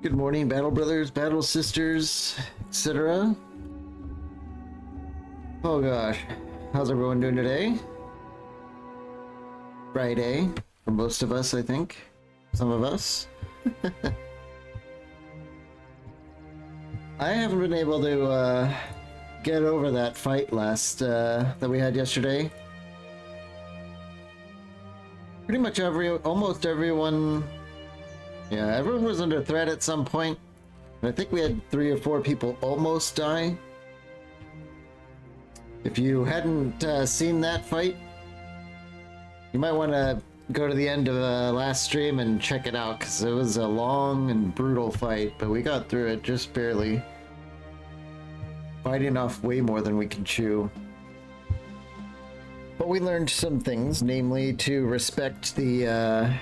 Good morning, Battle Brothers, Battle Sisters, etc. Oh gosh, how's everyone doing today? Friday, for most of us, I think. Some of us. I haven't been able to get over that fight last that we had yesterday. Pretty much almost everyone, yeah, everyone was under threat at some point. And I think we had 3 or 4 people almost die. If you hadn't seen that fight, you might want to go to the end of the last stream and check it out, because it was a long and brutal fight, but we got through it just barely. Biting off way more than we can chew. But we learned some things, namely to respect the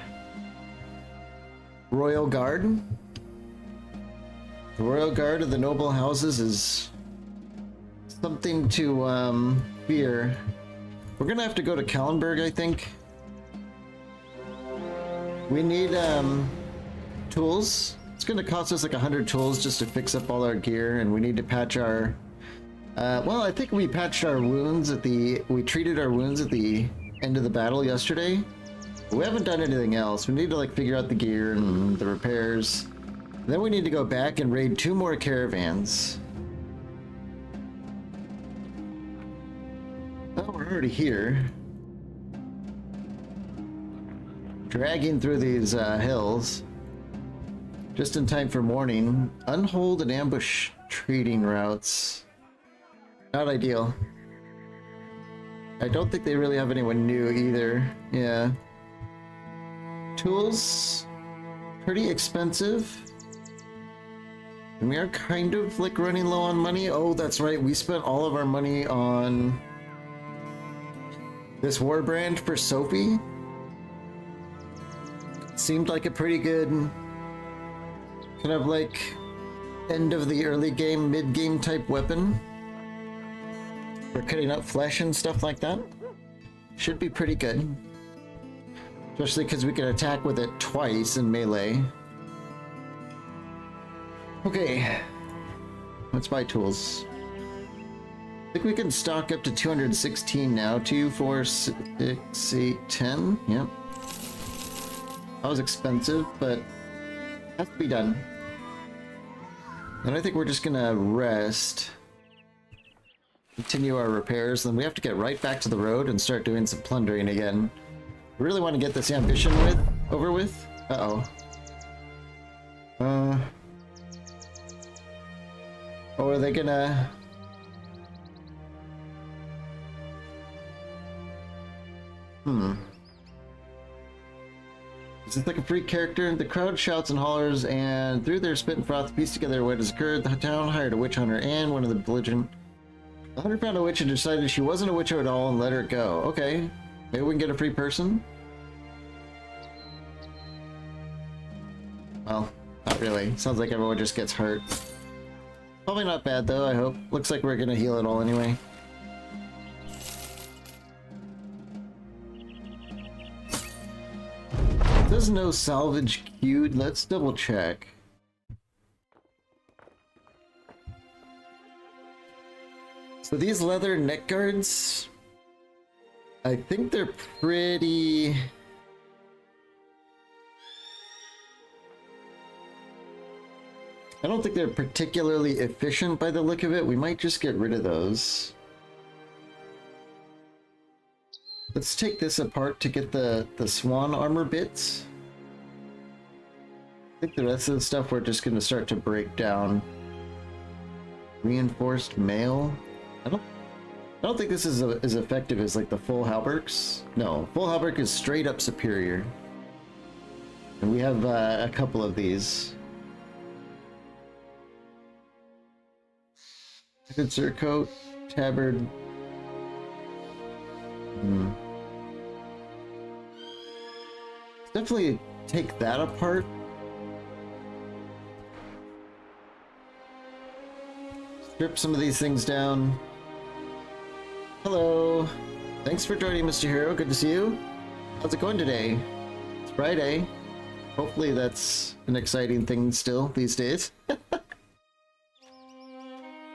Royal Guard. The Royal Guard of the noble houses is something to fear. We're gonna have to go to Kallenberg, I think. We need tools. It's gonna cost us like 100 tools just to fix up all our gear, and we need to patch our well, I think we patched our wounds we treated our wounds at the end of the battle yesterday. We haven't done anything else. We need to like figure out the gear and the repairs. Then we need to go back and raid 2 more caravans. Oh, we're already here. Dragging through these hills. Just in time for morning. Unhold and ambush trading routes. Not ideal. I don't think they really have anyone new either. Yeah. Tools, pretty expensive. And we are kind of like running low on money. Oh, that's right. We spent all of our money on this war brand for Sophie. Seemed like a pretty good kind of like end of the early game, mid game type weapon. For cutting up flesh and stuff like that. Should be pretty good. Especially because we can attack with it twice in melee. Okay. Let's buy tools. I think we can stock up to 216 now. 2, 4, 6, 8, 10. Yep. That was expensive, but has to be done. And I think we're just gonna rest. Continue our repairs, then we have to get right back to the road and start doing some plundering again. We really want to get this ambition over with. Uh-oh. Or are they gonna... Is this like a free character? The crowd shouts and hollers, and through their spit and froth piece together what has occurred. The town hired a witch hunter and one of the belligerent. The hunter found a witch and decided she wasn't a witch at all and let her go. Okay, maybe we can get a free person? Well, not really. Sounds like everyone just gets hurt. Probably not bad though, I hope. Looks like we're gonna heal it all anyway. There's no salvage queued. Let's double check. So these leather neck guards, I think they're pretty... I don't think they're particularly efficient by the look of it. We might just get rid of those. Let's take this apart to get the swan armor bits. I think the rest of the stuff we're just going to start to break down. Reinforced mail. I don't think this is as effective as like the full halberks. No, full halberk is straight up superior. And we have a couple of these. Good surcoat, tabard. Definitely take that apart. Strip some of these things down. Hello. Thanks for joining, Mr. Hero. Good to see you. How's it going today? It's Friday. Hopefully that's an exciting thing still these days.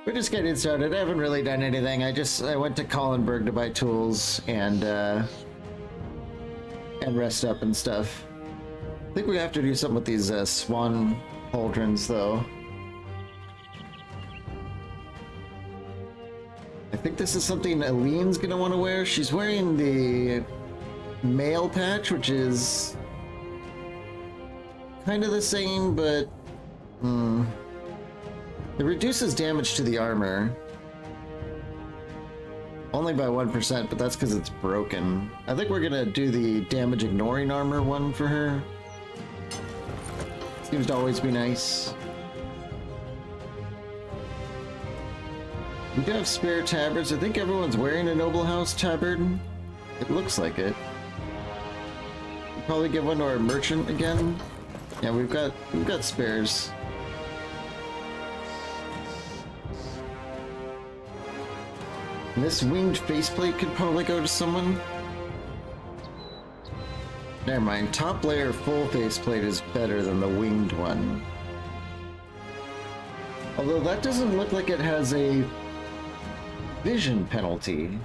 We're just getting started. I haven't really done anything. I went to Collinburg to buy tools and rest up and stuff. I think we have to do something with these swan pauldrons though. I think this is something Aline's gonna want to wear. She's wearing the mail patch, which is kind of the same, but it reduces damage to the armor. Only by 1%, but that's because it's broken. I think we're gonna do the damage ignoring armor one for her. Seems to always be nice. We do have spare tabards. I think everyone's wearing a Noble House tabard. It looks like it. We'll probably give one to our merchant again. Yeah, we've got spares. And this winged faceplate could probably go to someone. Never mind. Top layer full faceplate is better than the winged one. Although that doesn't look like it has a vision penalty.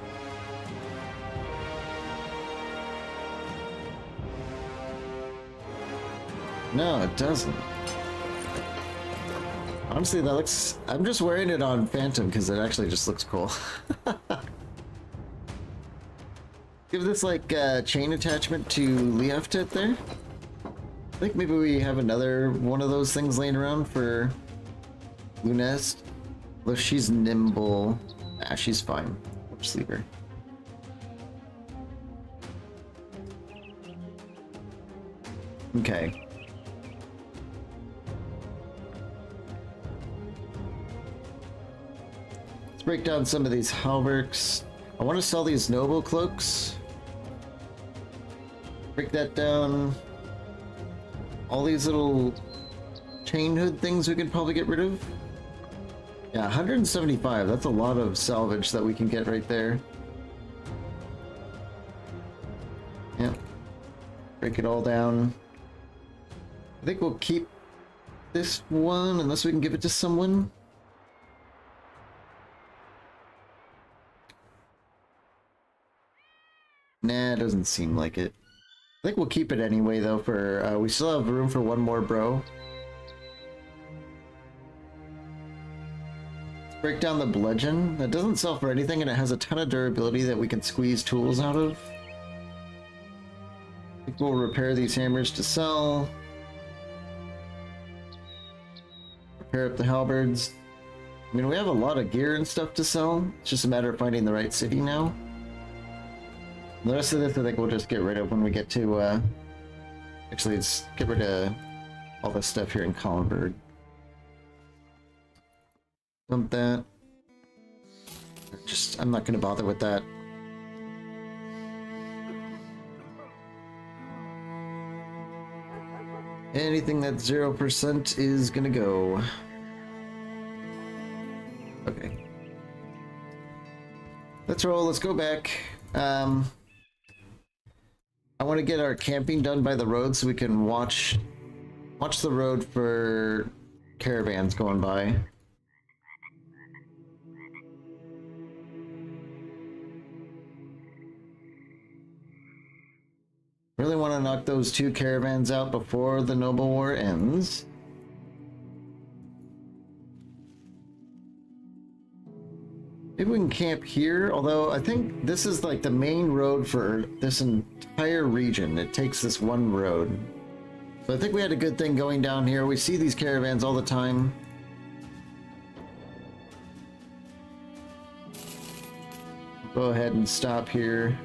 No, it doesn't. Honestly, that looks... I'm just wearing it on Phantom because it actually just looks cool. Give this, like, chain attachment to Leoftet there. I think maybe we have another one of those things laying around for Lunest. Though she's nimble. Ah, she's fine. We'll just leave her. Okay. Let's break down some of these halberks. I want to sell these noble cloaks. Break that down. All these little chain hood things we could probably get rid of. Yeah, 175. That's a lot of salvage that we can get right there. Yeah. Break it all down. I think we'll keep this one unless we can give it to someone. Nah, it doesn't seem like it. I think we'll keep it anyway, though, for... we still have room for one more bro. Let's break down the bludgeon. That doesn't sell for anything, and it has a ton of durability that we can squeeze tools out of. I think we'll repair these hammers to sell. Repair up the halberds. I mean, we have a lot of gear and stuff to sell. It's just a matter of finding the right city now. The rest of this I think we'll just get rid of when we get to, actually, let's get rid of all this stuff here in Collinburg. Dump that. I'm not gonna bother with that. Anything that's 0% is gonna go. Okay. Let's roll, let's go back. I want to get our camping done by the road so we can watch the road for caravans going by. Really want to knock those 2 caravans out before the Noble War ends. Maybe we can camp here, although I think this is like the main road for this entire region. It takes this one road. So I think we had a good thing going down here. We see these caravans all the time. Go ahead and stop here.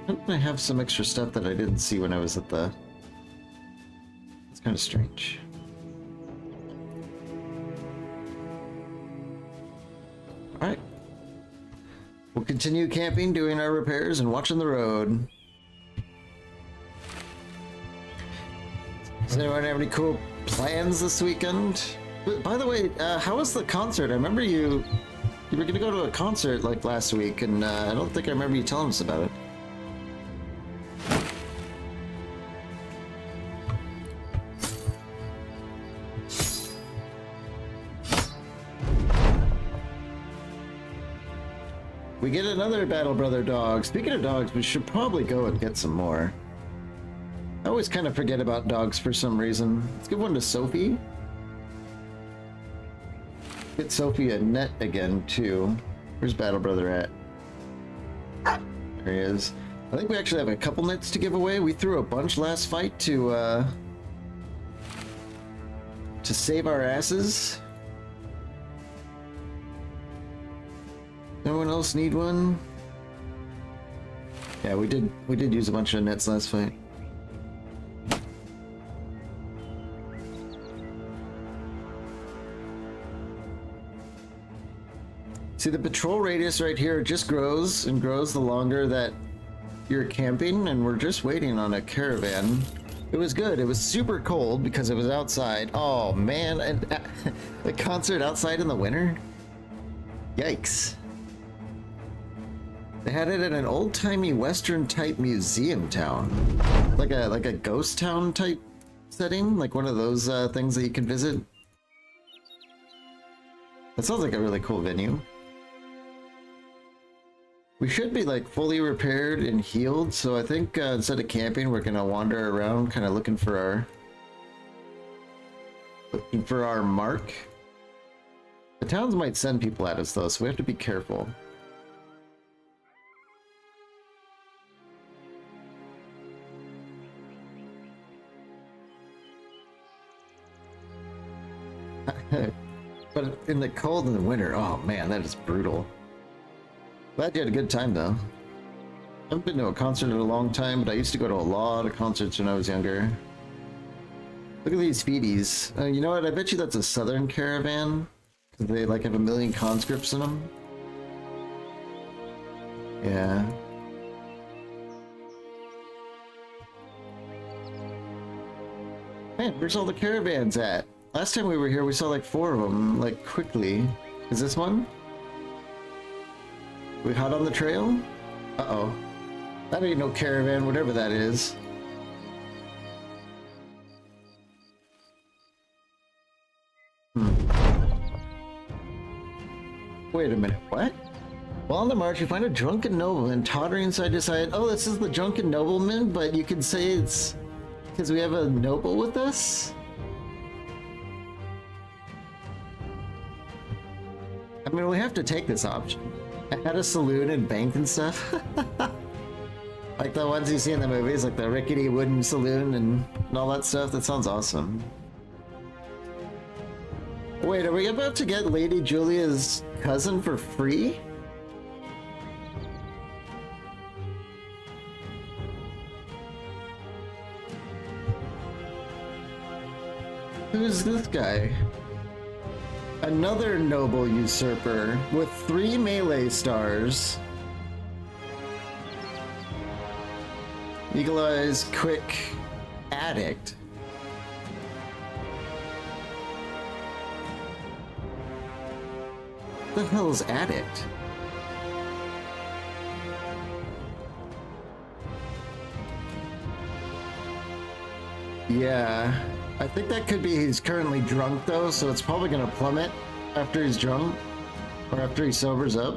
Don't I have some extra stuff that I didn't see when I was at the... It's kind of strange. Alright. We'll continue camping, doing our repairs, and watching the road. Does anyone have any cool plans this weekend? By the way, how was the concert? I remember you You were gonna go to a concert like last week, and I don't think I remember you telling us about it. We get another Battle Brother dog. Speaking of dogs, we should probably go and get some more. I always kind of forget about dogs for some reason. Let's give one to Sophie. Get Sophie a net again, too. Where's Battle Brother at? There he is. I think we actually have a couple nets to give away. We threw a bunch last fight to save our asses. No one else need one? Yeah, we did use a bunch of nets last fight. See, the patrol radius right here just grows and grows the longer that you're camping, and we're just waiting on a caravan. It was good. It was super cold because it was outside. Oh man, and the concert outside in the winter? Yikes. They had it in an old-timey Western type museum town. Like a ghost town type setting, like one of those things that you can visit. That sounds like a really cool venue. We should be like fully repaired and healed, so I think instead of camping, we're gonna wander around, kind of looking for our mark. The towns might send people at us though, so we have to be careful. But in the cold and the winter, oh man, that is brutal. Glad you had a good time though. I haven't been to a concert in a long time, but I used to go to a lot of concerts when I was younger. Look at these feeties. You know what? I bet you that's a southern caravan, because they like have a million conscripts in them. Yeah. Man, where's all the caravans at? Last time we were here, we saw like 4 of them, like quickly. Is this one? We hot on the trail? Uh-oh. That ain't no caravan, whatever that is. Wait a minute, what? While on the march, you find a drunken nobleman tottering side to side. Oh, this is the drunken nobleman, but you could say it's because we have a noble with us? I mean, we have to take this option. I had a saloon and bank and stuff. Like the ones you see in the movies, like the rickety wooden saloon and all that stuff. That sounds awesome. Wait, are we about to get Lady Julia's cousin for free? Who's this guy? Another noble usurper with 3 melee stars. Eagle Eyes, quick, addict. What the hell is addict? Yeah. I think that could be he's currently drunk though, so it's probably gonna plummet after he's drunk or after he sobers up.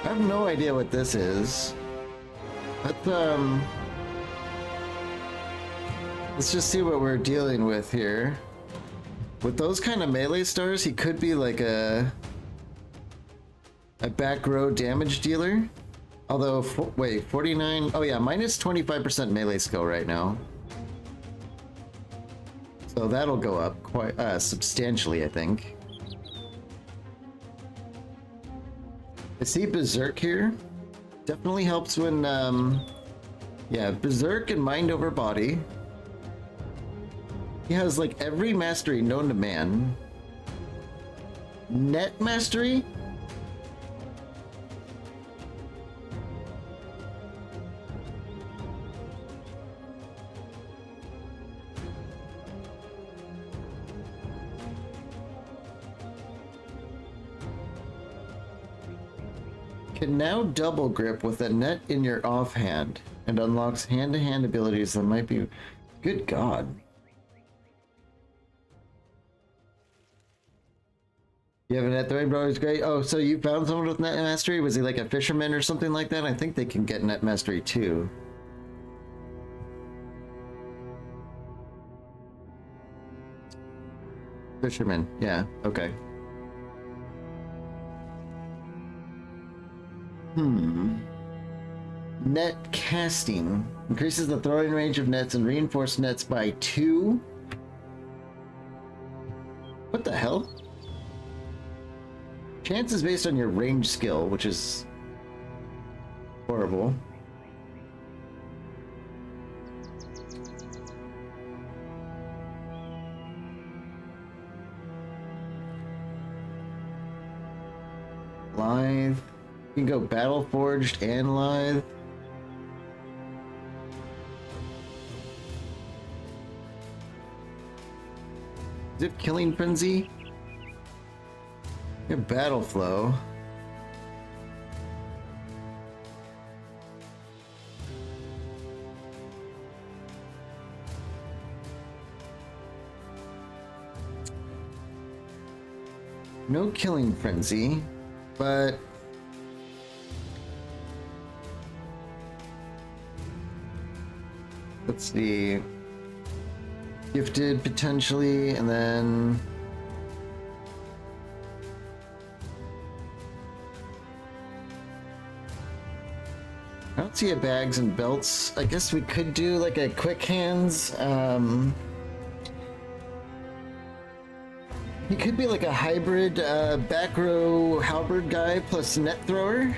I have no idea what this is. But let's just see what we're dealing with here. With those kind of melee stars, he could be like a back row damage dealer. Although, wait, 49... Oh yeah, minus 25% melee skill right now. So that'll go up quite substantially, I think. I see Berserk here. Definitely helps when, yeah, Berserk and Mind Over Body. He has like every mastery known to man. Net mastery? Can now double grip with a net in your offhand and unlocks hand-to-hand abilities that might be... Good God. You have a net throwing bro is great. Oh, so you found someone with net mastery? Was he like a fisherman or something like that? I think they can get net mastery too. Fisherman, yeah, okay. Net casting. Increases the throwing range of nets and reinforced nets by 2. What the hell? Chance is based on your range skill, which is horrible. Lithe. You can go Battle Forged and Lithe. Is it Killing Frenzy? Your Battle Flow. No Killing Frenzy, but let's see. Gifted potentially, and then I don't see a bags and belts. I guess we could do like a quick hands. He could be like a hybrid back row halberd guy plus net thrower.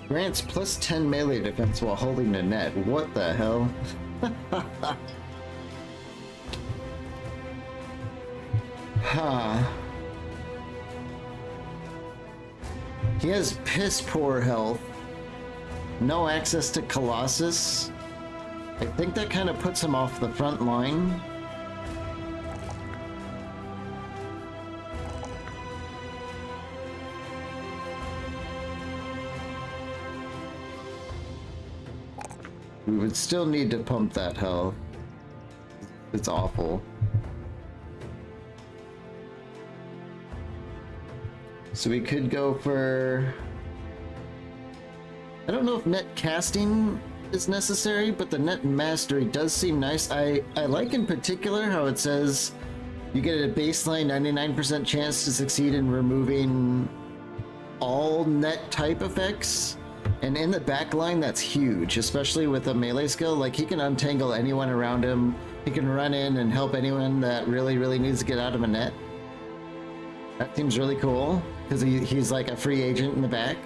Grants plus 10 melee defense while holding the net. What the hell? Huh. He has piss poor health. No access to Colossus. I think that kind of puts him off the front line. We would still need to pump that health. It's awful. So we could go for... I don't know if net casting is necessary, but the net mastery does seem nice. I like in particular how it says you get a baseline 99% chance to succeed in removing all net type effects. And in the back line, that's huge, especially with a melee skill. Like, he can untangle anyone around him. He can run in and help anyone that really, really needs to get out of a net. That seems really cool, because he's like a free agent in the back.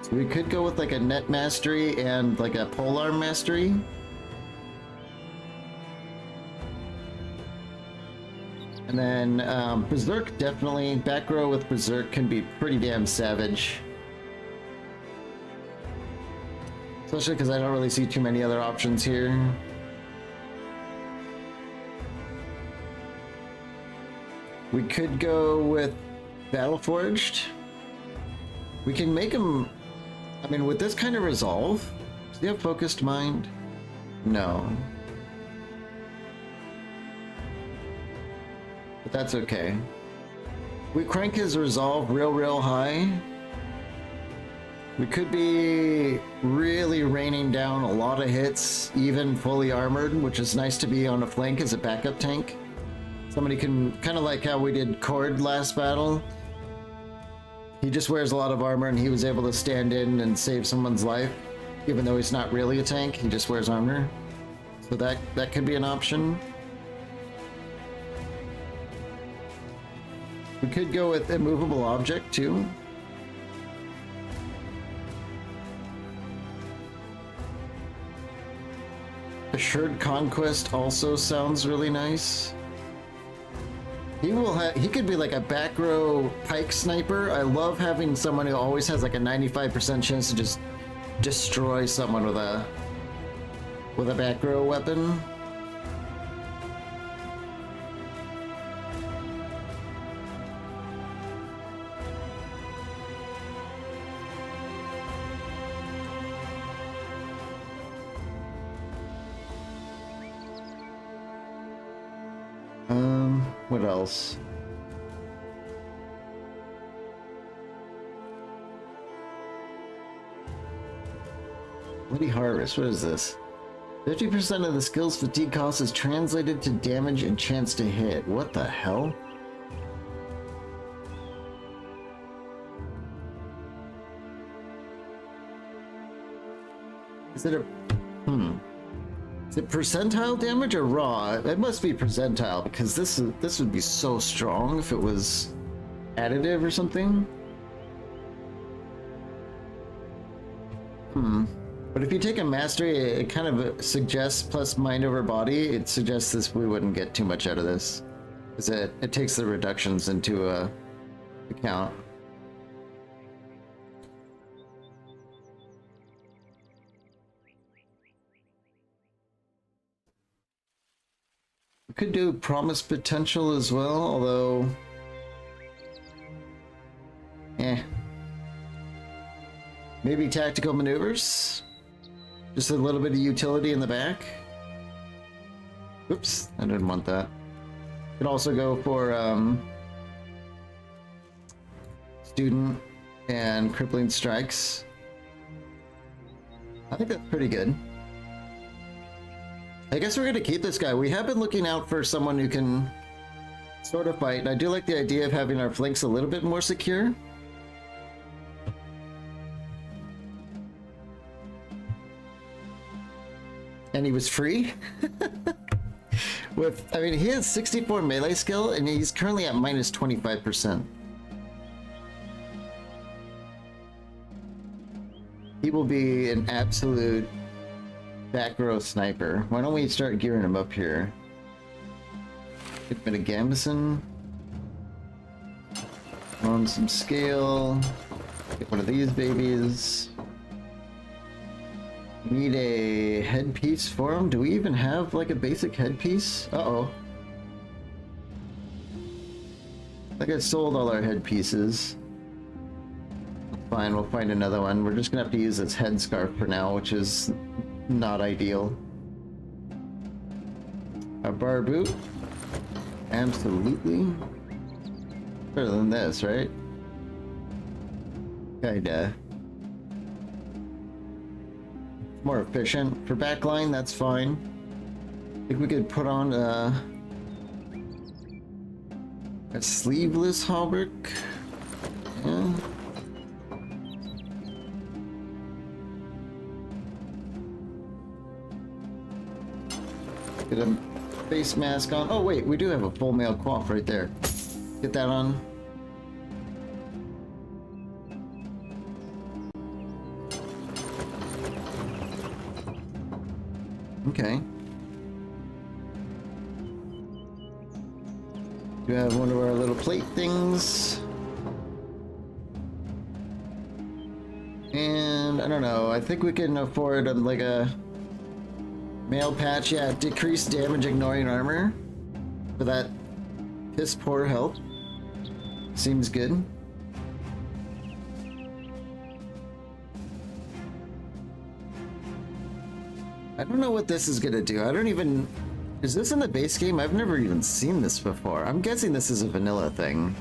So we could go with like a net mastery and like a polearm mastery. And then Berserk, definitely. Back row with Berserk can be pretty damn savage. Especially because I don't really see too many other options here. We could go with Battle Forged. We can make him... I mean, with this kind of resolve... Does he have Focused Mind? No. But that's okay. We crank his resolve real high. We could be really raining down a lot of hits, even fully armored, which is nice to be on a flank as a backup tank. Somebody can, kind of like how we did Cord last battle. He just wears a lot of armor and he was able to stand in and save someone's life. Even though he's not really a tank, he just wears armor. So that could be an option. We could go with Immovable Object too. Assured Conquest also sounds really nice. He could be like a back row pike sniper. I love having someone who always has like a 95% chance to just destroy someone with a back row weapon. What else? Bloody Harvest, what is this? 50% of the skill's fatigue cost is translated to damage and chance to hit. What the hell? Is it a... Is it percentile damage or raw? It must be percentile because this would be so strong if it was additive or something. But if you take a mastery, it kind of suggests plus mind over body. It suggests this we wouldn't get too much out of this, because it takes the reductions into account. We could do promise potential as well, although maybe tactical maneuvers. Just a little bit of utility in the back. Oops, I didn't want that. Could also go for student and crippling strikes. I think that's pretty good. I guess we're gonna keep this guy. We have been looking out for someone who can sort of fight, and I do like the idea of having our flanks a little bit more secure. And he was free. I mean, he has 64 melee skill, and he's currently at minus 25%. He will be an absolute back row sniper. Why don't we start gearing him up here? Get a bit of Gambeson. On some scale. Get one of these babies. Need a headpiece for him. Do we even have like a basic headpiece? Uh-oh. I think I sold all our headpieces. Fine, we'll find another one. We're just gonna have to use this headscarf for now, which is not ideal. A bar boot? Absolutely. Better than this, right? Kinda. More efficient. For backline, that's fine. I think we could put on a sleeveless hauberk. Yeah. Get a face mask on. Oh wait, we do have a full mail coif right there. Get that on. Okay. We have one of our little plate things. And I don't know, I think we can afford like a mail patch. Yeah, decreased damage ignoring armor for that piss poor health. Seems good. I don't know what this is gonna do. I don't even... Is this in the base game? I've never even seen this before. I'm guessing this is a vanilla thing.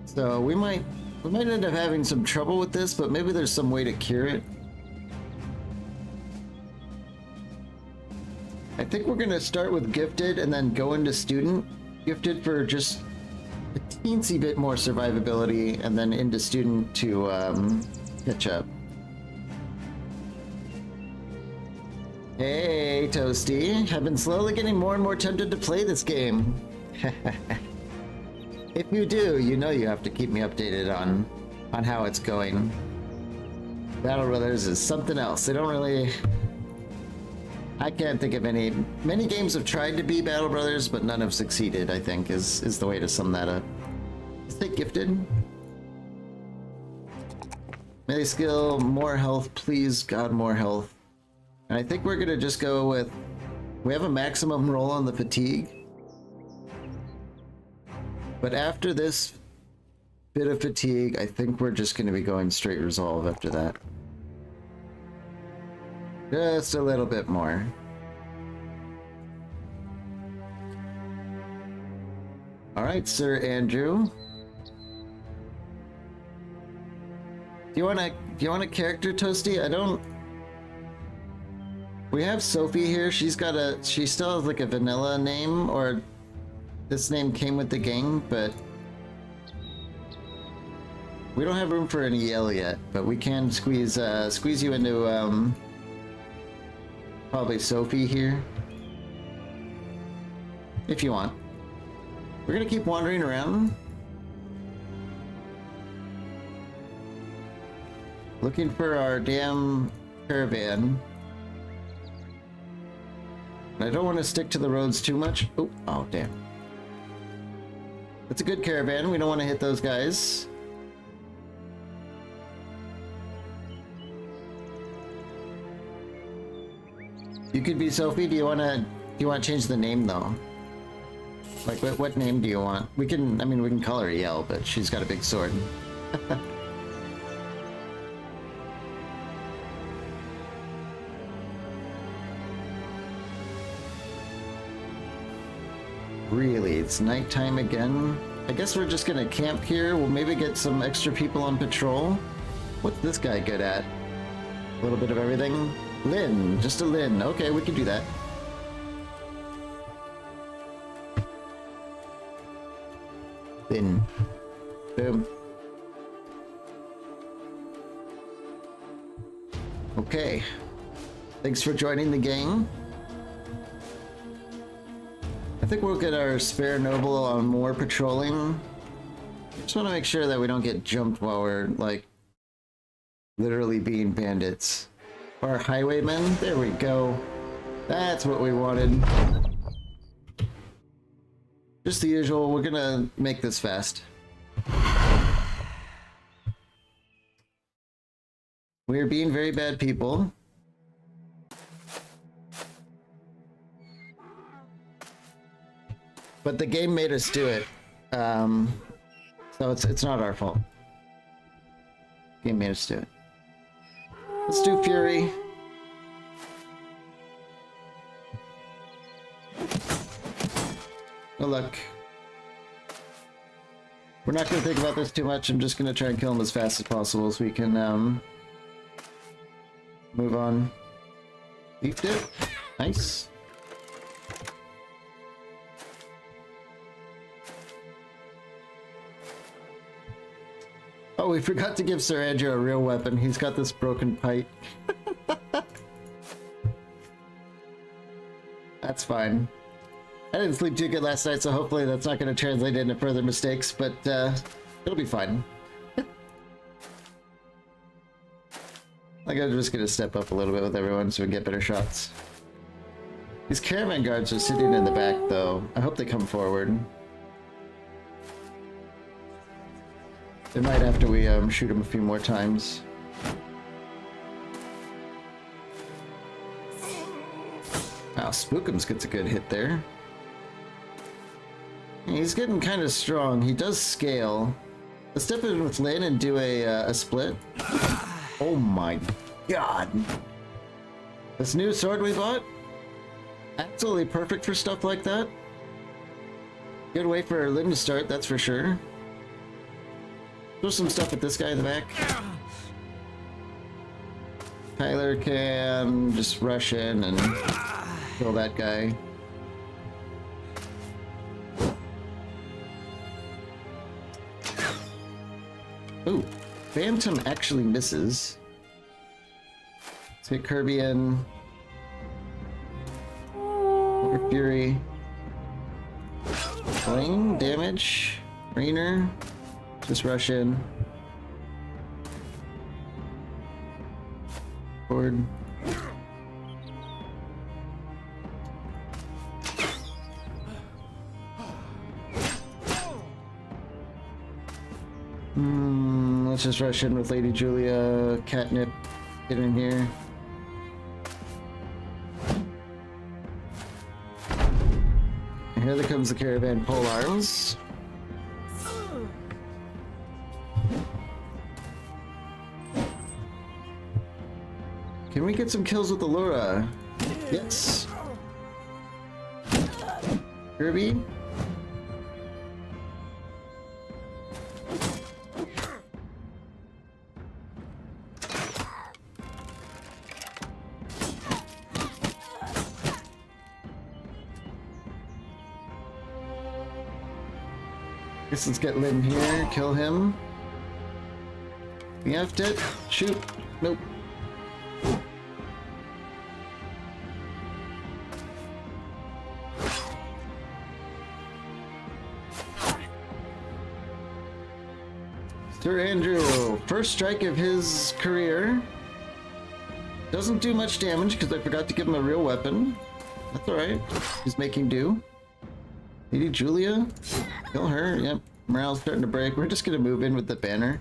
So we might end up having some trouble with this, but maybe there's some way to cure it. I think we're gonna start with gifted and then go into student. Gifted for just a teensy bit more survivability, and then into student to catch up. Hey, Toasty. I've been slowly getting more and more tempted to play this game. If you do, you know you have to keep me updated on how it's going. Battle Brothers is something else. They don't really I can't think of any. Many games have tried to be Battle Brothers, but none have succeeded, I think, is the way to sum that up. Stay gifted. Melee skill, more health, please, God, more health. And I think we're gonna just go with... We have a maximum roll on the fatigue. But after this bit of fatigue, I think we're just gonna be going straight resolve after that. Just a little bit more. Alright, Sir Andrew. Do you want a character, Toasty? I don't... We have Sophie here. She still has like a vanilla name, or this name came with the gang, but we don't have room for an EL yet, but we can squeeze you into probably Sophie here, if you want. We're gonna keep wandering around, looking for our damn caravan. I don't want to stick to the roads too much. Oh, damn. It's a good caravan. We don't want to hit those guys. You could be Sophie. Do you want to change the name though? Like what name do you want? We can call her Yell, but she's got a big sword. Really, it's nighttime again? I guess we're just gonna camp here. We'll maybe get some extra people on patrol. What's this guy good at? A little bit of everything? Lynn, just a Lynn. Okay, we can do that. Lynn. Boom. Okay. Thanks for joining the gang. I think we'll get our spare noble on more patrolling. Just want to make sure that we don't get jumped while we're, like, literally being bandits. Our highwaymen, there we go. That's what we wanted. Just the usual, we're gonna make this fast. We're being very bad people. But the game made us do it, so it's not our fault. Game made us do it. Let's do Fury. Oh look, we're not gonna think about this too much. I'm just gonna try and kill him as fast as possible so we can move on. Leafed it. Nice. Oh, we forgot to give Sir Andrew a real weapon. He's got this broken pike. That's fine. I didn't sleep too good last night, so hopefully that's not going to translate into further mistakes, but it'll be fine. I'm just going to step up a little bit with everyone so we can get better shots. These caravan guards are sitting in the back, though. I hope they come forward. They might after we shoot them a few more times. Wow, Spookums gets a good hit there. He's getting kind of strong. He does scale. Let's step in with Lynn and do a split. Oh my god. This new sword we bought? Absolutely perfect for stuff like that. Good way for Lynn to start, that's for sure. Throw some stuff at this guy in the back. Tyler can just rush in and kill that guy. Ooh, Phantom actually misses. Let's hit Kirby in. Over Fury. Flame damage. Rainer. Just rush in. Forward. Let's just rush in with Lady Julia, Catnip, get in here. And here comes the caravan pole arms. Can we get some kills with Allura? Yes. Kirby? Guess let's get Lyn here, kill him. We have to shoot. Nope. Sir Andrew, first strike of his career. Doesn't do much damage because I forgot to give him a real weapon. That's alright. He's making do. Lady Julia, kill her. Yep, morale's starting to break. We're just gonna move in with the banner.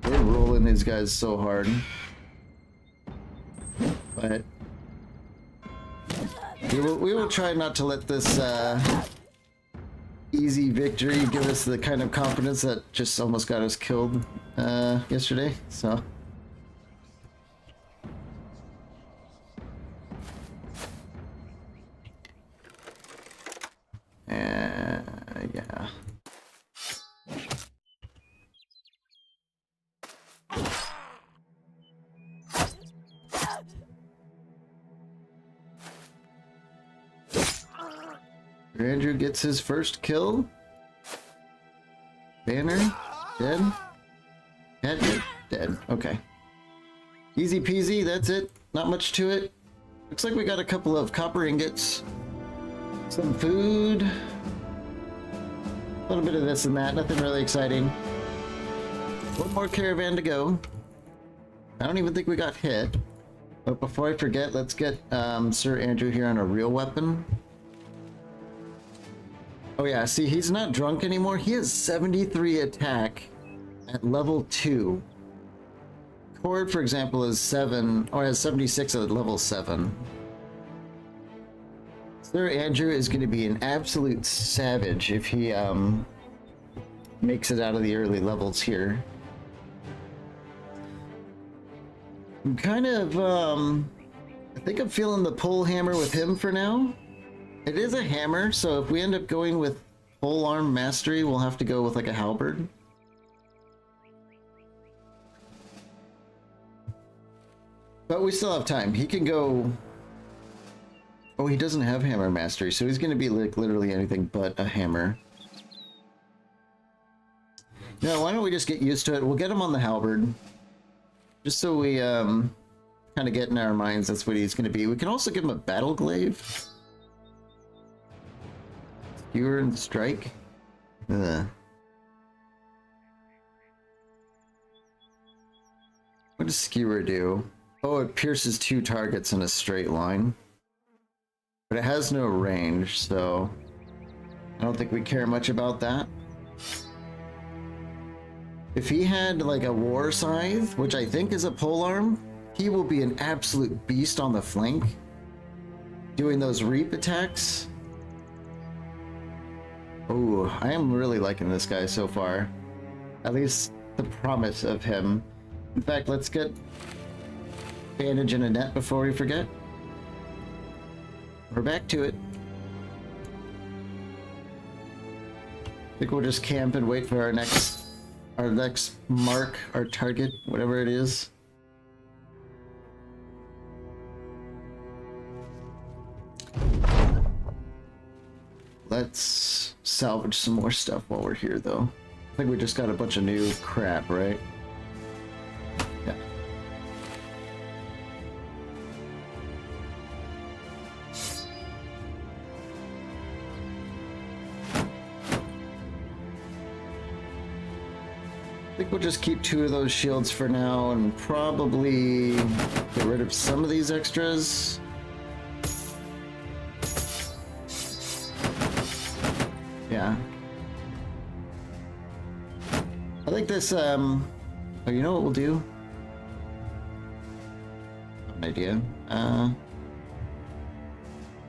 We're rolling these guys so hard. But we will try not to let this easy victory give us the kind of confidence that just almost got us killed yesterday, so. Yeah. Andrew gets his first kill. Banner, dead. Dead, dead. Okay. Easy peasy, that's it. Not much to it. Looks like we got a couple of copper ingots. Some food. A little bit of this and that, nothing really exciting. One more caravan to go. I don't even think we got hit. But before I forget, let's get Sir Andrew here on a real weapon. Oh yeah, see, he's not drunk anymore. He has 73 attack at level 2. Cord, for example, is 7, or has 76 at level 7. Sir Andrew is going to be an absolute savage if he makes it out of the early levels here. I'm kind of, I think I'm feeling the pole hammer with him for now. It is a hammer, so if we end up going with pole arm mastery, we'll have to go with like a halberd. But we still have time. He can go... Oh, he doesn't have hammer mastery, so he's going to be like literally anything but a hammer. No, why don't we just get used to it? We'll get him on the halberd. Just so we kind of get in our minds that's what he's going to be. We can also give him a battle glaive. Skewer and strike. Ugh. What does skewer do? Oh, it pierces 2 targets in a straight line. But it has no range, so I don't think we care much about that. If he had like a war scythe, which I think is a polearm, he will be an absolute beast on the flank, doing those reap attacks. Oh, I am really liking this guy so far. At least the promise of him. In fact, let's get bandage and a net before we forget. We're back to it. I think we'll just camp and wait for our next mark, our target, whatever it is. Let's salvage some more stuff while we're here, though. I think we just got a bunch of new crap, right? Yeah. I think we'll just keep 2 of those shields for now and probably get rid of some of these extras. Yeah. I like this, oh, you know what we'll do? An idea.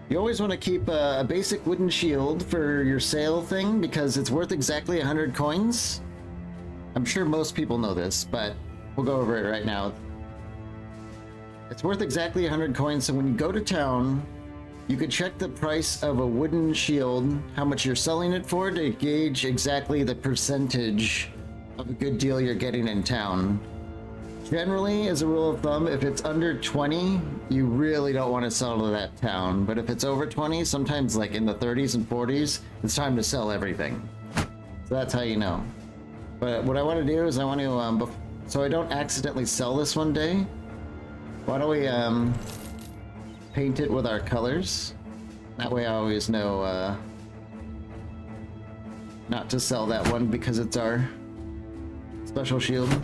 You always want to keep a basic wooden shield for your sale thing because it's worth exactly 100 coins. I'm sure most people know this, but we'll go over it right now. It's worth exactly 100 coins, so when you go to town, you could check the price of a wooden shield, how much you're selling it for, to gauge exactly the percentage of a good deal you're getting in town. Generally, as a rule of thumb, if it's under 20, you really don't want to sell to that town. But if it's over 20, sometimes like in the 30s and 40s, it's time to sell everything. So that's how you know. But what I want to do is I want to, so I don't accidentally sell this one day, why don't we paint it with our colors? That way I always know not to sell that one because it's our special shield.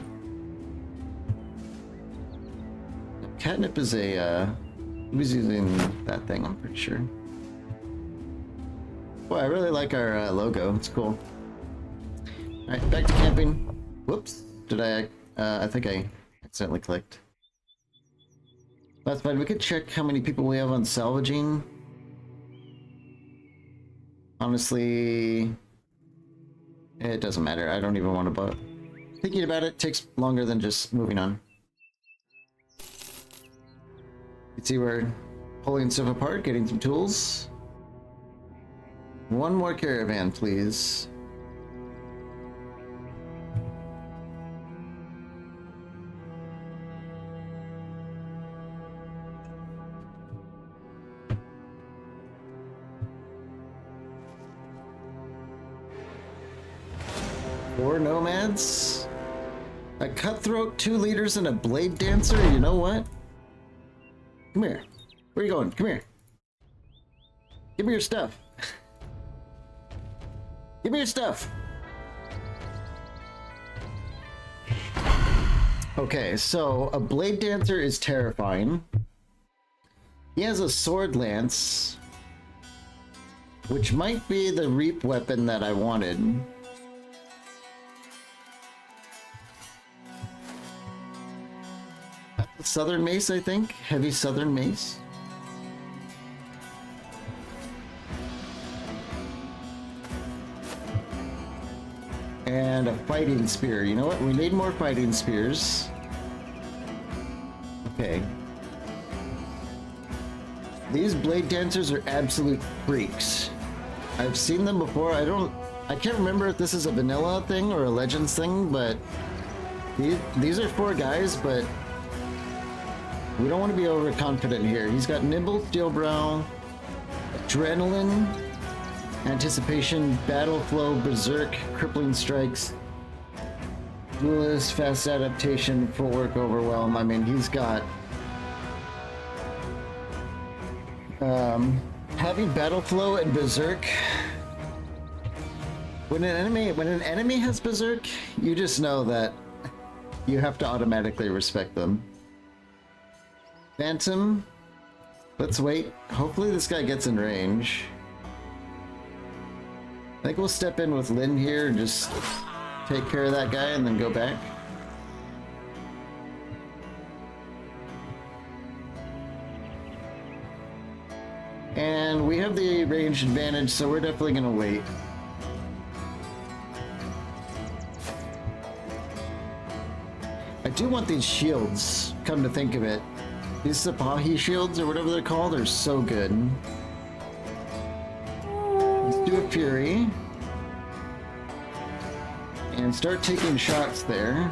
Catnip is a, who's using that thing, I'm pretty sure. Boy, I really like our logo, it's cool. Alright, back to camping. Whoops, did I think I accidentally clicked. That's fine, we could check how many people we have on salvaging. Honestly, it doesn't matter, I don't even want to bother. Thinking about it takes longer than just moving on. You can see we're pulling stuff apart, getting some tools. One more caravan, please. Four nomads, a cutthroat, 2 leaders, and a blade dancer. You know what? Come here. Where are you going? Come here. Give me your stuff. Give me your stuff. Okay, so a blade dancer is terrifying. He has a sword lance, which might be the reap weapon that I wanted. Southern mace, I think. Heavy southern mace. And a fighting spear. You know what? We need more fighting spears. Okay. These blade dancers are absolute freaks. I've seen them before. I can't remember if this is a vanilla thing or a legends thing, but these are 4 guys, but we don't want to be overconfident here. He's got Nimble, Steel Brow, Adrenaline, Anticipation, Battle Flow, Berserk, Crippling Strikes, Duelist, Fast Adaptation, Footwork, Overwhelm. I mean, he's got... having Battle Flow and Berserk... When an enemy has Berserk, you just know that you have to automatically respect them. Phantom, let's wait. Hopefully this guy gets in range. I think we'll step in with Lynn here and just take care of that guy and then go back. And we have the range advantage, so we're definitely gonna wait. I do want these shields, come to think of it. These Sipahi shields, or whatever they're called, are so good. Let's do a Fury. And start taking shots there.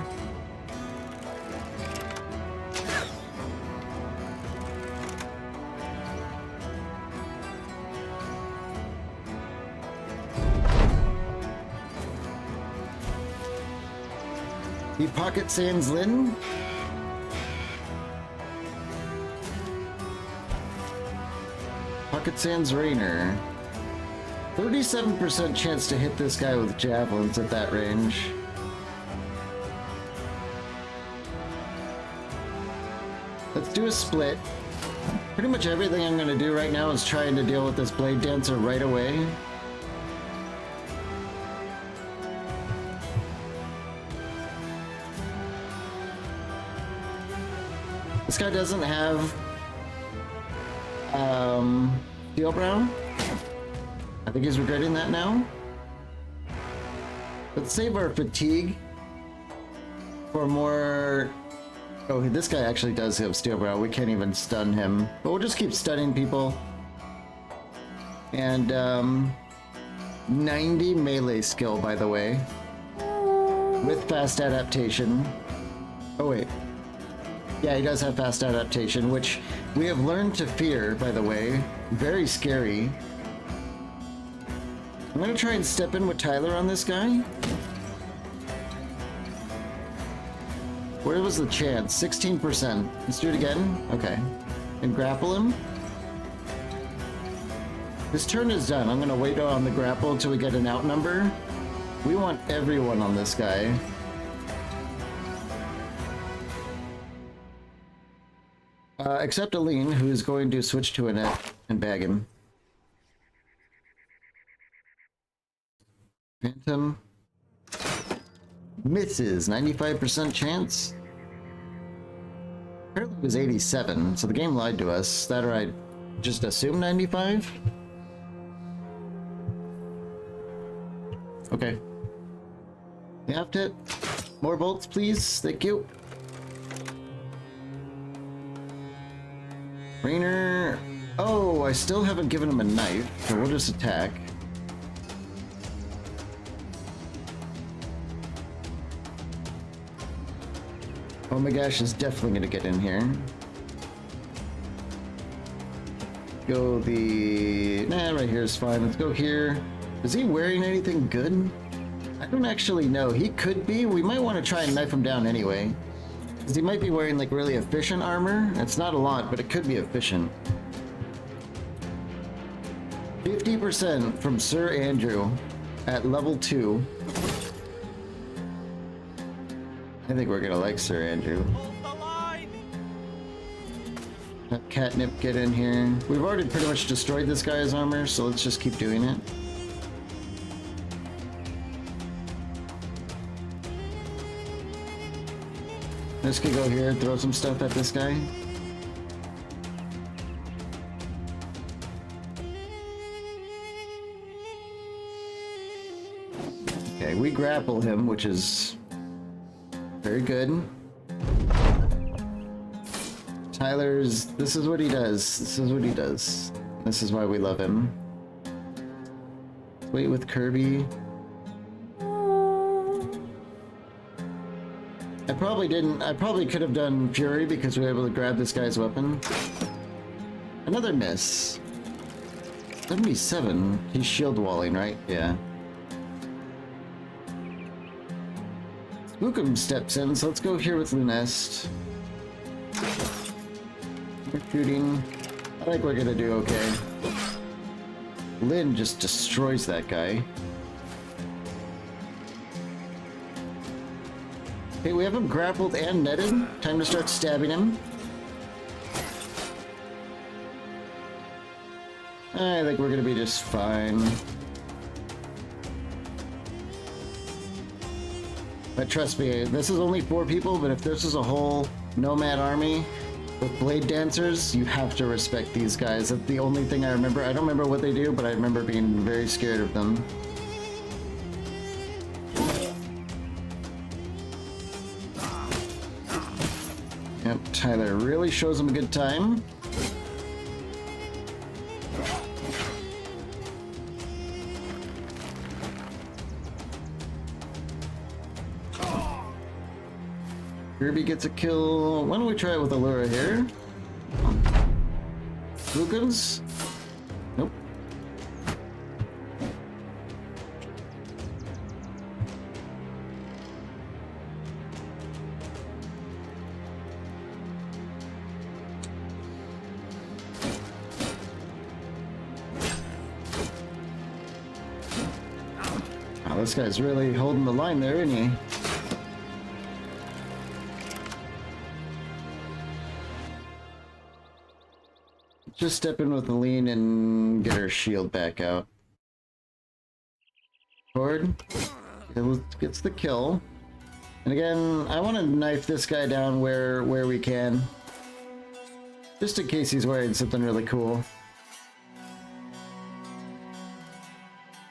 The Pocket Sands Lynn. Pocket Sands Rainer. 37% chance to hit this guy with javelins at that range. Let's do a split. Pretty much everything I'm going to do right now is trying to deal with this Blade Dancer right away. This guy doesn't have Steel Brow. I think he's regretting that now. Let's save our fatigue for more. Oh, this guy actually does have Steel Brow. We can't even stun him, but we'll just keep stunning people. And 90 melee skill, by the way, with fast adaptation. Oh wait, yeah, he does have fast adaptation, which we have learned to fear, by the way. Very scary. I'm gonna try and step in with Tyler on this guy. Where was the chance? 16%. Let's do it again. Okay. And grapple him. This turn is done. I'm gonna wait on the grapple until we get an outnumber. We want everyone on this guy. Except Aline, who is going to switch to a net and bag him. Phantom misses. 95% chance. Apparently it was 87, so the game lied to us. That or I just assumed 95? Okay. Yaft it. More bolts, please. Thank you. Rainer. Oh, I still haven't given him a knife, so we'll just attack. Oh my gosh, is definitely gonna get in here. Go the... Nah, right here is fine. Let's go here. Is he wearing anything good? I don't actually know. He could be. We might want to try and knife him down anyway. Because he might be wearing like really efficient armor. It's not a lot, but it could be efficient. 50% from Sir Andrew at level 2. I think we're gonna like Sir Andrew. Let Catnip get in here. We've already pretty much destroyed this guy's armor, so let's just keep doing it. This could go here, throw some stuff at this guy. Okay, we grapple him, which is very good. Tyler's... This is what he does. This is what he does. This is why we love him. Wait with Kirby. I probably could have done Fury because we were able to grab this guy's weapon. Another miss. 77. He's shield walling, right? Yeah. Spookum steps in, so let's go here with Lunest. We're shooting. I think we're gonna do okay. Lyn just destroys that guy. Okay, we have him grappled and netted. Time to start stabbing him. I think we're gonna be just fine. But trust me, this is only 4 people, but if this is a whole nomad army with blade dancers, you have to respect these guys. That's the only thing I remember. I don't remember what they do, but I remember being very scared of them. Yep, Tyler really shows him a good time. Kirby gets a kill. Why don't we try it with Allura here? Lucas? Nope. Wow, this guy's really holding the line there, isn't he? Just step in with Aline and get her shield back out. Forward. Gets the kill. And again, I want to knife this guy down where we can. Just in case he's wearing something really cool.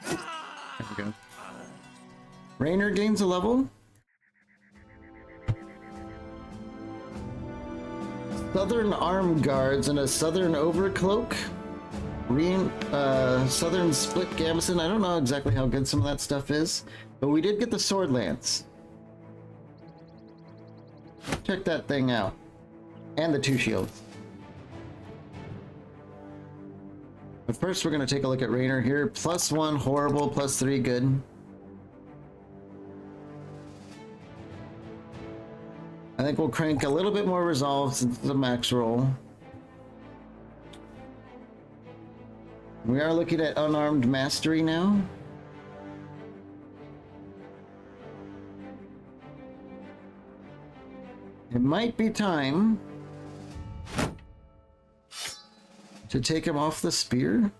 There we go. Raynor gains a level. Southern Arm Guards and a Southern Overcloak. Southern Split Gambeson. I don't know exactly how good some of that stuff is, but we did get the Sword Lance. Check that thing out. And the 2 shields. But first we're going to take a look at Raynor here. +1 horrible, +3 good. I think we'll crank a little bit more resolve since it's a max roll. We are looking at Unarmed Mastery now. It might be time to take him off the spear.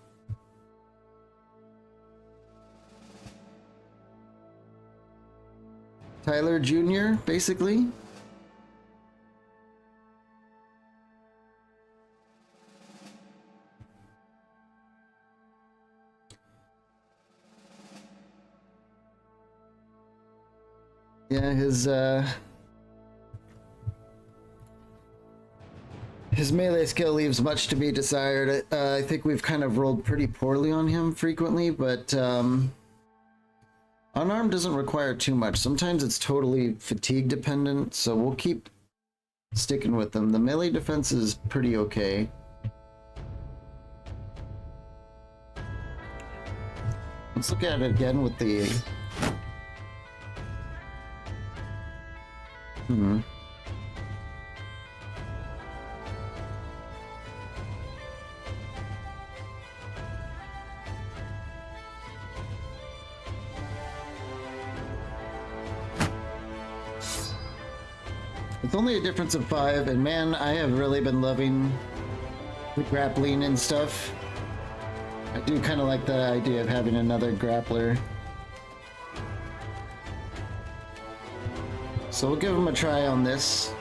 Tyler Jr., basically. Yeah, his melee skill leaves much to be desired. I think we've kind of rolled pretty poorly on him frequently, but unarmed doesn't require too much. Sometimes it's totally fatigue dependent, so we'll keep sticking with them. The melee defense is pretty okay. Let's look at it again with the... It's only a difference of 5, and man, I have really been loving the grappling and stuff. I do kind of like the idea of having another grappler. So we'll give him a try on this.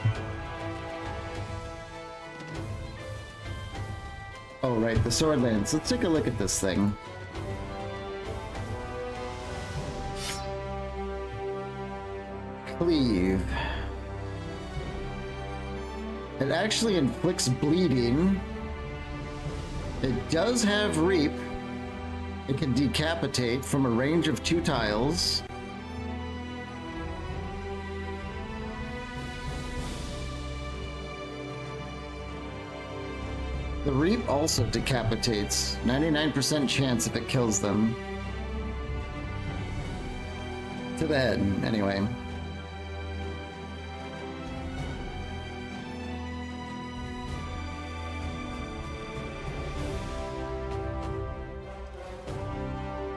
Oh right, the Sword Lance. Let's take a look at this thing. Cleave. It actually inflicts bleeding. It does have Reap. It can decapitate from a range of 2 tiles. The Reap also decapitates. 99% chance if it kills them. To the head, anyway.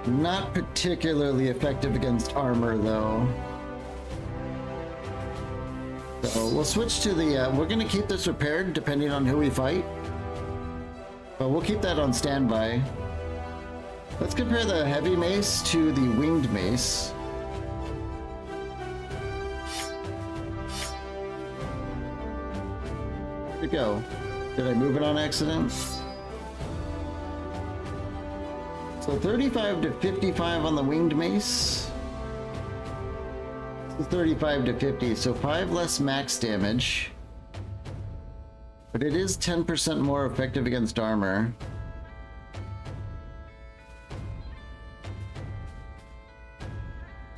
Not particularly effective against armor, though. So we'll switch to the... we're going to keep this repaired depending on who we fight. But we'll keep that on standby. Let's compare the heavy mace to the winged mace. Where'd it go? Did I move it on accident? So 35 to 55 on the winged mace. 35 to 50, so 5 less max damage. But it is 10% more effective against armor.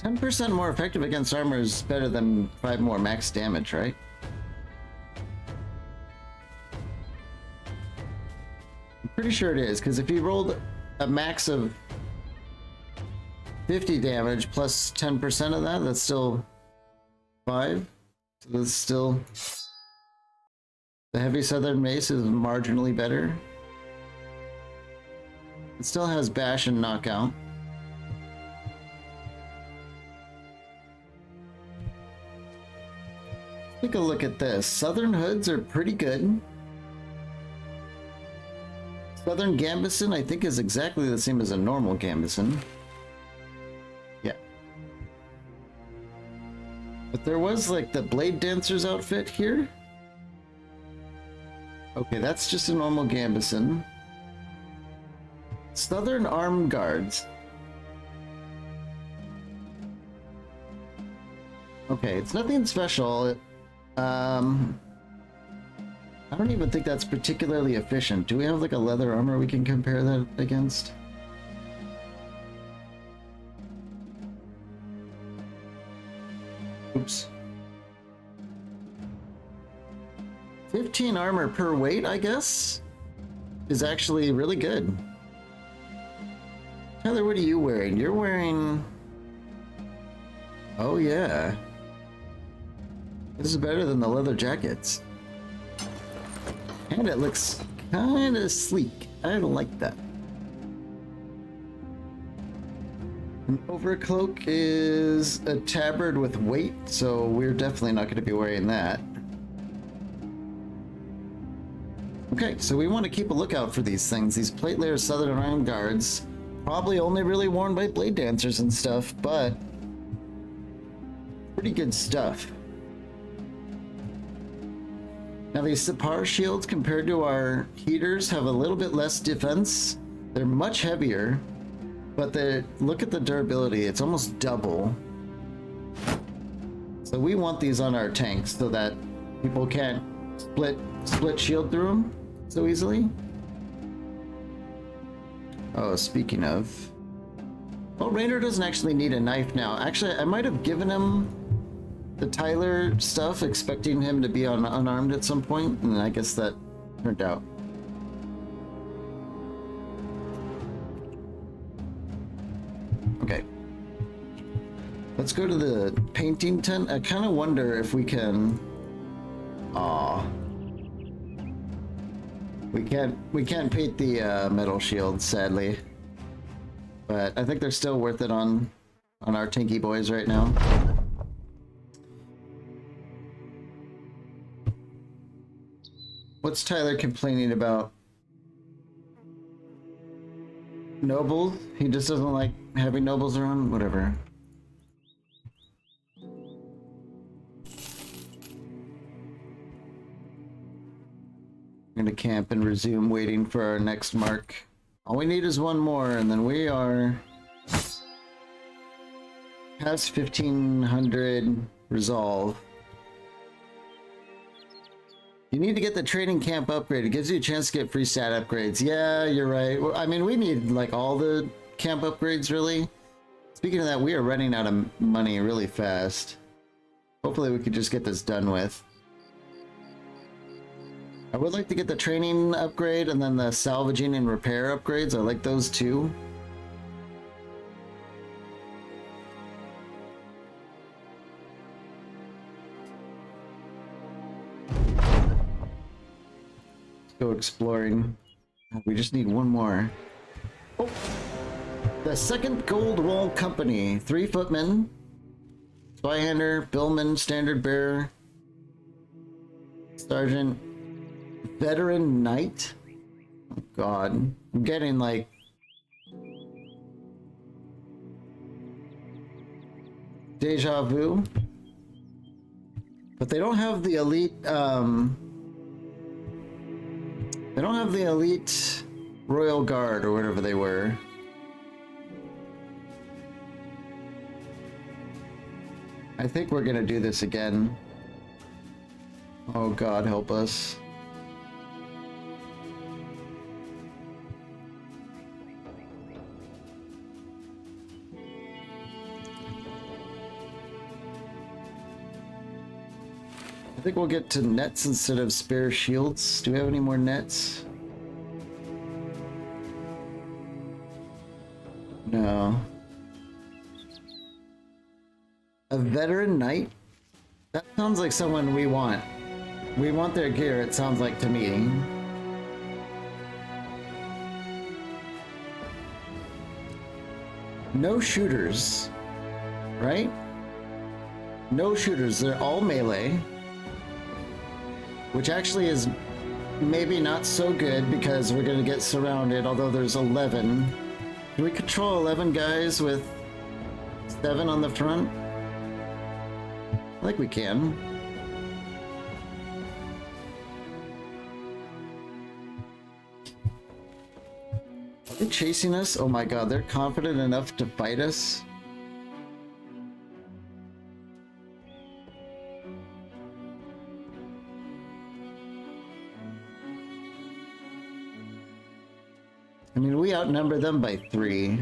%10 more effective against armor is better than 5 more max damage, right? I'm pretty sure it is, because if you rolled a max of 50 damage plus 10% of that, that's still 5. So that's still... The heavy southern mace is marginally better. It still has bash and knockout. Take a look at this. Southern hoods are pretty good. Southern Gambeson, I think, is exactly the same as a normal Gambeson. Yeah. But there was, like, the Blade Dancer's outfit here. Okay, that's just a normal Gambison. Southern Armed Guards. Okay, it's nothing special. I don't even think that's particularly efficient. Do we have like a leather armor we can compare that against? Oops. 15 armor per weight, I guess, is actually really good. Tyler, what are you wearing? You're wearing... Oh yeah. This is better than the leather jackets. And it looks kind of sleek. I like that. An overcloak is a tabard with weight, so we're definitely not going to be wearing that. Okay, so we want to keep a lookout for these things. These plate layer Southern Armed Guards, probably only really worn by blade dancers and stuff, but pretty good stuff. Now these Sipar shields compared to our heaters have a little bit less defense. They're much heavier, but look at the durability, it's almost double. So we want these on our tanks so that people can't split shield through them so easily. Oh, speaking of... Well, Raynor doesn't actually need a knife now. Actually, I might have given him the Tyler stuff, expecting him to be unarmed at some point, and I guess that turned out. Okay. Let's go to the painting tent. I kind of wonder if we can... Aw. We can't paint the metal shield, sadly. But I think they're still worth it on our tanky boys right now. What's Tyler complaining about? Nobles? He just doesn't like having nobles around? Whatever. I'm gonna camp and resume waiting for our next mark. All we need is one more, and then we are past 1500 resolve. You need to get the training camp upgrade. It gives you a chance to get free stat upgrades. Yeah, you're right. Well, I mean, we need like all the camp upgrades, really. Speaking of that, we are running out of money really fast. Hopefully we could just get this done with. I would like to get the training upgrade and then the salvaging and repair upgrades. I like those too. Let's go exploring. We just need one more. Oh! The Second Gold Wall Company. 3 footmen. Spyhander, billman, standard bearer. Sergeant. Veteran Knight? Oh god. I'm getting like... deja vu. But they don't have the elite, they don't have the elite Royal Guard or whatever they were. I think we're gonna do this again. Oh god, help us. I think we'll get to nets instead of spare shields. Do we have any more nets? No. A veteran knight? That sounds like someone we want. We want their gear, it sounds like to me. No shooters, right? No shooters, they're all melee. Which actually is maybe not so good because we're gonna get surrounded, although there's 11. Can we control 11 guys with 7 on the front? I think we can. They're chasing us? Oh my god, they're confident enough to fight us? I mean, we outnumber them by 3.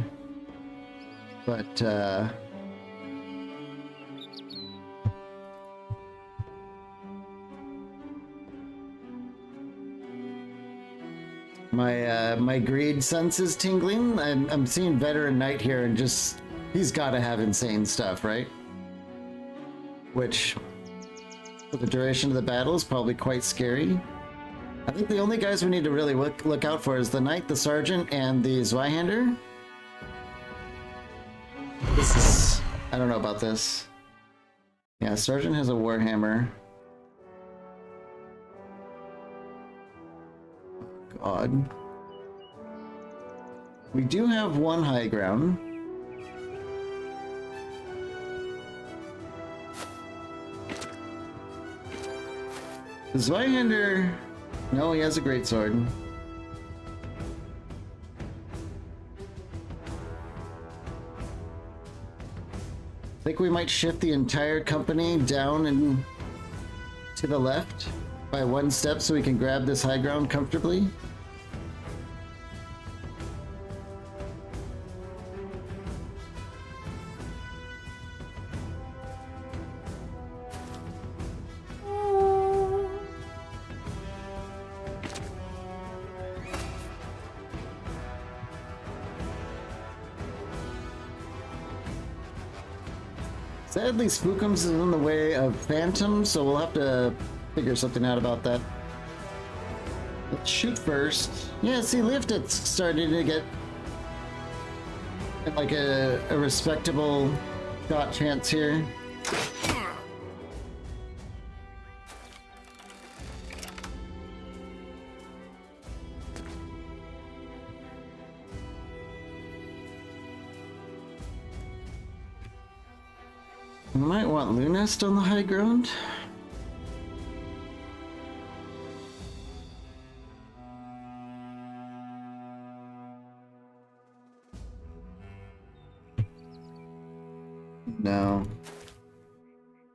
But, my greed sense is tingling. I'm seeing Veteran Knight here and just... He's gotta have insane stuff, right? Which, for the duration of the battle, is probably quite scary. I think the only guys we need to really look out for is the Knight, the Sergeant, and the Zweihander. This is... I don't know about this. Yeah, Sergeant has a Warhammer. God. We do have one high ground. The Zweihander... No, he has a greatsword. I think we might shift the entire company down and to the left by 1 step so we can grab this high ground comfortably. Sadly, Spookums is in the way of Phantom, so we'll have to figure something out about that. Let's shoot first. Yeah, see, Lift's starting to get like a respectable shot chance here. We might want Lunest on the high ground. No.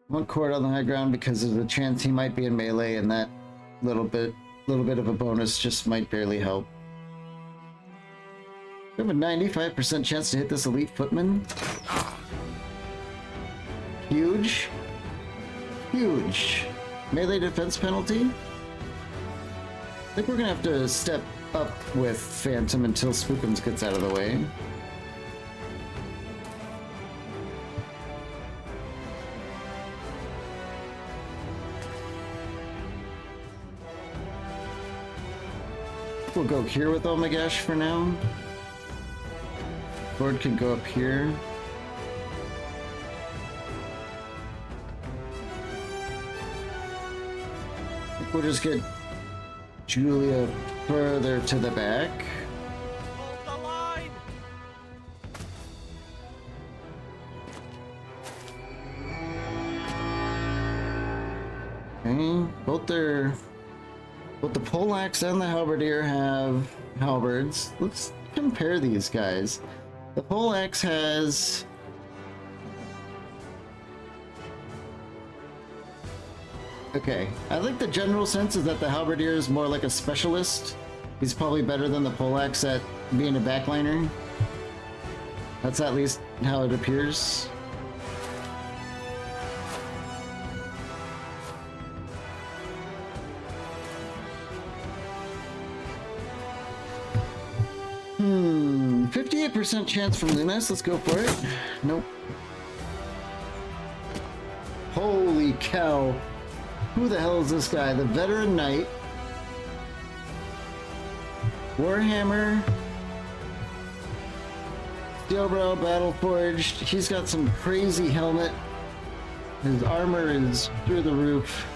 I want Cord on the high ground because of the chance he might be in melee, and that little bit of a bonus just might barely help. We have a 95% chance to hit this elite footman. Huge. Huge. Melee defense penalty. I think we're gonna have to step up with Phantom until Spookums gets out of the way. We'll go here with Omagash for now. Lord could go up here. We'll just get Julia further to the back. Hold the line. Okay, both the Poleaxe and the Halberdier have halberds. Let's compare these guys. The Poleaxe has... Okay, I think the general sense is that the Halberdier is more like a specialist. He's probably better than the Poleaxe at being a backliner. That's at least how it appears. Hmm, 58% chance from Lunest. Let's go for it. Nope. Holy cow. Who the hell is this guy? The Veteran Knight. Warhammer. Steelbrow, Battleforged. He's got some crazy helmet. His armor is through the roof.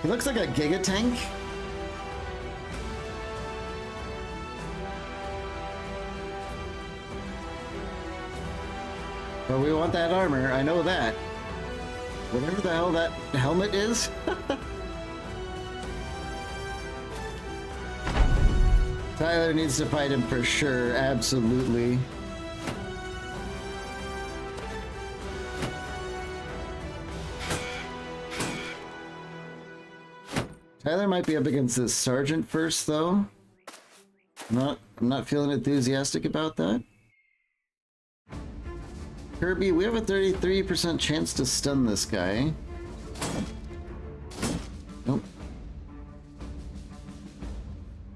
He looks like a Giga Tank. But we want that armor, I know that. Whatever the hell that helmet is. Tyler needs to fight him for sure, absolutely. Tyler might be up against this sergeant first, though. I'm not feeling enthusiastic about that. Kirby, we have a 33% chance to stun this guy. Nope.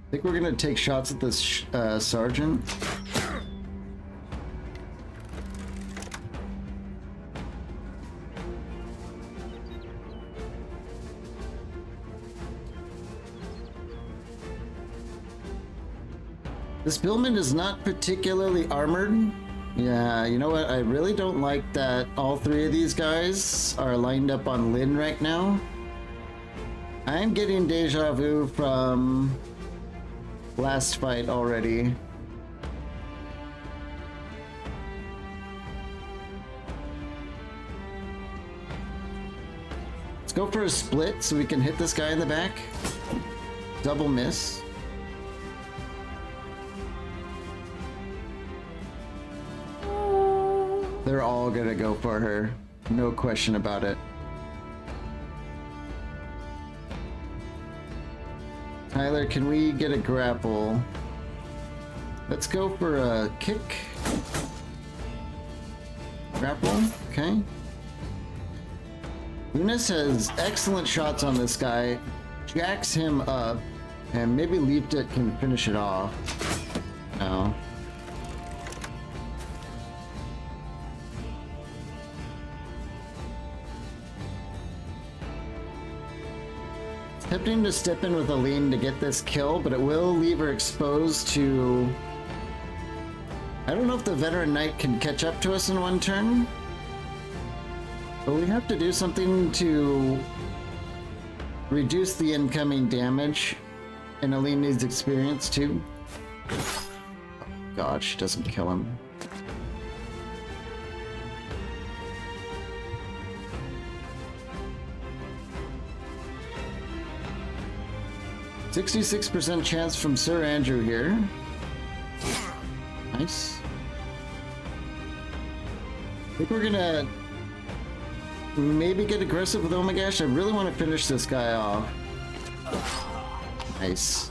I think we're gonna take shots at this sergeant. This Billman is not particularly armored. Yeah, you know what? I really don't like that all three of these guys are lined up on Lynn right now. I'm getting deja vu from last fight already. Let's go for a split so we can hit this guy in the back. Double miss. They're all gonna go for her. No question about it. Tyler, can we get a grapple? Let's go for a kick. Grapple, okay. Lunas has excellent shots on this guy. Jacks him up, and maybe Leaptit can finish it off. No. Tempting to step in with Aline to get this kill, but it will leave her exposed to... I don't know if the Veteran Knight can catch up to us in one turn. But we have to do something to reduce the incoming damage. And Aline needs experience too. Oh God, she doesn't kill him. %66% chance from Sir Andrew here. Nice. I think we're gonna maybe get aggressive with Omagash. I really want to finish this guy off. Nice.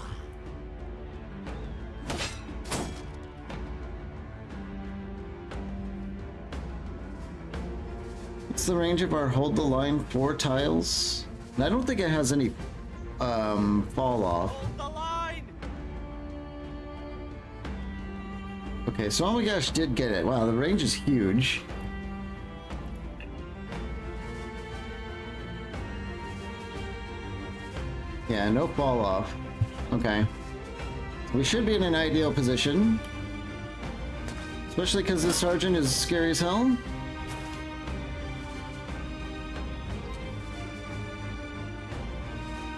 What's the range of our hold the line 4 tiles? And I don't think it has any fall off. Hold the line! Okay, so Omagash did get it. Wow, the range is huge. Yeah, no fall off. Okay. We should be in an ideal position. Especially because this sergeant is scary as hell.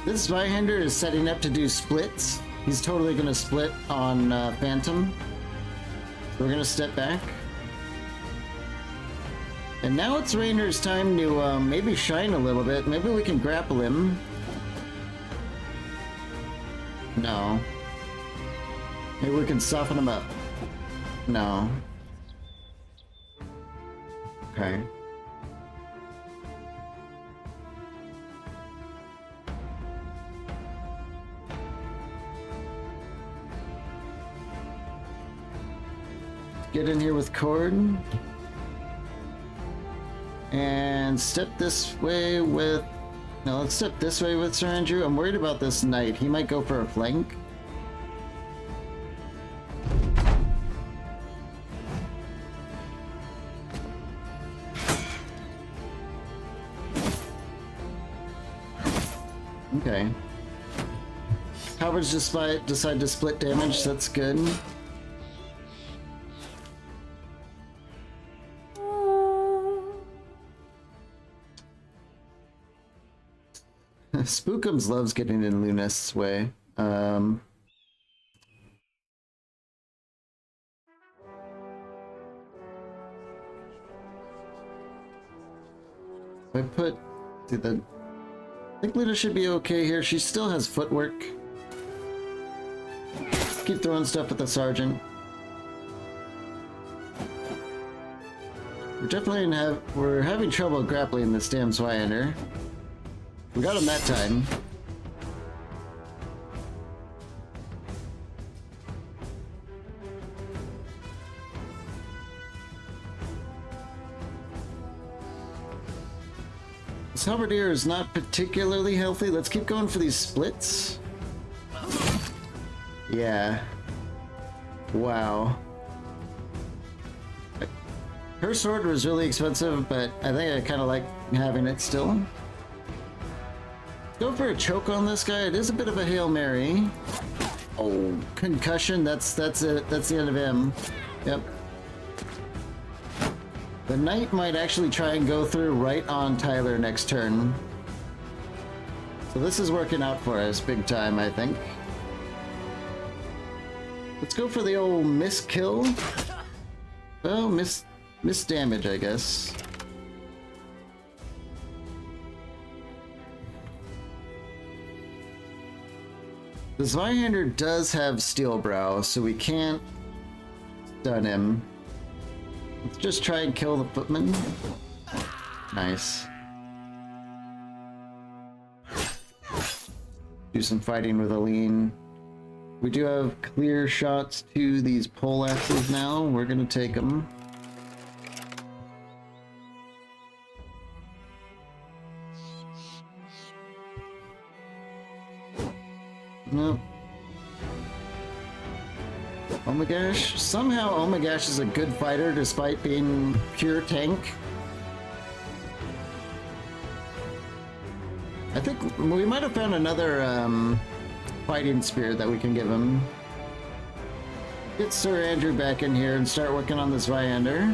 This Zweihander is setting up to do splits. He's totally going to split on Phantom. So we're going to step back. And now it's Rainer's time to maybe shine a little bit. Maybe we can grapple him. No. Maybe we can soften him up. No. Okay. Get in here with Cord. And step this way with... No, let's step this way with Sir Andrew. I'm worried about this knight. He might go for a flank. Okay. Cowards decide to split damage. That's good. Spookums loves getting in Lunast's way. I put... See the... I think Luna should be okay here. She still has footwork. Keep throwing stuff at the sergeant. We're having trouble grappling this damn Zweihander. We got him that time. This halberdier is not particularly healthy. Let's keep going for these splits. Yeah. Wow. Her sword was really expensive, but I think I kind of like having it still. Go for a choke on this guy. It is a bit of a Hail Mary. Oh, concussion. That's it. That's the end of him. Yep. The knight might actually try and go through right on Tyler next turn. So this is working out for us big time, I think. Let's go for the old miss kill. Well, miss damage, I guess. The Zweihander does have Steel Brow, so we can't stun him. Let's just try and kill the footman. Nice. Do some fighting with Aline. We do have clear shots to these pole axes now. We're gonna take them. Nope. Omagash? Somehow Omagash is a good fighter despite being pure tank. I think we might have found another fighting spear that we can give him. Get Sir Andrew back in here and start working on this Zweihander.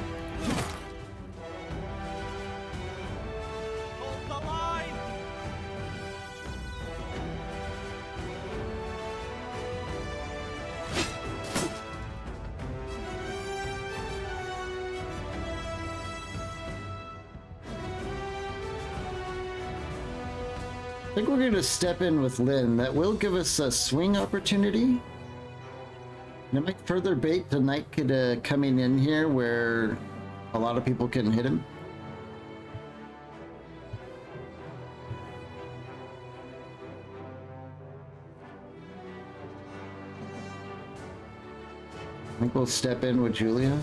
Hold the line! I think we're going to step in with Lynn. That will give us a swing opportunity. And it might further bait the Knight Kid coming in here where a lot of people can hit him. I think we'll step in with Julia.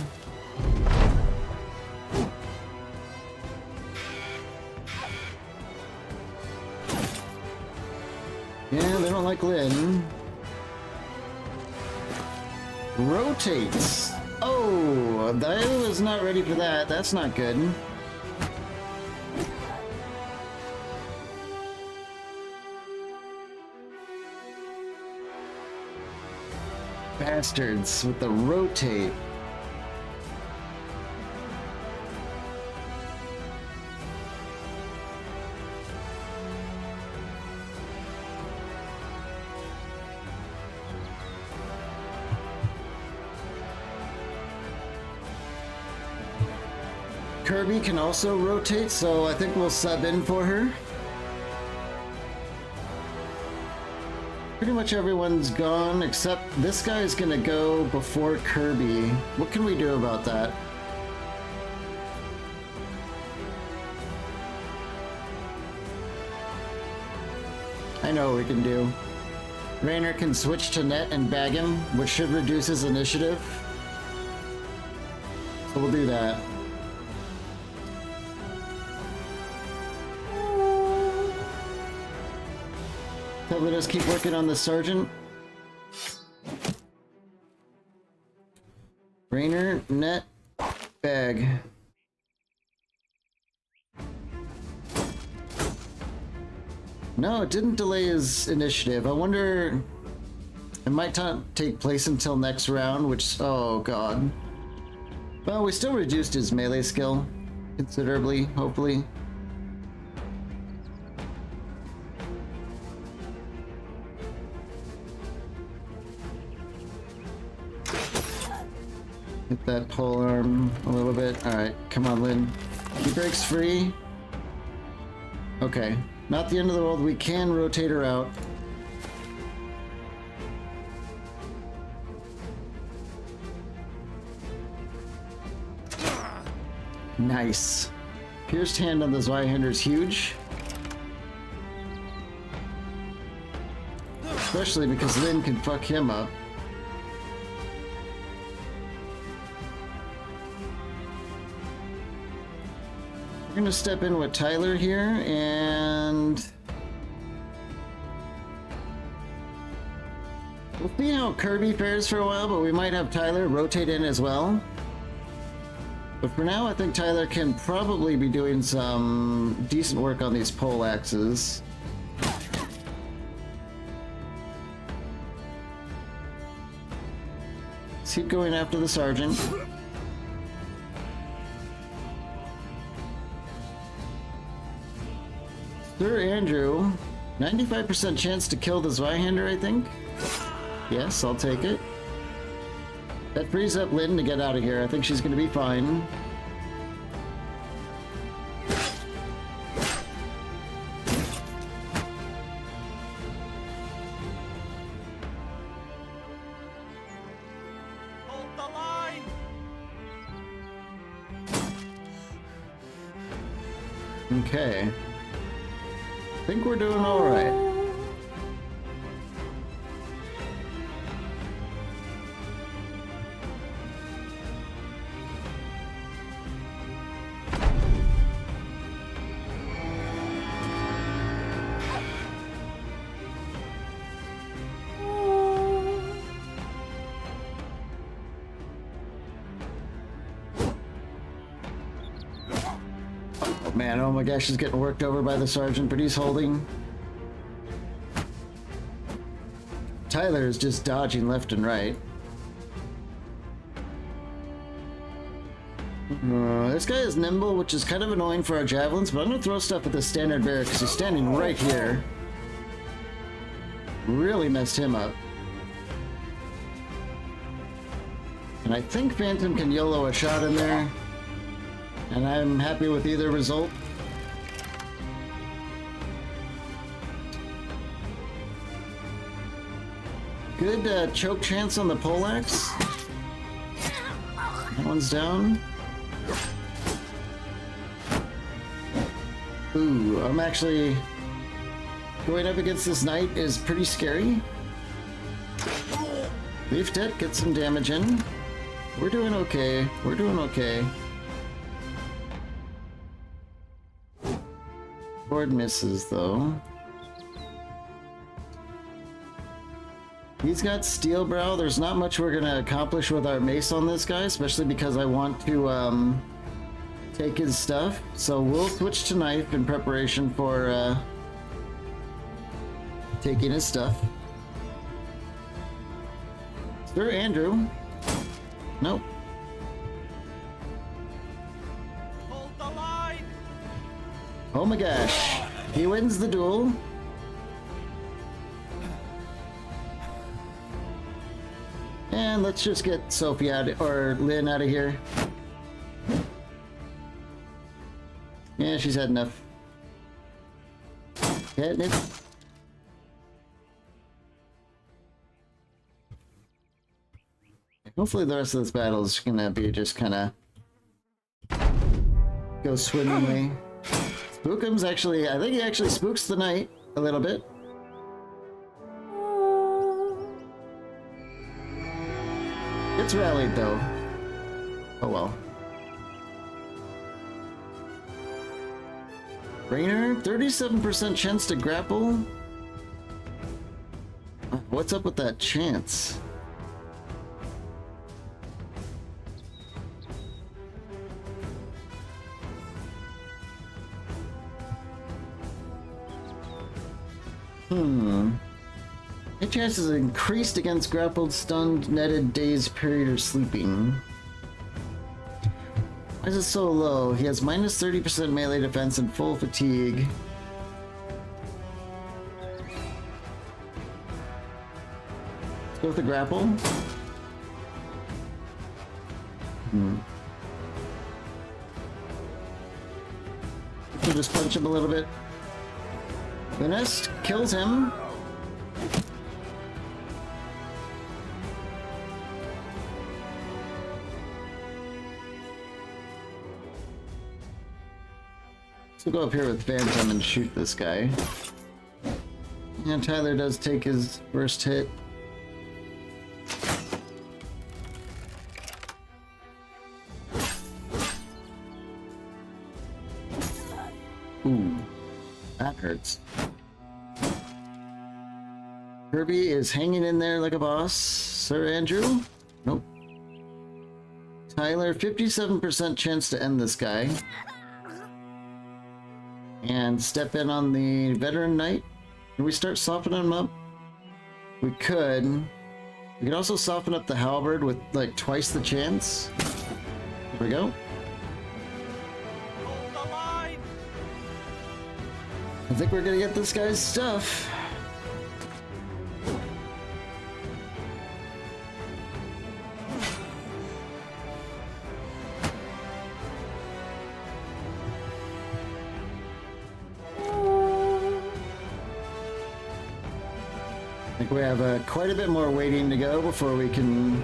Yeah, they don't like Lynn. Rotates. Oh, I was not ready for that. That's not good. Bastards with the rotate. Kirby can also rotate, so I think we'll sub in for her. Pretty much everyone's gone, except this guy is gonna go before Kirby. What can we do about that? I know what we can do. Raynor can switch to net and bag him, which should reduce his initiative. So we'll do that. So let us keep working on the sergeant. Raynor, net, bag. No, it didn't delay his initiative. I wonder... It might not take place until next round, which... Oh, God. Well, we still reduced his melee skill considerably, hopefully. Hit that pole arm a little bit. Alright, come on, Lynn. He breaks free. Okay, not the end of the world. We can rotate her out. Nice. Pierced hand on the Zweihander is huge. Especially because Lynn can fuck him up. We're gonna step in with Tyler here, and we'll see how Kirby fares for a while, but we might have Tyler rotate in as well. But for now, I think Tyler can probably be doing some decent work on these pole axes. Let's keep going after the sergeant. Sir Andrew, 95% chance to kill the Zweihander, I think. Yes, I'll take it. That frees up Lynn to get out of here. I think she's gonna be fine. Hold the line! Okay. I think we're doing alright. Man, oh my gosh, she's getting worked over by the sergeant, but he's holding. Tyler is just dodging left and right. This guy is nimble, which is kind of annoying for our javelins, but I'm gonna throw stuff at the standard bearer because he's standing right here. Really messed him up. And I think Phantom can YOLO a shot in there. And I'm happy with either result. Good choke chance on the poleaxe. That one's down. Ooh, I'm actually... going up against this knight is pretty scary. Leaf Debt gets some damage in. We're doing okay. We're doing okay. Board misses though. He's got Steel Brow. There's not much we're gonna accomplish with our mace on this guy, especially because I want to take his stuff. So we'll switch to knife in preparation for taking his stuff. Sir Andrew. Nope. Hold the line! Oh my gosh. He wins the duel. And let's just get Sophie out, or Lynn out of here. Yeah, she's had enough. Getting it. Hopefully the rest of this battle is gonna be just kinda go swimmingly. Spookums actually, I think he actually spooks the knight a little bit. It's rallied though. Oh well. Rainer, 37% chance to grapple. What's up with that chance? Hit chance is increased against grappled, stunned, netted, dazed, parried, or sleeping. Why is it so low? He has minus 30% melee defense and full fatigue. Let's go with the grapple. We'll just punch him a little bit. The nest kills him. So go up here with Phantom and shoot this guy. And Tyler does take his first hit. Ooh, that hurts. Kirby is hanging in there like a boss. Sir Andrew? Nope. Tyler, 57% chance to end this guy. And step in on the Veteran Knight. Can we start softening him up? We could. We could also soften up the Halberd with like twice the chance. There we go. Hold the line! I think we're gonna get this guy's stuff. I think we have quite a bit more waiting to go before we can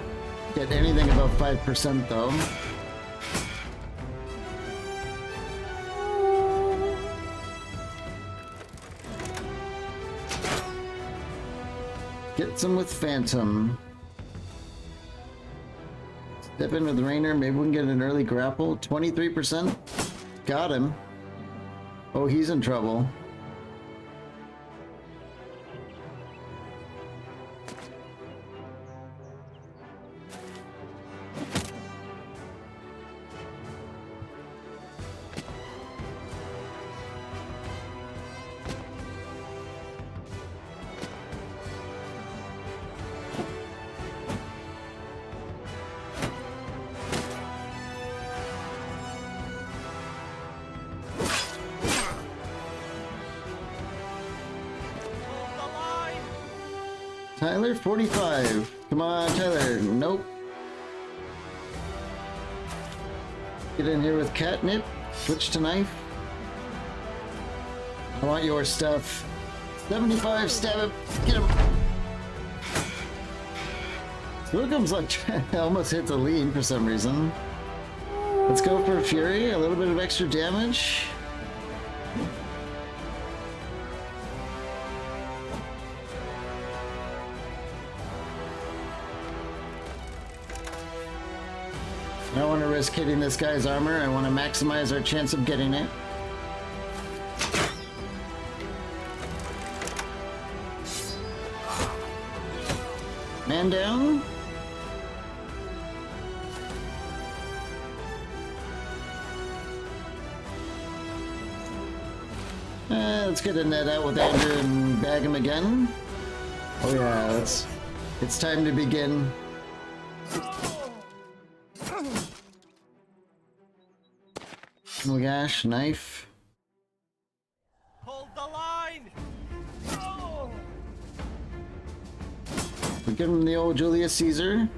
get anything above 5% though. Get some with Phantom. Step in with Rainer, maybe we can get an early grapple. 23%. Got him. Oh, he's in trouble. Hold the line! Tyler, 45. Come on, Tyler. Nope. Get in here with Catnip. Switch to knife. I want your stuff. 75, stab him. Get him. Wilkins like almost hits a lead for some reason. Let's go for Fury. A little bit of extra damage. I don't want to risk hitting this guy's armor. I want to maximize our chance of getting it. Man down. Let's get a net out with Andrew and bag him again. Oh yeah, it's time to begin. Gash, knife. Hold the line! We give him the old Julius Caesar.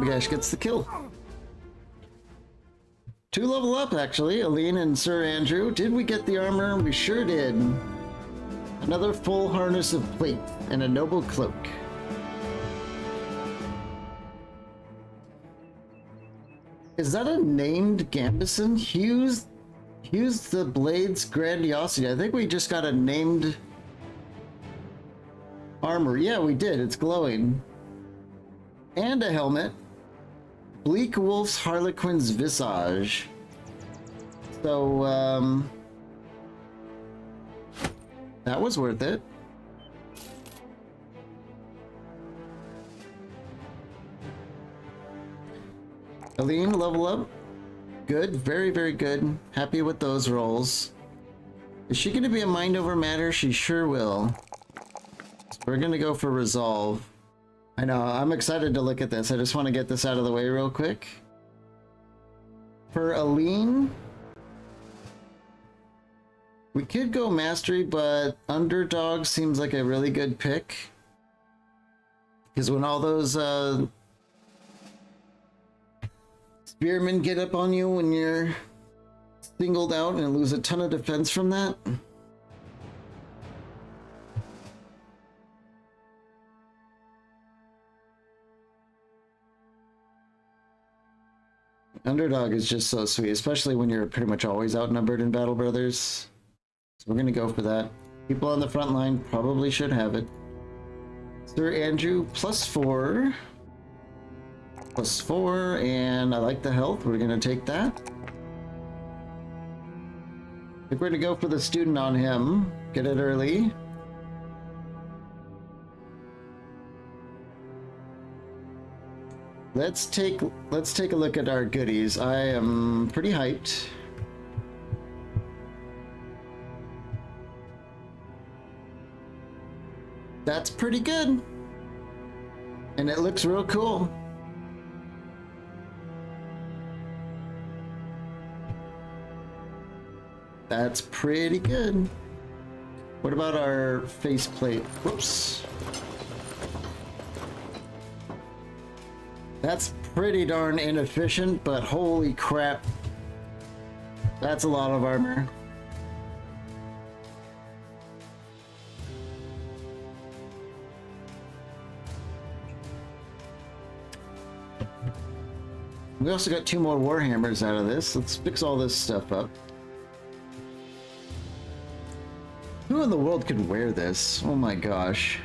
Gash gets the kill. 2 level up, actually. Aline and Sir Andrew. Did we get the armor? We sure did. Another full harness of plate and a noble cloak. Is that a named Gambison? Hughes the Blade's Grandiosity. I think we just got a named armor. Yeah, we did. It's glowing. And a helmet. Bleak Wolf's Harlequin's Visage. So, that was worth it. Aline, level up. Good, very, very good. Happy with those rolls. Is she going to be a mind over matter? She sure will. So we're going to go for resolve. I know, I'm excited to look at this. I just want to get this out of the way real quick. For Aline, We could go mastery, but underdog seems like a really good pick. Because when all those spearmen get up on you when you're singled out and lose a ton of defense from that. Underdog is just so sweet, especially when you're pretty much always outnumbered in Battle Brothers. So we're gonna go for that. People on the front line probably should have it. Sir Andrew, +4. +4, and I like the health. We're gonna take that. I think we're gonna go for the student on him. Get it early. Let's take a look at our goodies. I am pretty hyped. That's pretty good. And it looks real cool. That's pretty good. What about our faceplate? Whoops. That's pretty darn inefficient, but holy crap. That's a lot of armor. We also got 2 more Warhammers out of this. Let's fix all this stuff up. Who in the world could wear this? Oh my gosh.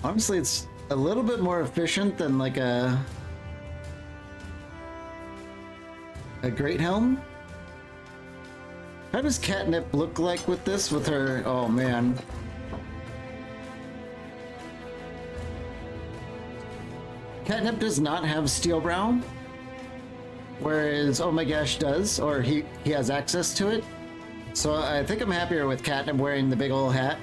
Honestly, it's a little bit more efficient than like a Great Helm. How does Catnip look like with this? With her, oh man. Catnip does not have Steel Brow, whereas Oh My Gosh does, or he has access to it. So I think I'm happier with Catnip wearing the big old hat.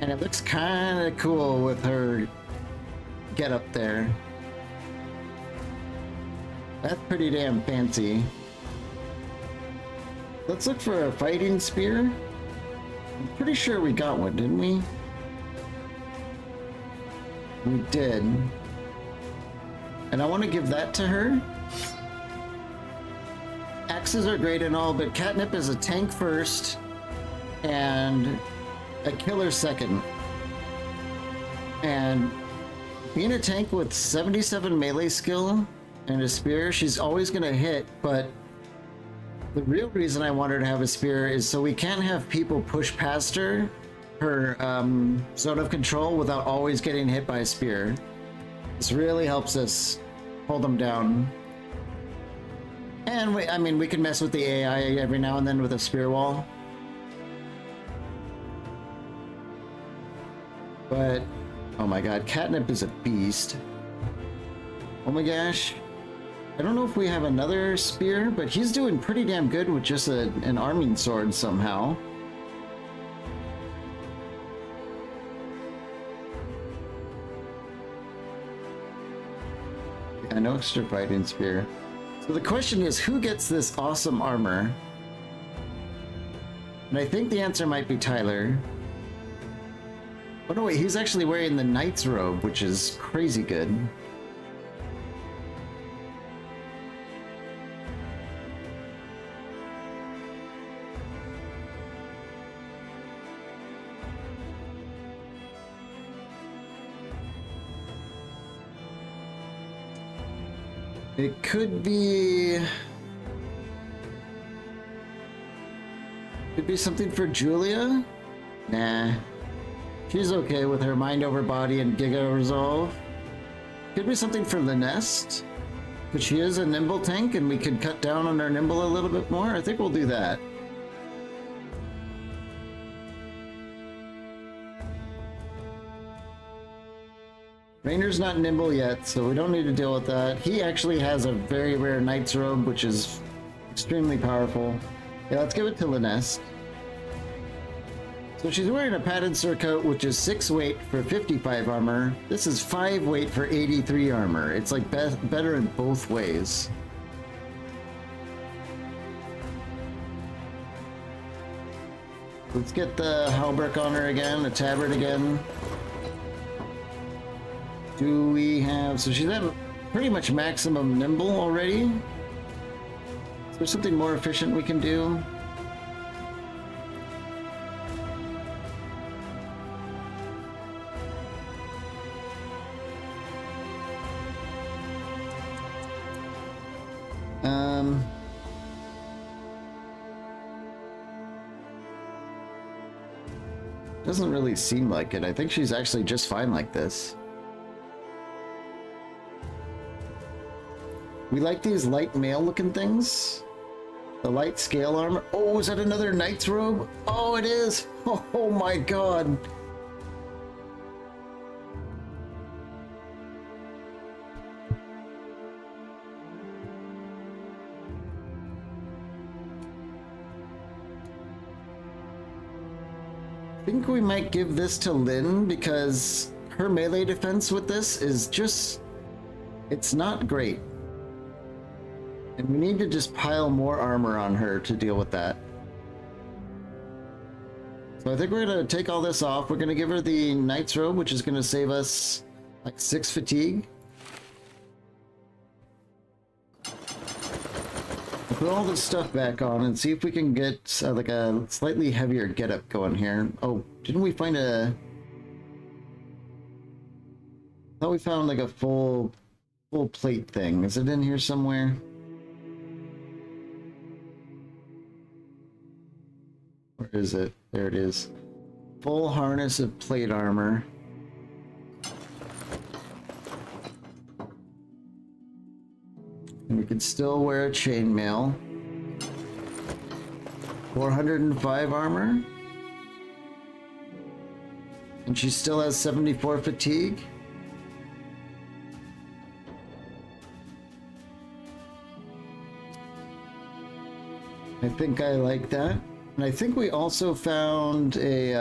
And it looks kind of cool with her get up there. That's pretty damn fancy. Let's look for a fighting spear. I'm pretty sure we got one, didn't we? We did. And I want to give that to her. Axes are great and all, but Catnip is a tank first and a killer second. And being a tank with 77 melee skill and a spear, she's always gonna hit, but the real reason I want her to have a spear is so we can't have people push past her zone of control without always getting hit by a spear. This really helps us hold them down. And I mean, we can mess with the AI every now and then with a spear wall. But, oh my god, Catnip is a beast. Oh my gosh. I don't know if we have another spear, but he's doing pretty damn good with just an arming sword somehow. Yeah, no extra fighting spear. So the question is, who gets this awesome armor? And I think the answer might be Tyler. Oh no, wait, he's actually wearing the Knight's robe, which is crazy good. It could be something for Julia? Nah. She's okay with her mind over body and Giga Resolve. Could be something for the Nest, but she is a nimble tank and we could cut down on her nimble a little bit more. I think we'll do that. Rainer's not nimble yet, so we don't need to deal with that. He actually has a very rare Knight's Robe, which is extremely powerful. Yeah, let's give it to Linest. So she's wearing a padded surcoat, which is 6 weight for 55 armor. This is 5 weight for 83 armor. It's like better in both ways. Let's get the halberd on her again, the tabard again. Do we have... So she's at pretty much maximum nimble already. Is there something more efficient we can do? Doesn't really seem like it. I think she's actually just fine like this. We like these light mail looking things. The light scale armor. Oh, is that another knight's robe? Oh, it is. Oh my god. I think we might give this to Lynn because her melee defense with this is just... it's not great. And we need to just pile more armor on her to deal with that. So I think we're going to take all this off. We're going to give her the knight's robe, which is going to save us like 6 fatigue. Put all this stuff back on and see if we can get like a slightly heavier getup going here. Oh, didn't we find a... I thought we found like a full plate thing. Is it in here somewhere? Where is it? There it is. Full harness of plate armor. And we can still wear a chainmail. 405 armor. And she still has 74 fatigue. I think I like that. And I think we also found a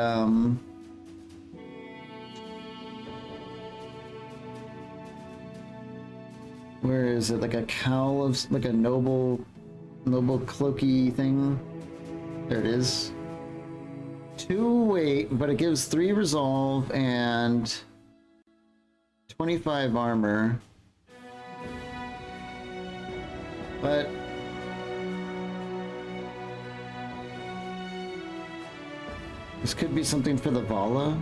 where is it? Like a cowl of like a noble cloaky thing. There it is. 2 weight, but it gives 3 resolve and 25 armor. But this could be something for the Vala.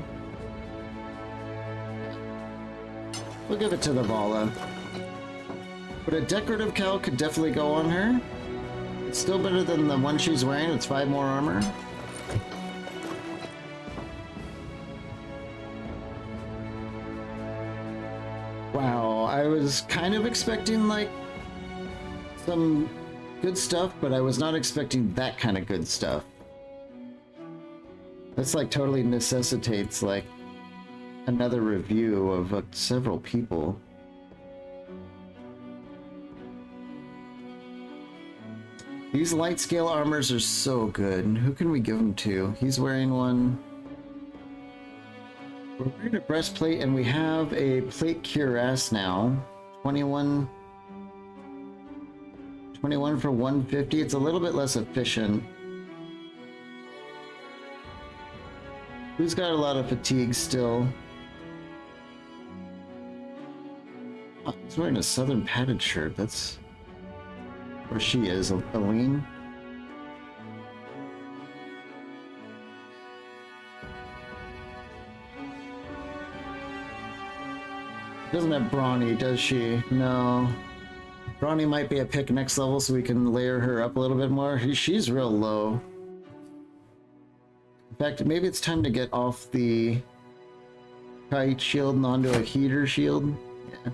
We'll give it to the Vala. But a decorative cowl could definitely go on her. It's still better than the one she's wearing. It's 5 more armor. Wow, I was kind of expecting like some good stuff, but I was not expecting that kind of good stuff. That's like totally necessitates like another review of several people. These light scale armors are so good. Who can we give them to? He's wearing one. We're wearing a breastplate and we have a plate cuirass now. 21 for 150. It's a little bit less efficient. Who's got a lot of fatigue still? Oh, he's wearing a southern padded shirt. That's where she is, Aline. Doesn't have Brawny, does she? No. Brawny might be a pick next level so we can layer her up a little bit more. She's real low. In fact, maybe it's time to get off the kite shield and onto a heater shield. Yeah.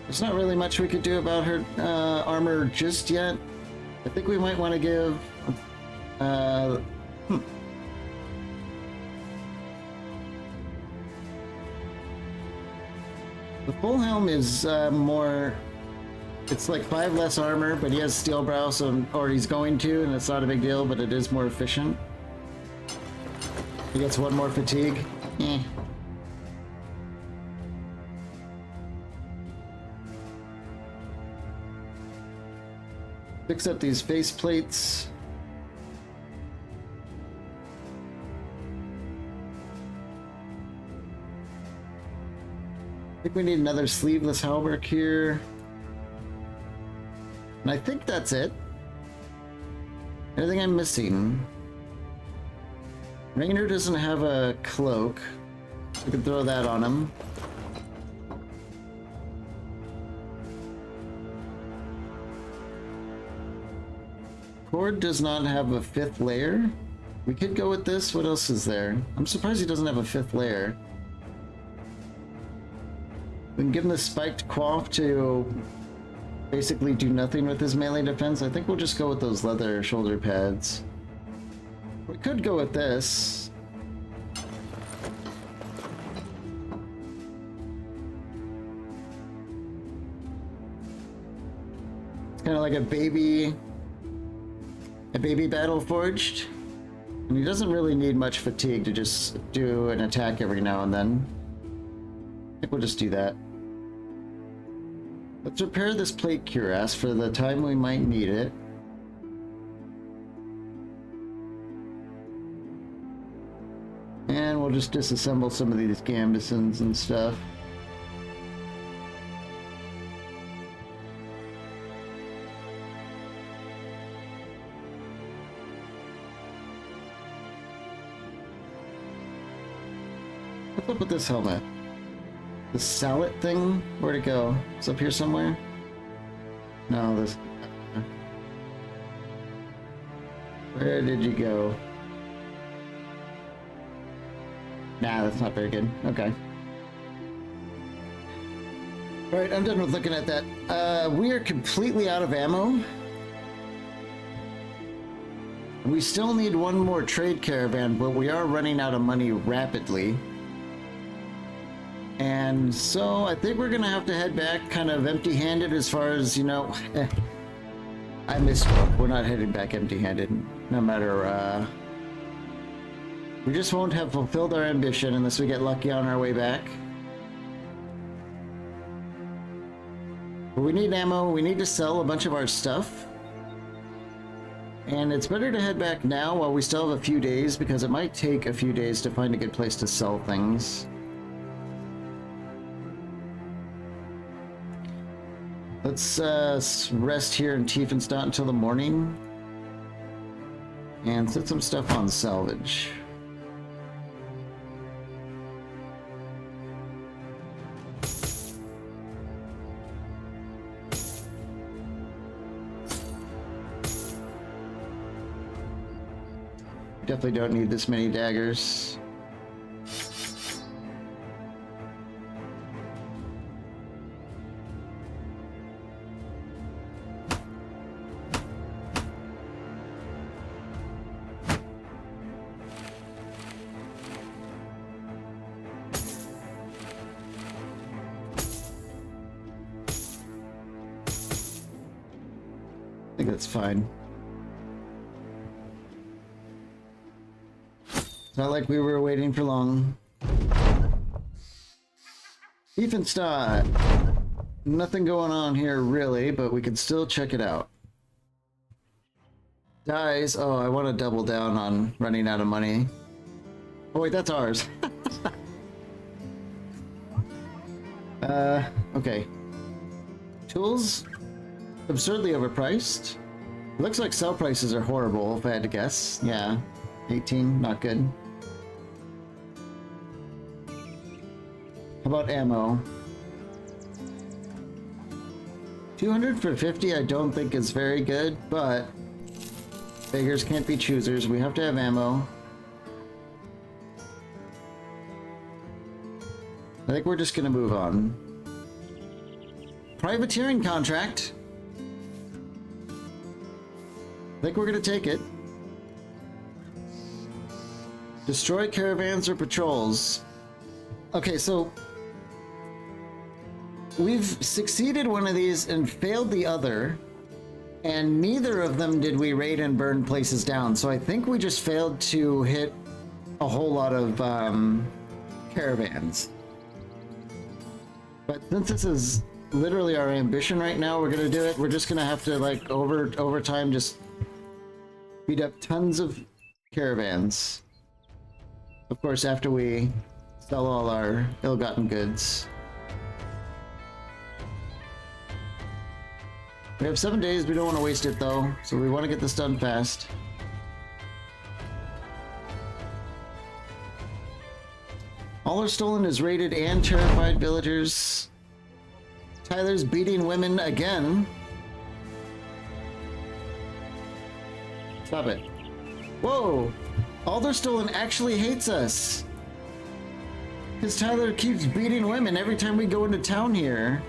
There's not really much we could do about her armor just yet. I think we might want to give... The full helm is more. It's like 5 less armor, but he has steel brow, so or he's going to, and it's not a big deal, but it is more efficient. He gets 1 more fatigue. Eh. Fix up these face plates. I think we need another sleeveless halberd here. And I think that's it. Anything I'm missing? Rainer doesn't have a cloak. We can throw that on him. Cord does not have a 5th layer. We could go with this. What else is there? I'm surprised he doesn't have a 5th layer. We can give him the spiked quaff to basically do nothing with his melee defense. I think we'll just go with those leather shoulder pads. We could go with this. It's kind of like a baby battle forged. And he doesn't really need much fatigue to just do an attack every now and then. I think we'll just do that. Let's repair this plate cuirass for the time we might need it. And we'll just disassemble some of these gambesons and stuff. What's up with this helmet? The sallet thing? Where'd it go? It's up here somewhere? No, this... Where did you go? Nah, that's not very good. Okay. Alright, I'm done with looking at that. We are completely out of ammo. We still need 1 more trade caravan, but we are running out of money rapidly. And so I think we're gonna have to head back kind of empty-handed as far as, you know, I misspoke. We're not heading back empty-handed, no matter, we just won't have fulfilled our ambition unless we get lucky on our way back. But we need ammo, we need to sell a bunch of our stuff. And it's better to head back now while we still have a few days, because it might take a few days to find a good place to sell things. Let's rest here in Tiefenstadt until the morning and set some stuff on salvage. Definitely don't need this many daggers. I think that's fine. It's not like we were waiting for long. Tiefenstadt. Nothing going on here really, but we can still check it out. Dies. Oh, I want to double down on running out of money. Oh wait, that's ours. Okay. Tools. Absurdly overpriced. Looks like sell prices are horrible, if I had to guess. Yeah. 18, not good. How about ammo? 200 for 50 I don't think is very good, but beggars can't be choosers. We have to have ammo. I think we're just gonna move on. Privateering contract. I think we're gonna take it. Destroy caravans or patrols. Okay, so we've succeeded one of these and failed the other, and neither of them did we raid and burn places down. So I think we just failed to hit a whole lot of caravans. But since this is literally our ambition right now, we're gonna do it. We're just gonna have to, like, over time just beat up tons of caravans. Of course, after we sell all our ill-gotten goods. We have 7 days, we don't want to waste it though, so we want to get this done fast. All are stolen is raided and terrified villagers. Tyler's beating women again. Stop it. Whoa! Alderstolen actually hates us! Because Tyler keeps beating women every time we go into town here.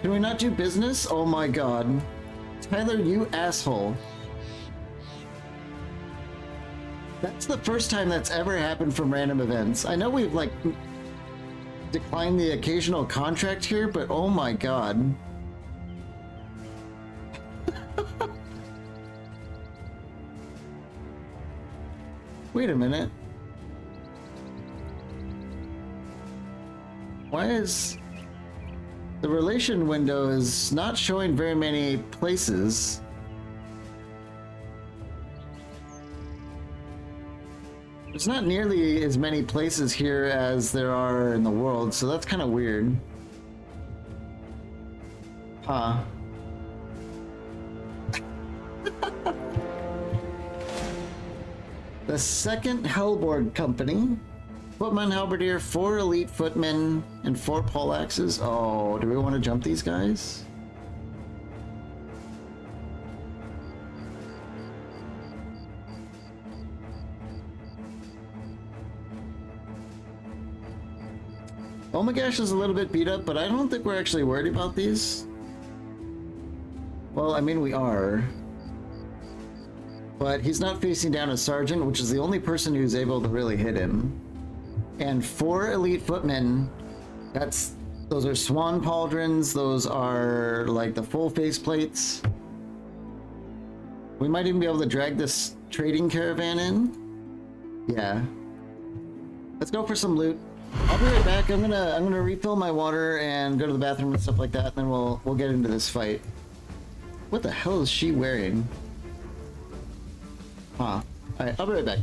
Can we not do business? Oh my god. Tyler, you asshole. That's the first time that's ever happened from random events. I know we've, like, declined the occasional contract here, but oh my god. Wait a minute. Why is the relation window is not showing very many places? There's not nearly as many places here as there are in the world, so that's kind of weird. Huh. The second Hellborg company. Footman Halberdier, 4 elite footmen, and 4 poleaxes. Oh, do we want to jump these guys? Omagash is a little bit beat up, but I don't think we're actually worried about these. Well, I mean, we are. But he's not facing down a sergeant, which is the only person who's able to really hit him. And 4 elite footmen, those are swan pauldrons, those are like the full face plates. We might even be able to drag this trading caravan in. Yeah. Let's go for some loot. I'll be right back. I'm gonna refill my water and go to the bathroom and stuff like that, and then we'll get into this fight. What the hell is she wearing? Huh. Alright, I'll be right back.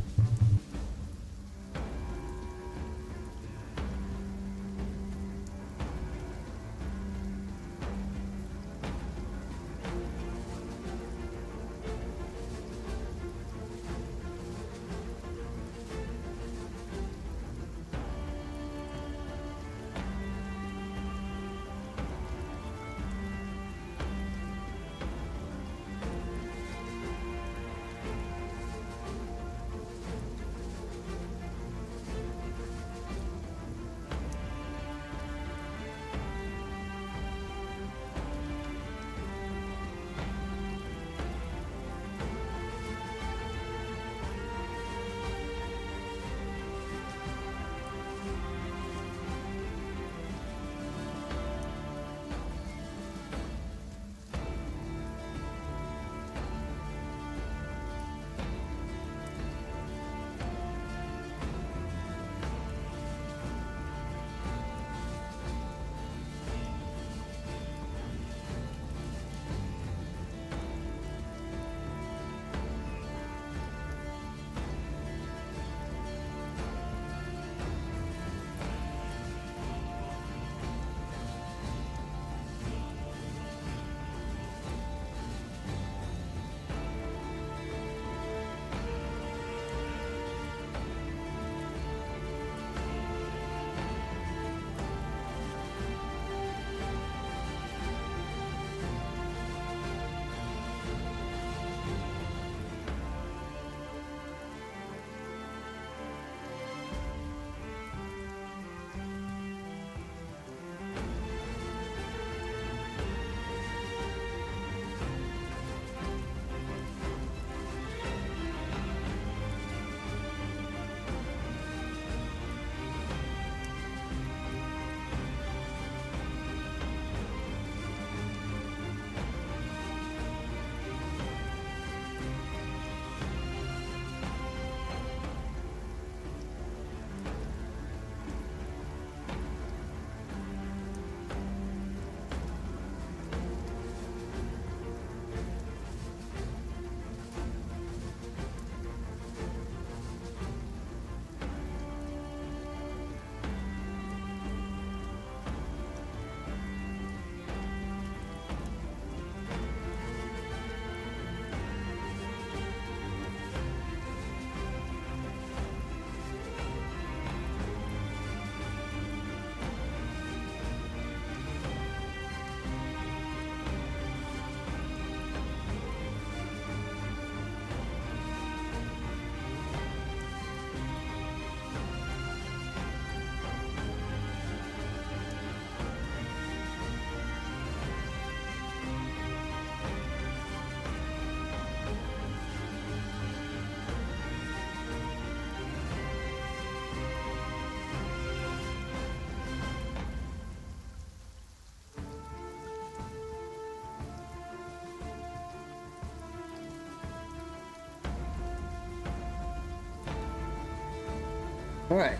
Alright.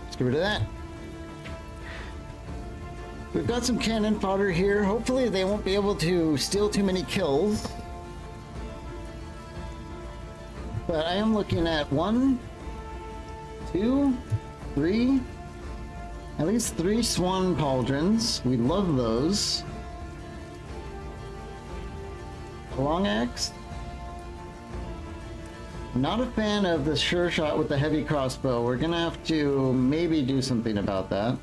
Let's get rid of that. We've got some cannon fodder here. Hopefully they won't be able to steal too many kills. But I am looking at 1, 2, 3, at least 3 swan pauldrons. We love those. A long axe. Not a fan of the sure shot with the heavy crossbow. We're gonna have to maybe do something about that.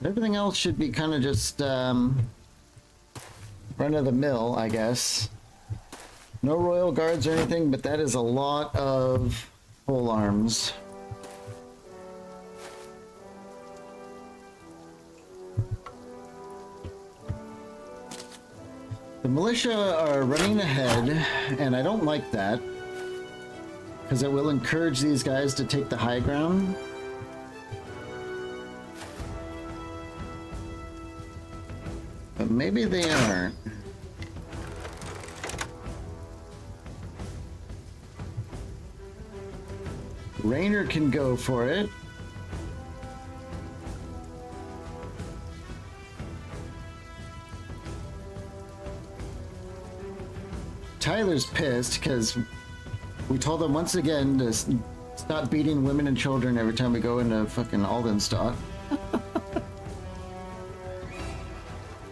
Everything else should be kind of just run of the mill, I guess. No royal guards or anything, but that is a lot of pole arms. The militia are running ahead, and I don't like that, because it will encourage these guys to take the high ground. But maybe they aren't. Raynor can go for it. Tyler's pissed because we told him once again to stop beating women and children every time we go into fucking Aldenstock.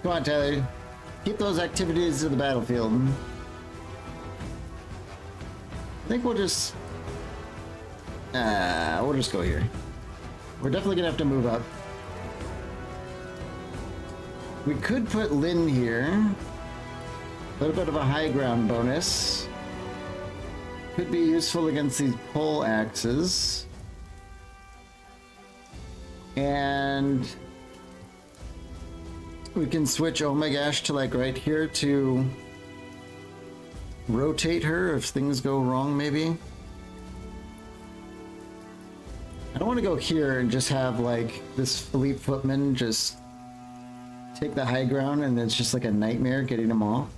Come on, Tyler. Keep those activities to the battlefield. I think we'll just go here. We're definitely gonna have to move up. We could put Lynn here. A little bit of a high ground bonus. Could be useful against these pole axes. And we can switch Omagash to like right here to rotate her if things go wrong, maybe. I don't want to go here and just have like this Philippe Footman just take the high ground and it's just like a nightmare getting them off.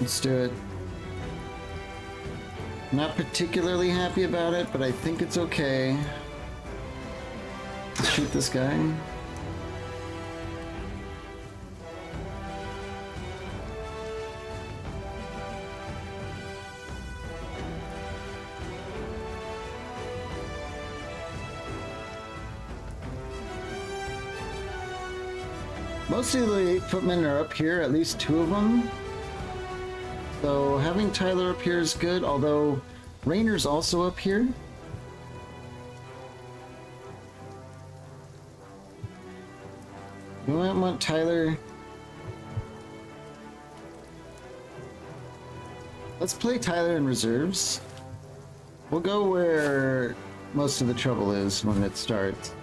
Let's do it. Not particularly happy about it, but I think it's okay. Let's shoot this guy. Most of the footmen are up here, at least 2 of them. So having Tyler up here is good, although Raynor's also up here. We might want Tyler. Let's play Tyler in reserves. We'll go where most of the trouble is when it starts.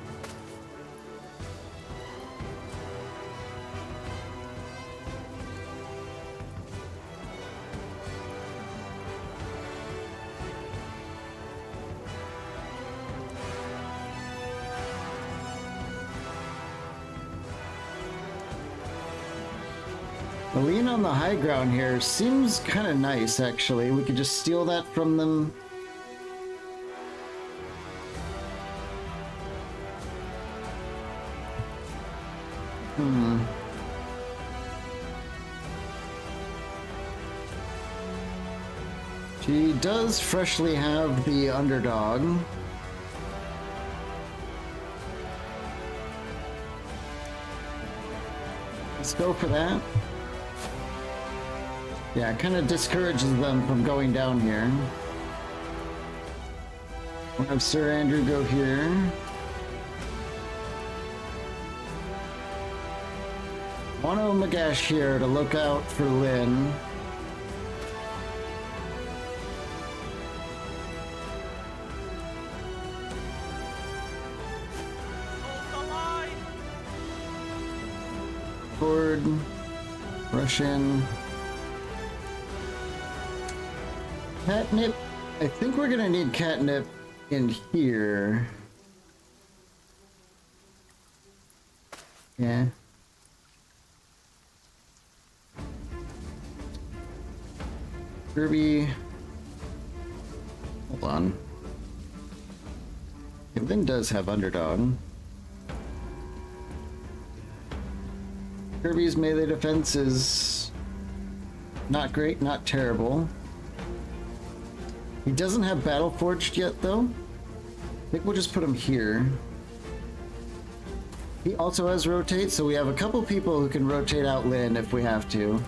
The lean on the high ground here seems kind of nice, actually. We could just steal that from them. She does freshly have the underdog. Let's go for that. Yeah, it kind of discourages them from going down here. We'll have Sir Andrew go here. Wano Magash here to look out for Lynn. Forward. Rush in. Catnip. I think we're gonna need catnip in here. Yeah. Kirby. Hold on. Lynn does have underdog. Kirby's melee defense is not great, not terrible. He doesn't have Battle Forged yet, though. I think we'll just put him here. He also has Rotate, so we have a couple people who can rotate out Lynn if we have to.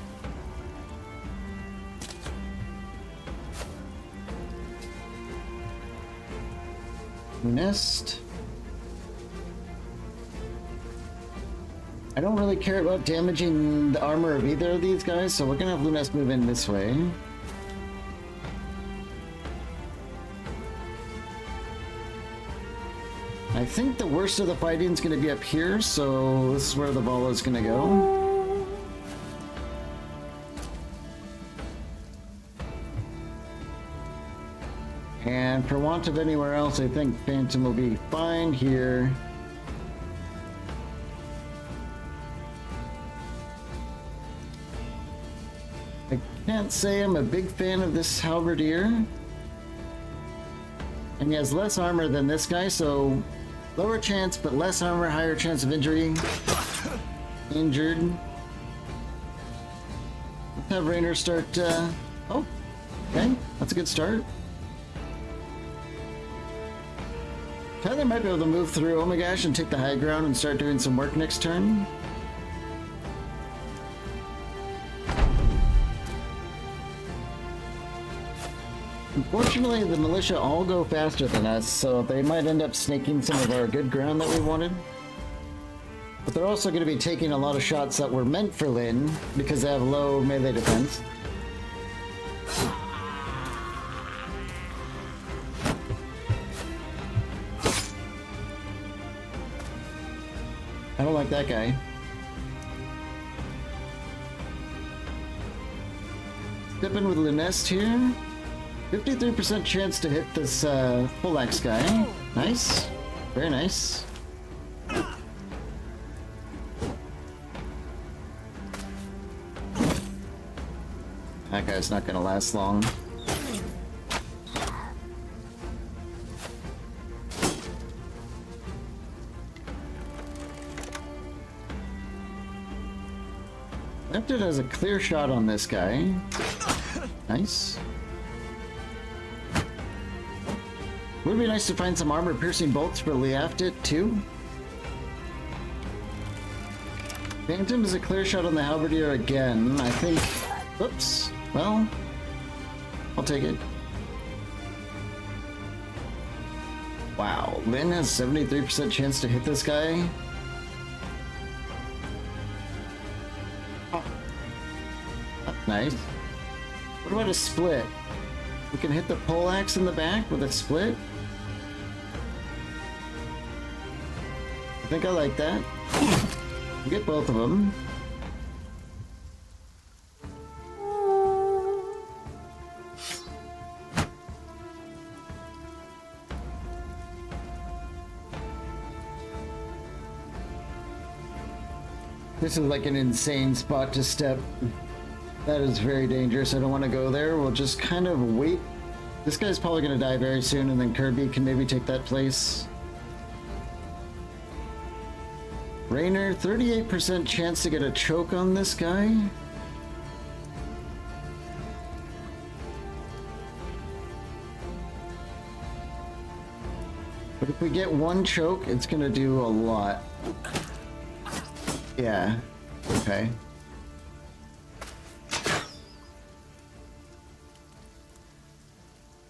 Nest. I don't really care about damaging the armor of either of these guys, so we're gonna have Lunest move in this way. I think the worst of the fighting is gonna be up here, so this is where the ball is gonna go. And for want of anywhere else, I think Phantom will be fine here. I can't say I'm a big fan of this Halberdier. And he has less armor than this guy, so lower chance, but less armor, higher chance of injury. Injured. Let's have Rainer start, oh, okay, that's a good start. Tyler might be able to move through Omagash and take the high ground and start doing some work next turn. Unfortunately, the militia all go faster than us, so they might end up snaking some of our good ground that we wanted. But they're also going to be taking a lot of shots that were meant for Lyn because they have low melee defense. I don't like that guy. Step in with Lunest here. 53% chance to hit this full axe guy. Nice. Very nice. That guy's not gonna last long. Lefted has a clear shot on this guy. Nice. Would be nice to find some armor-piercing bolts for Liaftit too. Phantom is a clear shot on the Halberdier again. I think. Oops. Well, I'll take it. Wow, Lyn has 73% chance to hit this guy. That's nice. What about a split? We can hit the poleaxe in the back with a split. I think I like that. We'll get both of them. This is like an insane spot to step. That is very dangerous. I don't want to go there. We'll just kind of wait. This guy's probably going to die very soon, and then Kirby can maybe take that place. Rainer, 38% chance to get a choke on this guy. But if we get one choke, it's going to do a lot. Yeah. Okay.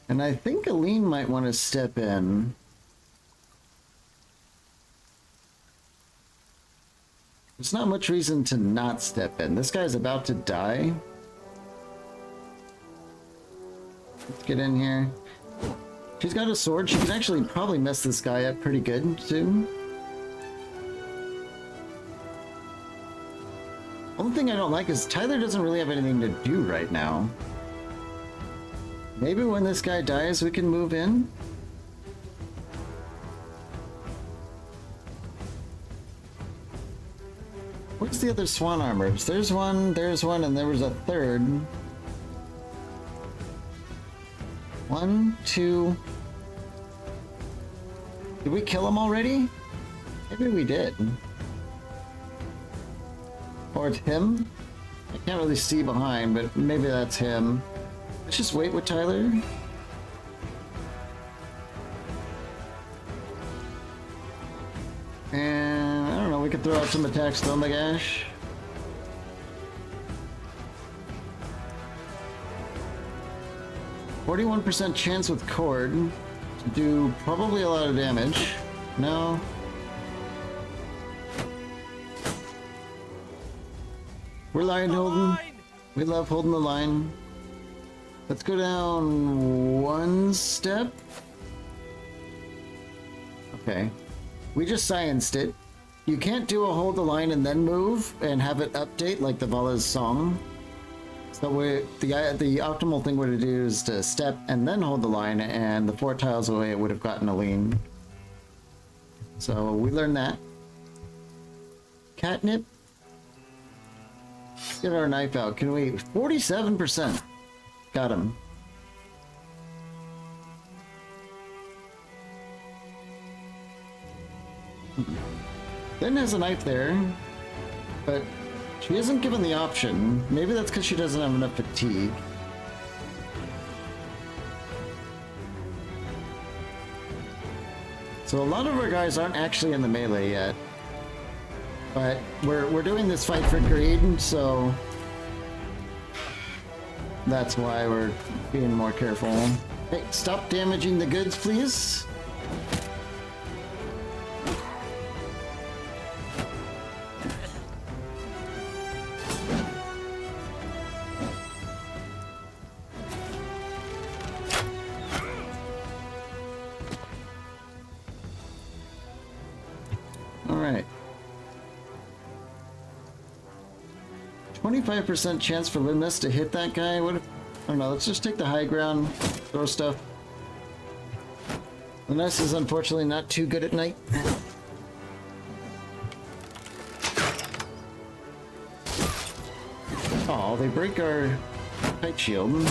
And I think Aline might want to step in. There's not much reason to not step in. This guy's about to die. Let's get in here. She's got a sword. She can actually probably mess this guy up pretty good, too. Only thing I don't like is Tyler doesn't really have anything to do right now. Maybe when this guy dies, we can move in? Where's the other swan armors? There's one, and there was a third. 1, 2... Did we kill him already? Maybe we did. Or it's him? I can't really see behind, but maybe that's him. Let's just wait with Tyler. And I don't know, we could throw out some attacks to Omagash. %41% chance with Cord to do probably a lot of damage. No. We're line holding. We love holding the line. Let's go down one step. Okay. We just scienced it. You can't do a hold the line and then move and have it update like the Vala's song. So the optimal thing would do is to step and then hold the line, and the 4 tiles away it would have gotten a lean. So we learned that. Catnip. Get our knife out. Can we? 47%. Got him. Lynn has a knife there, but she isn't given the option. Maybe that's because she doesn't have enough fatigue. So a lot of our guys aren't actually in the melee yet. But we're doing this fight for greed, so that's why we're being more careful. Hey, stop damaging the goods, please. All right. 25% chance for Limnus to hit that guy. What if, I don't know, let's just take the high ground, throw stuff. Limnus is unfortunately not too good at night. Oh, they break our kite shield.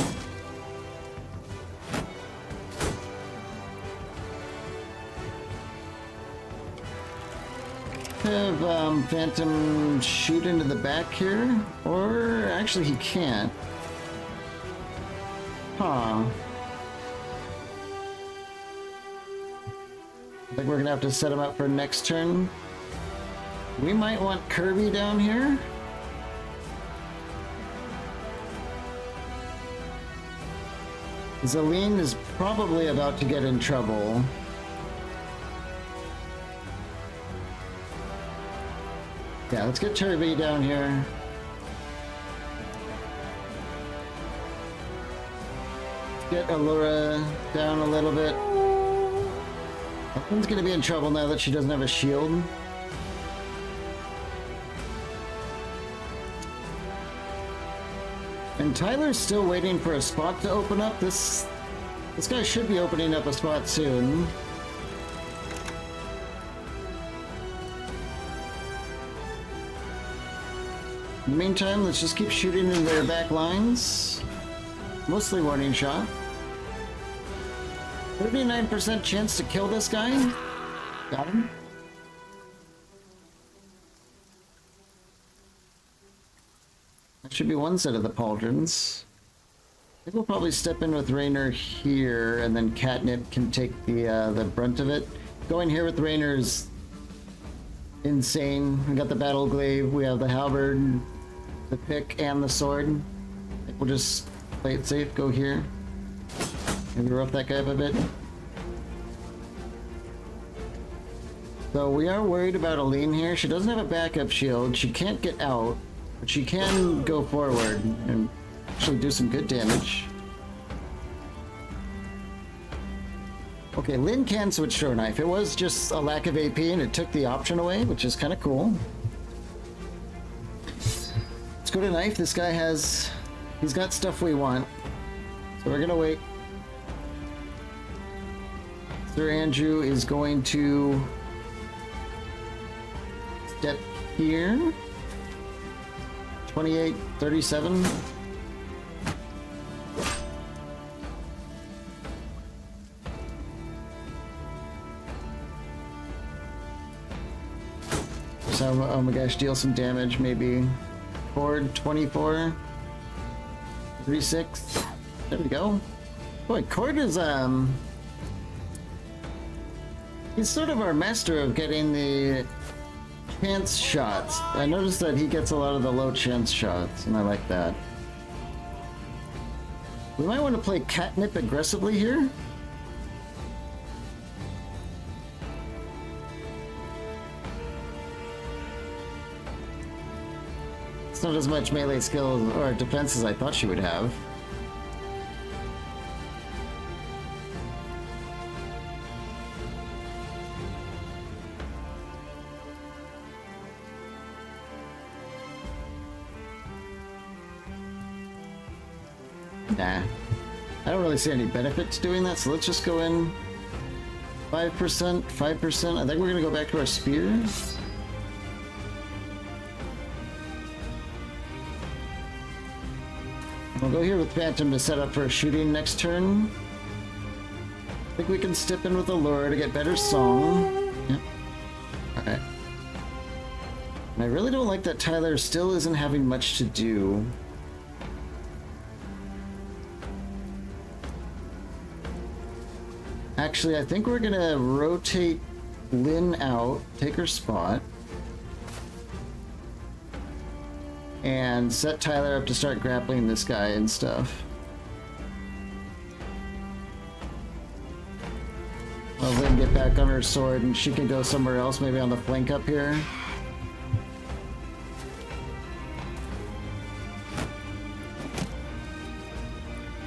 Have Phantom shoot into the back here, or actually he can't. Huh. I think we're gonna have to set him up for next turn. We might want Kirby down here. Zaleen is probably about to get in trouble. Yeah, let's get Kirby down here. Get Allura down a little bit. One's gonna be in trouble now that she doesn't have a shield. And Tyler's still waiting for a spot to open up. This guy should be opening up a spot soon. In the meantime, let's just keep shooting in their back lines. Mostly warning shot. 39% chance to kill this guy. Got him. That should be one set of the pauldrons. I think we'll probably step in with Raynor here, and then Catnip can take the brunt of it. Going here with Raynor is insane. We got the battle glaive, we have the halberd, the pick, and the sword. I think we'll just play it safe, go here. Maybe rough that guy up a bit. So we are worried about Aline here. She doesn't have a backup shield. She can't get out, but she can go forward and actually do some good damage. Okay, Lynn can switch to her knife. It was just a lack of AP and it took the option away, which is kind of cool. Let's go to knife. This guy has... He's got stuff we want. So we're gonna wait. Sir Andrew is going to step here. 28, 37. So, oh my gosh, deal some damage, maybe. Cord, 24. 36. There we go. Boy, Cord is, he's sort of our master of getting the chance shots. I noticed that he gets a lot of the low chance shots, and I like that. We might want to play catnip aggressively here. It's not as much melee skill or defense as I thought she would have. Nah. I don't really see any benefit to doing that, so let's just go in 5%, 5%. I think we're gonna go back to our spears. We'll go here with Phantom to set up for a shooting next turn. I think we can step in with Allure to get better song. Yep. Alright. And I really don't like that Tyler still isn't having much to do. Actually, I think we're gonna rotate Lynn out, take her spot, and set Tyler up to start grappling this guy and stuff. I'll Lynn get back on her sword and she can go somewhere else, maybe on the flank up here.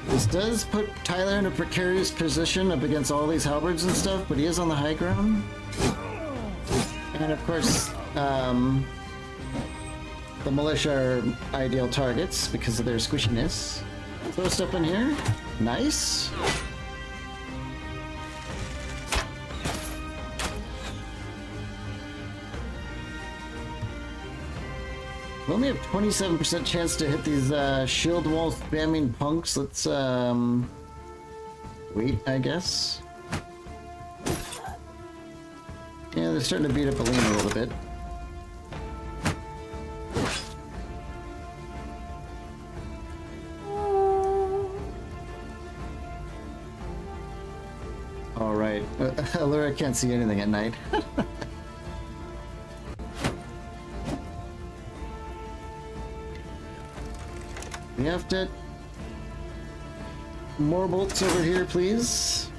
This does put Tyler in a precarious position up against all these halberds and stuff, but he is on the high ground. And of course, the militia are ideal targets because of their squishiness. Throw stuff in here. Nice. We only have 27% chance to hit these shield wall spamming punks. Let's wait, I guess. Yeah, they're starting to beat up Aline a little bit. Alright. Allura can't see anything at night. We have to... More bolts over here, please.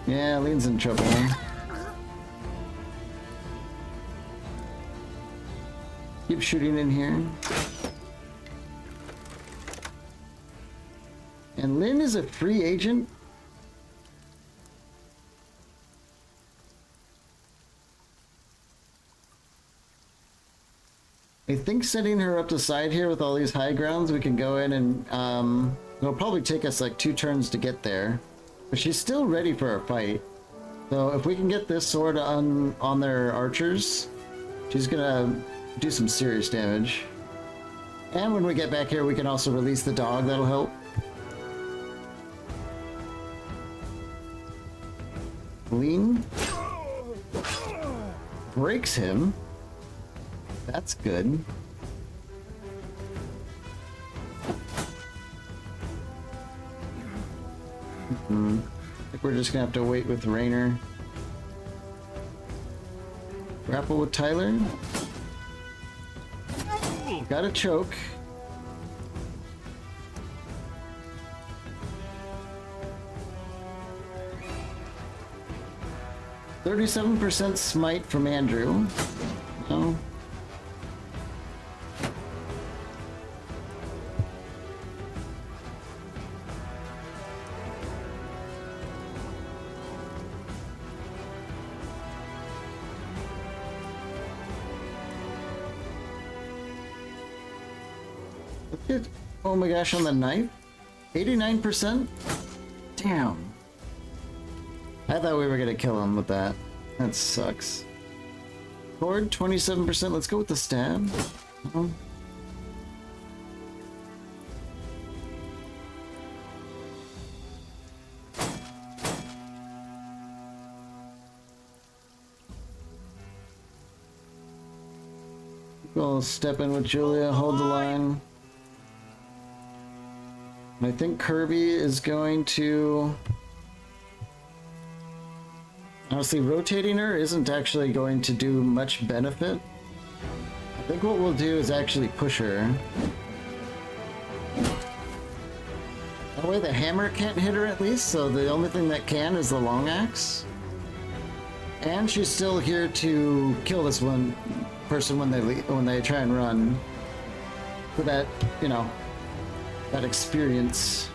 Yeah, Lean's in trouble. Keep shooting in here. And Lynn is a free agent? I think setting her up the side here with all these high grounds, we can go in and, it'll probably take us like 2 turns to get there. But she's still ready for a fight. So if we can get this sword on their archers, she's gonna do some serious damage. And when we get back here, we can also release the dog, that'll help. Lean breaks him. That's good. I think we're just gonna have to wait with Raynor. Grapple with Tyler. Got a choke. %37% smite from Andrew. No. Look at, oh my gosh, on the knife? 89%? Damn. I thought we were gonna kill him with that. That sucks. Cord, 27%. Let's go with the stab. Oh. We'll step in with Julia, hold the line. I think Kirby is going to... Honestly, rotating her isn't actually going to do much benefit. I think what we'll do is actually push her. That way the hammer can't hit her at least, so the only thing that can is the long axe. And she's still here to kill this one person when they try and run. For that, you know, that experience.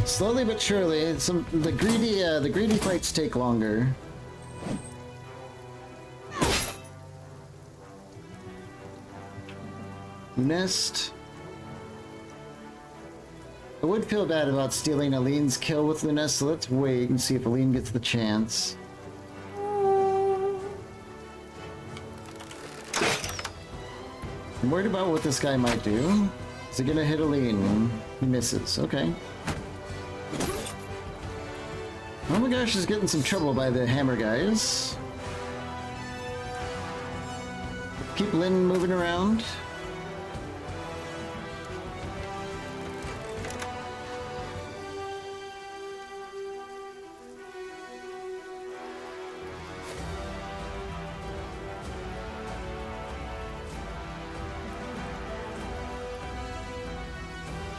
Slowly but surely, the greedy fights take longer. Lunest. I would feel bad about stealing Aline's kill with Lunest, so let's wait and see if Aline gets the chance. I'm worried about what this guy might do. Is he gonna hit Aline? He misses. Okay. Oh my gosh, he's getting some trouble by the hammer guys. Keep Lynn moving around.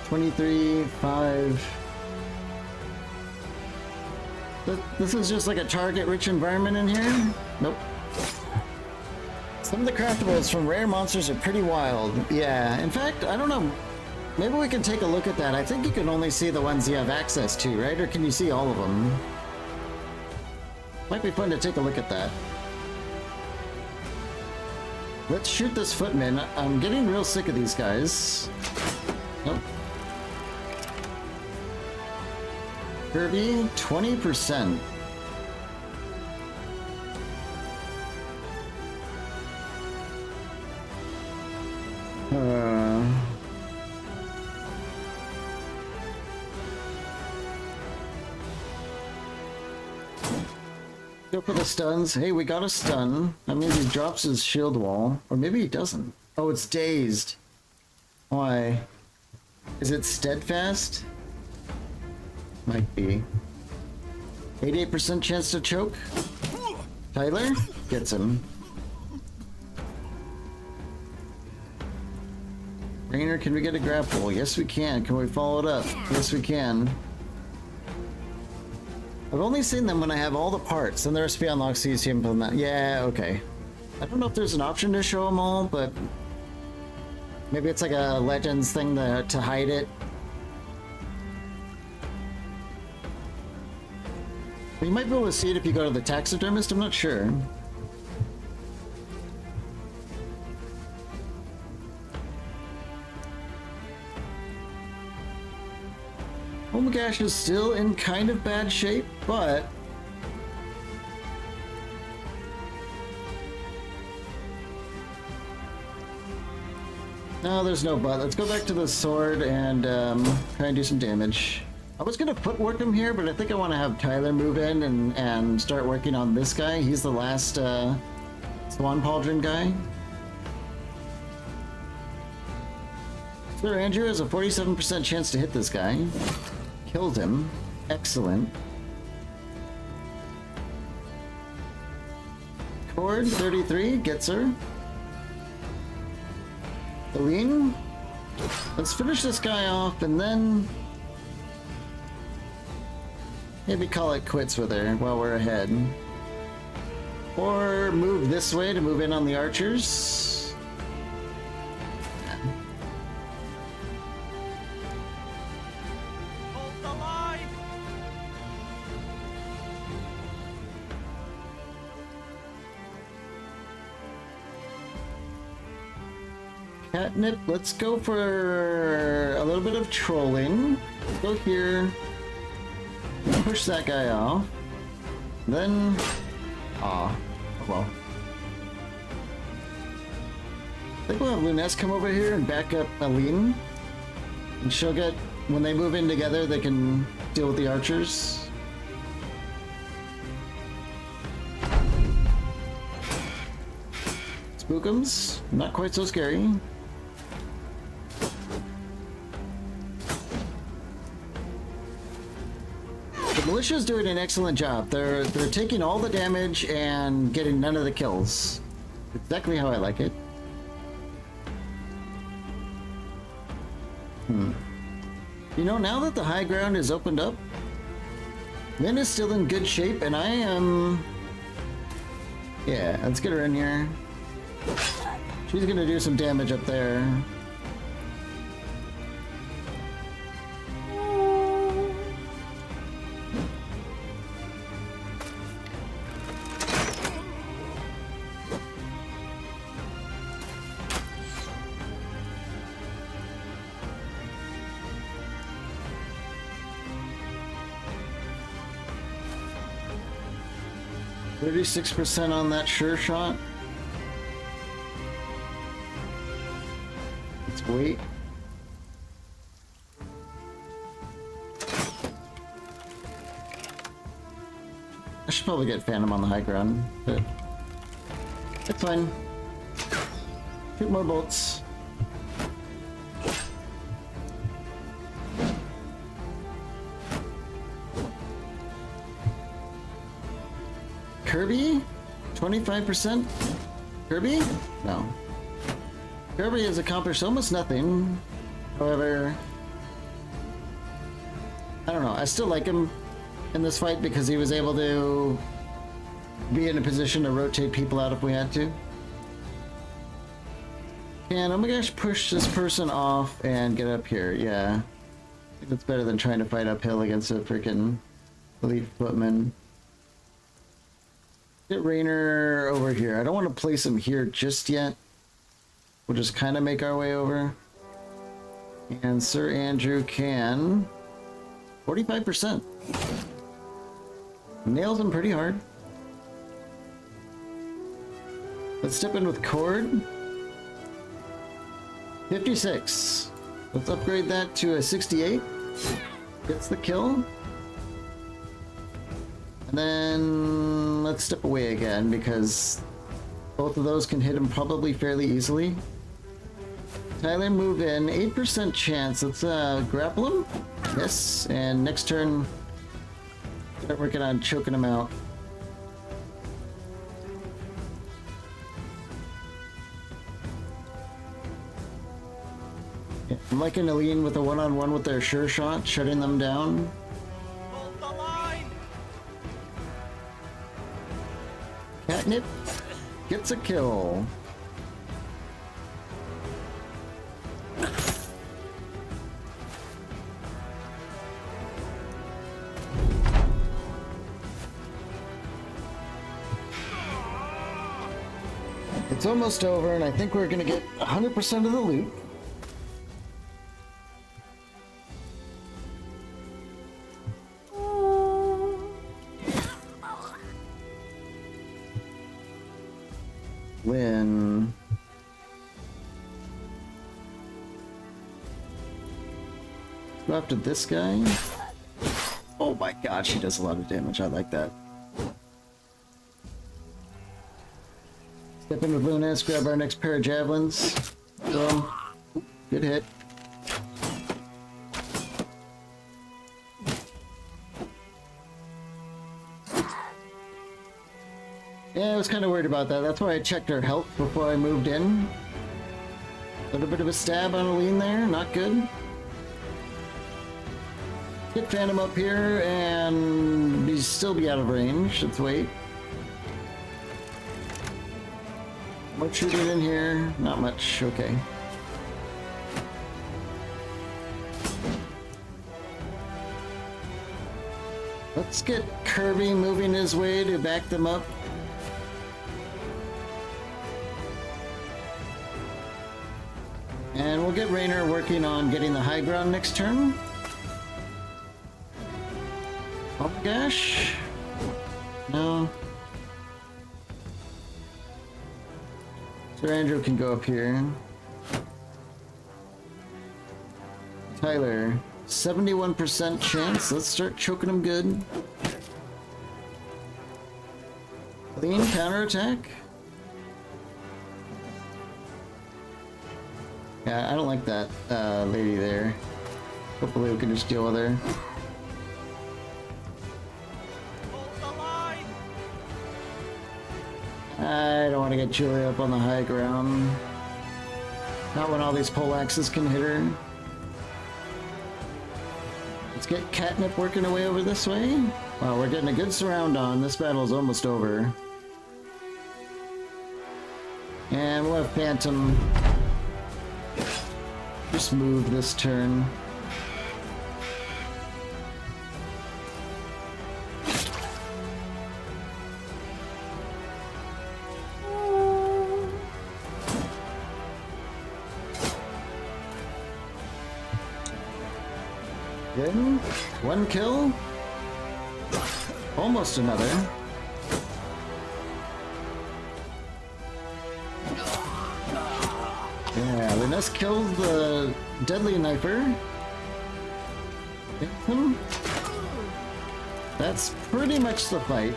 $23.5. This is just like a target-rich environment in here? Nope. Some of the craftables from rare monsters are pretty wild. Yeah, in fact, I don't know. Maybe we can take a look at that. I think you can only see the ones you have access to, right? Or can you see all of them? Might be fun to take a look at that. Let's shoot this footman. I'm getting real sick of these guys. Nope. Kirby, 20%. Go for the stuns. Hey, we got a stun. That means he drops his shield wall. Or maybe he doesn't. Oh, it's dazed. Why? Is it steadfast? Might be. 88% chance to choke. Tyler gets him. Rainer, can we get a grapple? Yes, we can. Can we follow it up? Yes, we can. I've only seen them when I have all the parts, and the recipe unlocks so you see them implement. Yeah, okay. I don't know if there's an option to show them all, but maybe it's like a Legends thing to hide it. You might be able to see it if you go to the taxidermist, I'm not sure. Omagash is still in kind of bad shape, but... No, there's no but. Let's go back to the sword and try and do some damage. I was gonna footwork him here, but I think I want to have Tyler move in and start working on this guy. He's the last Swan Pauldron guy. Sir Andrew has a 47% chance to hit this guy. Killed him. Excellent. Cord, 33, gets her. Aline, let's finish this guy off and then maybe call it quits with her while we're ahead. Or move this way to move in on the archers. Hold the line! Catnip, let's go for a little bit of trolling. Go here. Push that guy off. Then... Aw. Oh well. I think we'll have Luness come over here and back up Aline. And she'll get... When they move in together, they can deal with the archers. Spookums. Not quite so scary. The militia's doing an excellent job. They're taking all the damage and getting none of the kills. Exactly how I like it. You know, now that the high ground is opened up, Lynn is still in good shape, and I am... Yeah, let's get her in here. She's gonna do some damage up there. %36 on that sure shot. Let's wait. I should probably get Phantom on the high ground, but it's fine. Shoot more bolts. Kirby? 25%? Kirby? No. Kirby has accomplished almost nothing. However, I don't know. I still like him in this fight because he was able to be in a position to rotate people out if we had to. Can oh my gosh, push this person off and get up here. Yeah. I think it's better than trying to fight uphill against a freaking elite footman. Get Raynor over here. I don't want to place him here just yet. We'll just kind of make our way over. And Sir Andrew can... 45%. Nails him pretty hard. Let's step in with Cord. 56. Let's upgrade that to a 68. Gets the kill. And then let's step away again because both of those can hit him probably fairly easily. Tyler, move in. 8% chance. Let's grapple him. Yes. And next turn, start working on choking him out. Yeah, I'm liking Aline with a one-on-one with their sure shot, shutting them down. Hold the line! Catnip gets a kill. It's almost over, and I think we're gonna get 100% of the loot. Lynn. Go after this guy. Oh my god, she does a lot of damage. I like that. Step in with Lunas, grab our next pair of javelins. Boom. Good hit. Yeah, I was kind of worried about that. That's why I checked her health before I moved in. A little bit of a stab on Aline there, not good. Get Phantom up here and still be out of range. Let's wait. What shooting in here? Not much. Okay. Let's get Kirby moving his way to back them up. And we'll get Raynor working on getting the high ground next turn. Oh my gosh. No. Sir Andrew can go up here. Tyler, 71% chance. Let's start choking him good. Clean counterattack. Yeah, I don't like that lady there. Hopefully we can just deal with her. Hold the line! I don't want to get Julia up on the high ground. Not when all these poleaxes can hit her. Let's get Catnip working away over this way. Wow, we're getting a good surround on. This battle is almost over. And we'll have Phantom just move this turn. Then, one kill. Almost another. Yeah, Linus killed the deadly knifer. Hit him. That's pretty much the fight.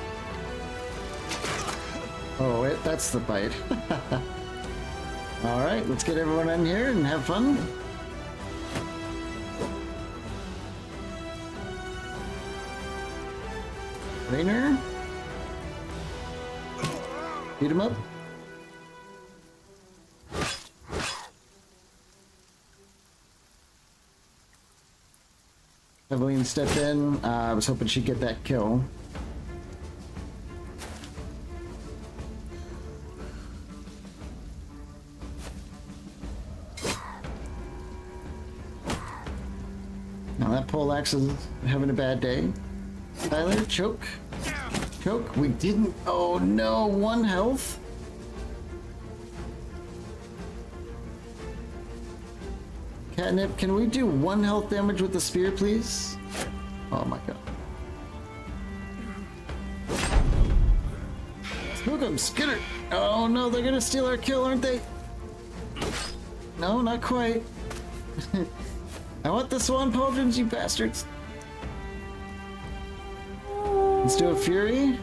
Oh, wait, that's the fight. Alright, let's get everyone in here and have fun. Raynor. Beat him up. Evelyn stepped in. I was hoping she'd get that kill. Now that poleaxe is having a bad day. Tyler, choke. Choke. We didn't. Oh no, 1 health. Catnip, can we do 1 health damage with the spear, please? Oh my god. Spook him, Skinner! Oh no, they're gonna steal our kill, aren't they? No, not quite. I want the Swan Pauldrons, you bastards! Let's do a Fury.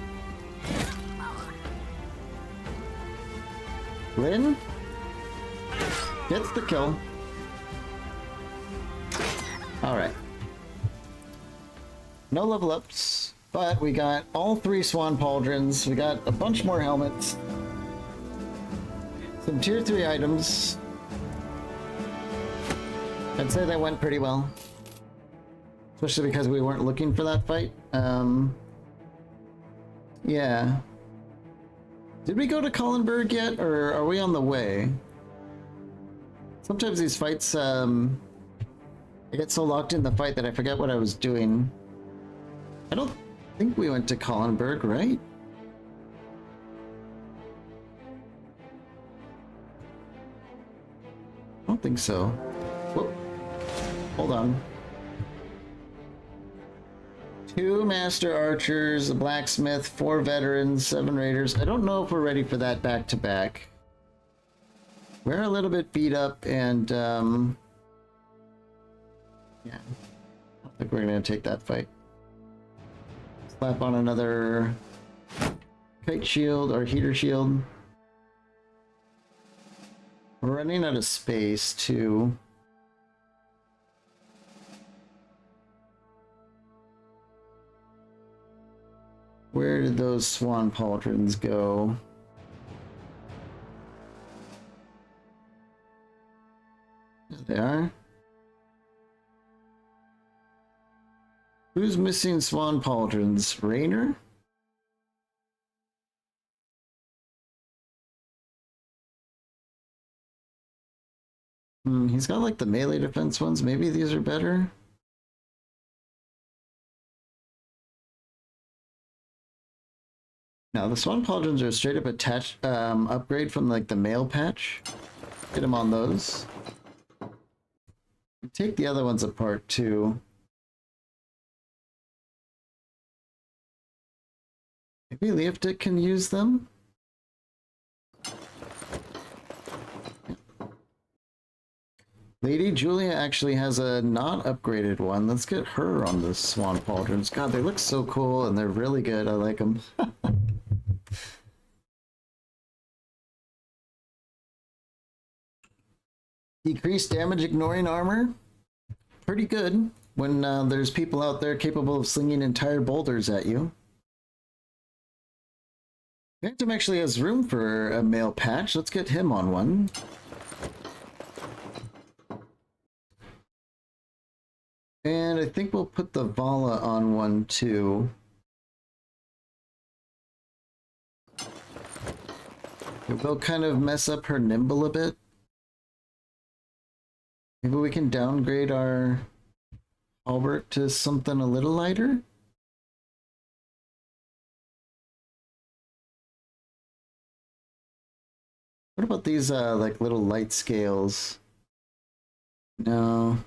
Lynn gets the kill. Alright. No level ups, but we got all 3 Swan Pauldrons. We got a bunch more helmets. Some tier 3 items. I'd say that went pretty well. Especially because we weren't looking for that fight. Yeah. Did we go to Collinburg yet, or are we on the way? Sometimes these fights, I get so locked in the fight that I forget what I was doing. I don't think we went to Collinburg, right? I don't think so. Whoop. Hold on. 2 Master Archers, a Blacksmith, 4 Veterans, 7 Raiders. I don't know if we're ready for that back-to-back. We're a little bit beat up, and, yeah. I don't think we're gonna take that fight. Slap on another Kite Shield or Heater Shield. We're running out of space, too. Where did those Swan Pauldrons go? There they are. Who's missing Swan Pauldrons? Raynor? He's got like the melee defense ones. Maybe these are better. No, the Swan Pauldrons are straight up attached, upgrade from like the male patch. Get him on those. Take the other ones apart too. Maybe Leoftic can use them? Lady Julia actually has a not upgraded one. Let's get her on the Swan Pauldrons. God, they look so cool and they're really good. I like them. Decreased damage ignoring armor. Pretty good when there's people out there capable of slinging entire boulders at you. Phantom actually has room for a male patch. Let's get him on one. And I think we'll put the Vala on one too. It will kind of mess up her nimble a bit. Maybe we can downgrade our halberd to something a little lighter? What about these like little light scales? No.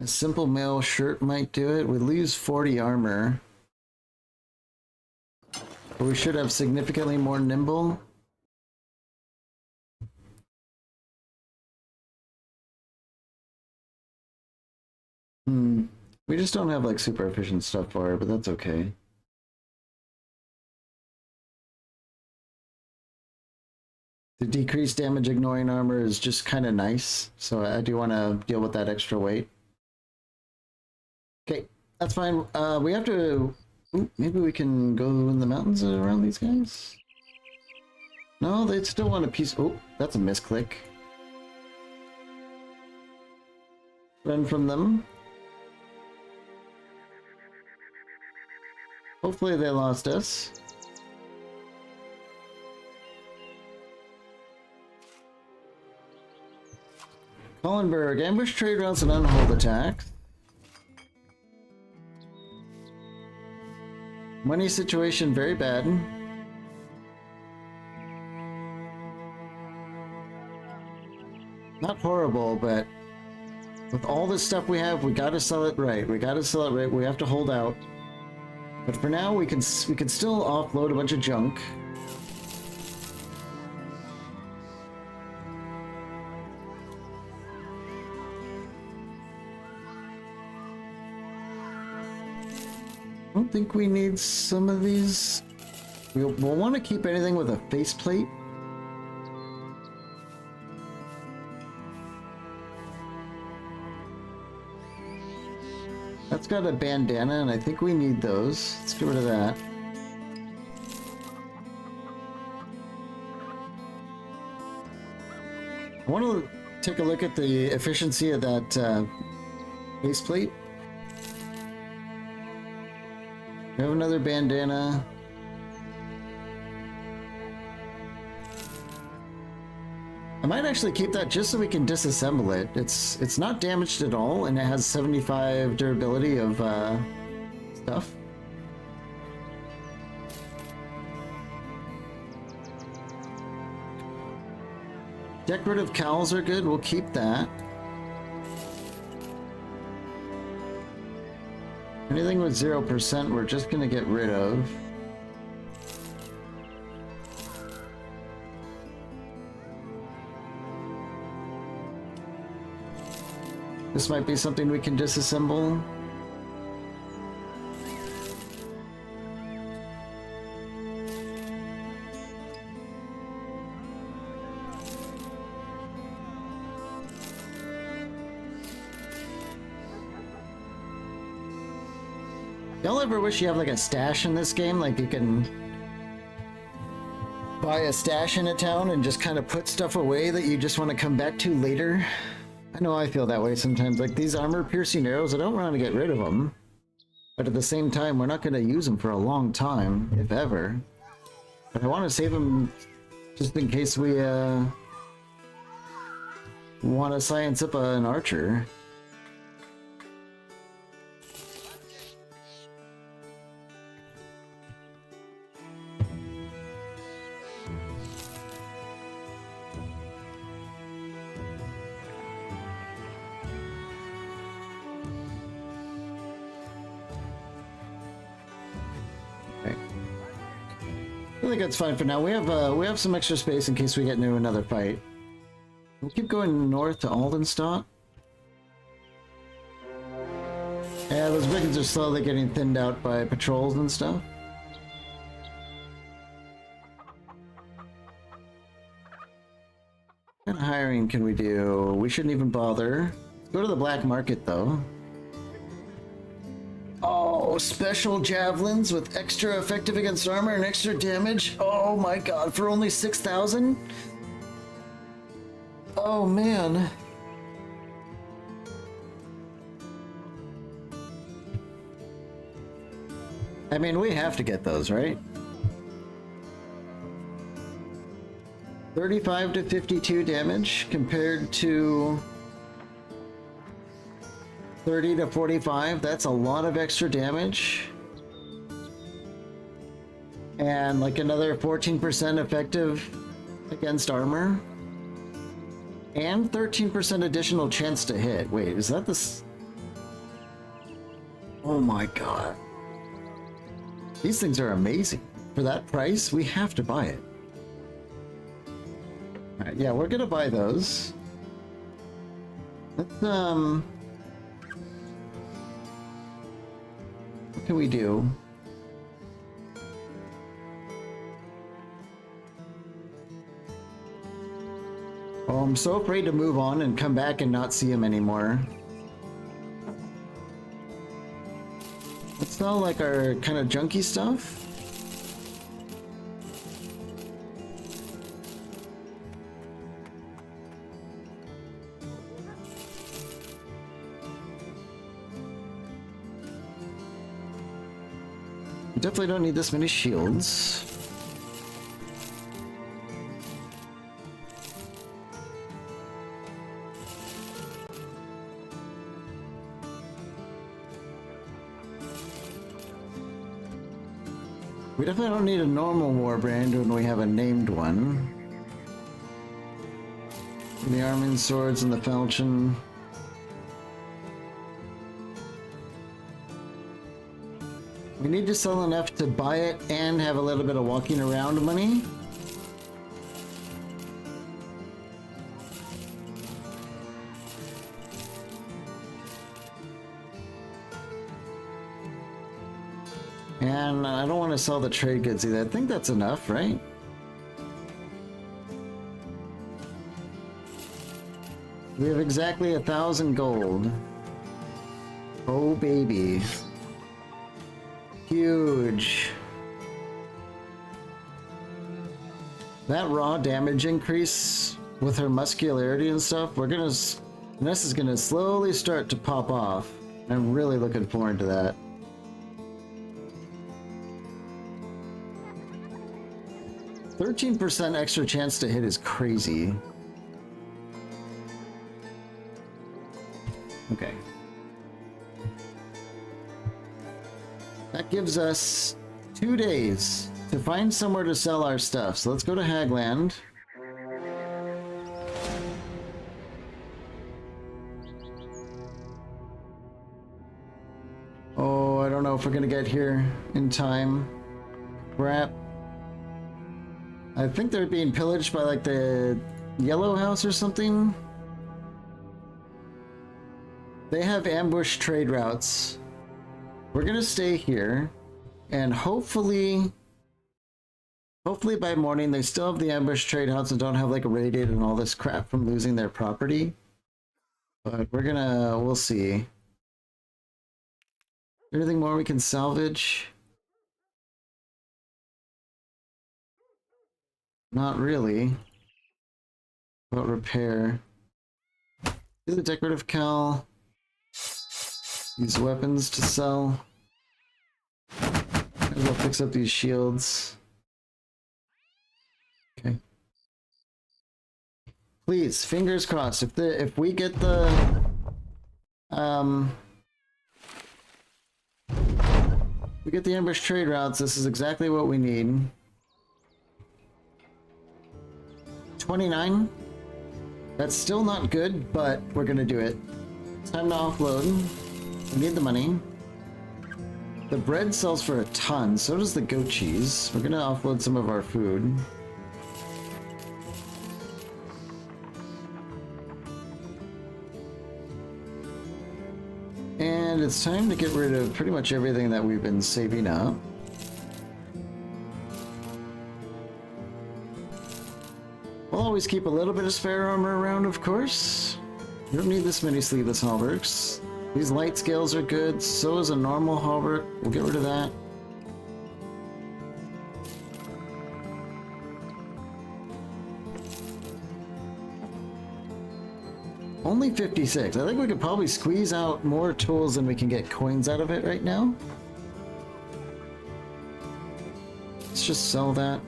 A simple mail shirt might do it. We lose 40 armor. But we should have significantly more nimble. We just don't have like super efficient stuff for it, but that's okay. The decreased damage ignoring armor is just kind of nice, so I do want to deal with that extra weight. Okay, that's fine. We have to... Ooh, maybe we can go in the mountains around these guys? No, they'd still want a piece... Oh, that's a misclick. Run from them. Hopefully they lost us. Collenberg, ambush trade routes and unhold attacks. Money situation very bad. Not horrible, but with all this stuff we have, we gotta sell it right. We gotta sell it right. We have to hold out. But for now, we can still offload a bunch of junk. I don't think we need some of these. We'll want to keep anything with a faceplate. That's got a bandana, and I think we need those. Let's get rid of that. I want to take a look at the efficiency of that faceplate. We have another bandana. I might actually keep that just so we can disassemble it. It's not damaged at all, and it has 75 durability of stuff. Decorative cowls are good. We'll keep that. Anything with 0%, we're just gonna get rid of. This might be something we can disassemble. Y'all ever wish you have like a stash in this game? Like you can buy a stash in a town and just kind of put stuff away that you just want to come back to later? I know I feel that way sometimes. Like these armor-piercing arrows, I don't want to get rid of them. But at the same time, we're not going to use them for a long time, if ever. But I want to save them just in case we want to science up an archer. I think that's fine for now. We have some extra space in case we get into another fight. We'll keep going north to Aldenstadt. Yeah, those brigands are slowly getting thinned out by patrols and stuff. What kind of hiring can we do? We shouldn't even bother. Go to the black market though. Oh, special javelins with extra effective against armor and extra damage. Oh my god, for only 6,000? Oh man. I mean, we have to get those, right? 35 to 52 damage compared to 30 to 45. That's a lot of extra damage. And like another 14% effective against armor. And 13% additional chance to hit. Wait, is that this? Oh my god. These things are amazing. For that price, we have to buy it. Alright, yeah, we're gonna buy those. Let's, what can we do? Oh, I'm so afraid to move on and come back and not see him anymore. It's not like our kind of junky stuff. We definitely don't need this many shields. We definitely don't need a normal warbrand when we have a named one. The Armin swords and the falchion. We need to sell enough to buy it and have a little bit of walking around money. And I don't want to sell the trade goods either. I think that's enough, right? We have exactly 1,000 gold. Oh baby. Huge. That raw damage increase with her muscularity and stuff, Ness is gonna slowly start to pop off. I'm really looking forward to that. %13 extra chance to hit is crazy. Okay. That gives us 2 days to find somewhere to sell our stuff. So let's go to Hagland. Oh, I don't know if we're gonna get here in time. Crap. I think they're being pillaged by like the Yellow House or something. They have ambush trade routes. We're gonna stay here, and hopefully by morning they still have the ambush trade routes and don't have like raided and all this crap from losing their property. But we'll see. Anything more we can salvage? Not really. But repair. Do the decorative cal. Use weapons to sell. Might as well fix up these shields. Okay. Please, fingers crossed. If we get the we get the ambush trade routes, this is exactly what we need. 29. That's still not good, but we're gonna do it. It's time to offload. We need the money. The bread sells for a ton, so does the goat cheese. We're gonna offload some of our food. And it's time to get rid of pretty much everything that we've been saving up. We'll always keep a little bit of spare armor around, of course. You don't need this many sleeveless halberds. These light scales are good, so is a normal halberd. We'll get rid of that. Only 56. I think we could probably squeeze out more tools than we can get coins out of it right now. Let's just sell that.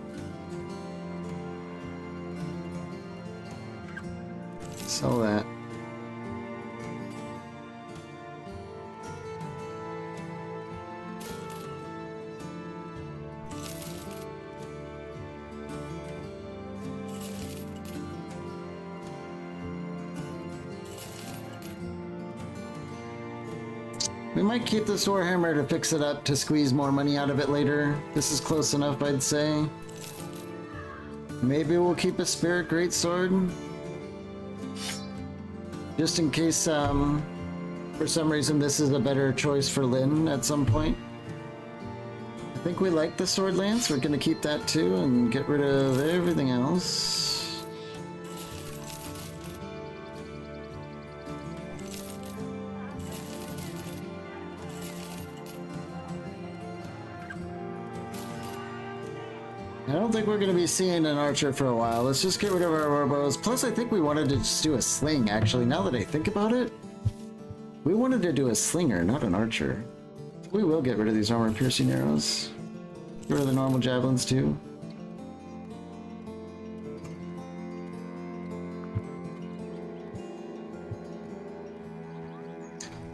Sell that. We might keep this Warhammer to fix it up to squeeze more money out of it later. This is close enough, I'd say. Maybe we'll keep a Spirit Greatsword. Just in case, for some reason this is a better choice for Lynn at some point. I think we like the Sword Lance. We're gonna keep that too and get rid of everything else. I don't think we're going to be seeing an archer for a while. Let's just get rid of our warbows. Plus, I think we wanted to just do a sling, actually. Now that I think about it, we wanted to do a slinger, not an archer. We will get rid of these armor-piercing arrows. Get rid of the normal javelins, too.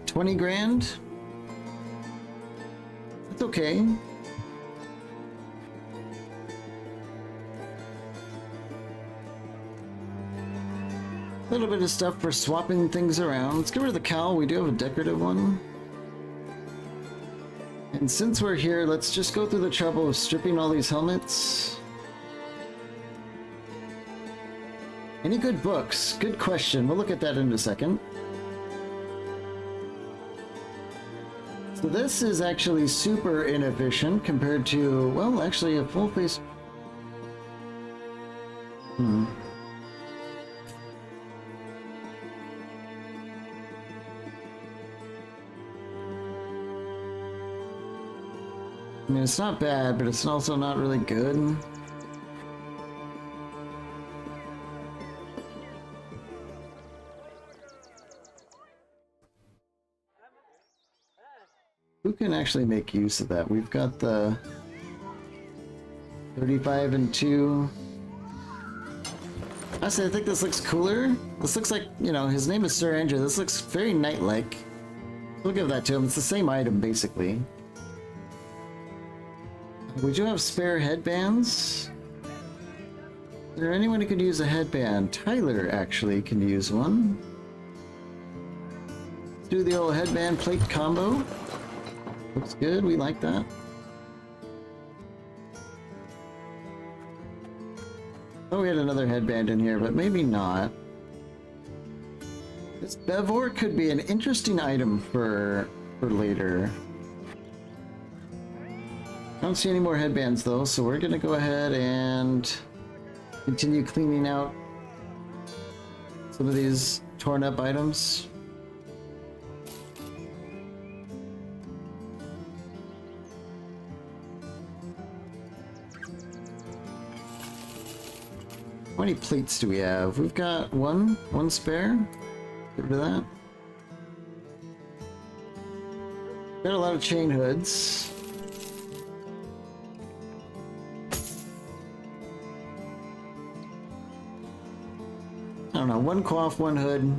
$20 grand? That's okay. A little bit of stuff for swapping things around. Let's get rid of the cowl. We do have a decorative one. And since we're here, let's just go through the trouble of stripping all these helmets. Any good books? Good question. We'll look at that in a second. So this is actually super inefficient compared to, well, actually a full face. I mean, it's not bad, but it's also not really good. Who can actually make use of that? We've got the 35 and 2. Honestly, I think this looks cooler. This looks like, you know, his name is Sir Andrew. This looks very knight-like. We'll give that to him. It's the same item, basically. We do have spare headbands. Is there anyone who could use a headband? Tyler actually can use one. Let's do the old headband plate combo. Looks good, we like that. Oh, we had another headband in here, but maybe not. This Bevor could be an interesting item for later. I don't see any more headbands though, so we're gonna go ahead and continue cleaning out some of these torn up items. How many plates do we have? We've got one spare. Get rid of that. Got a lot of chain hoods. I don't know, one coif, one hood.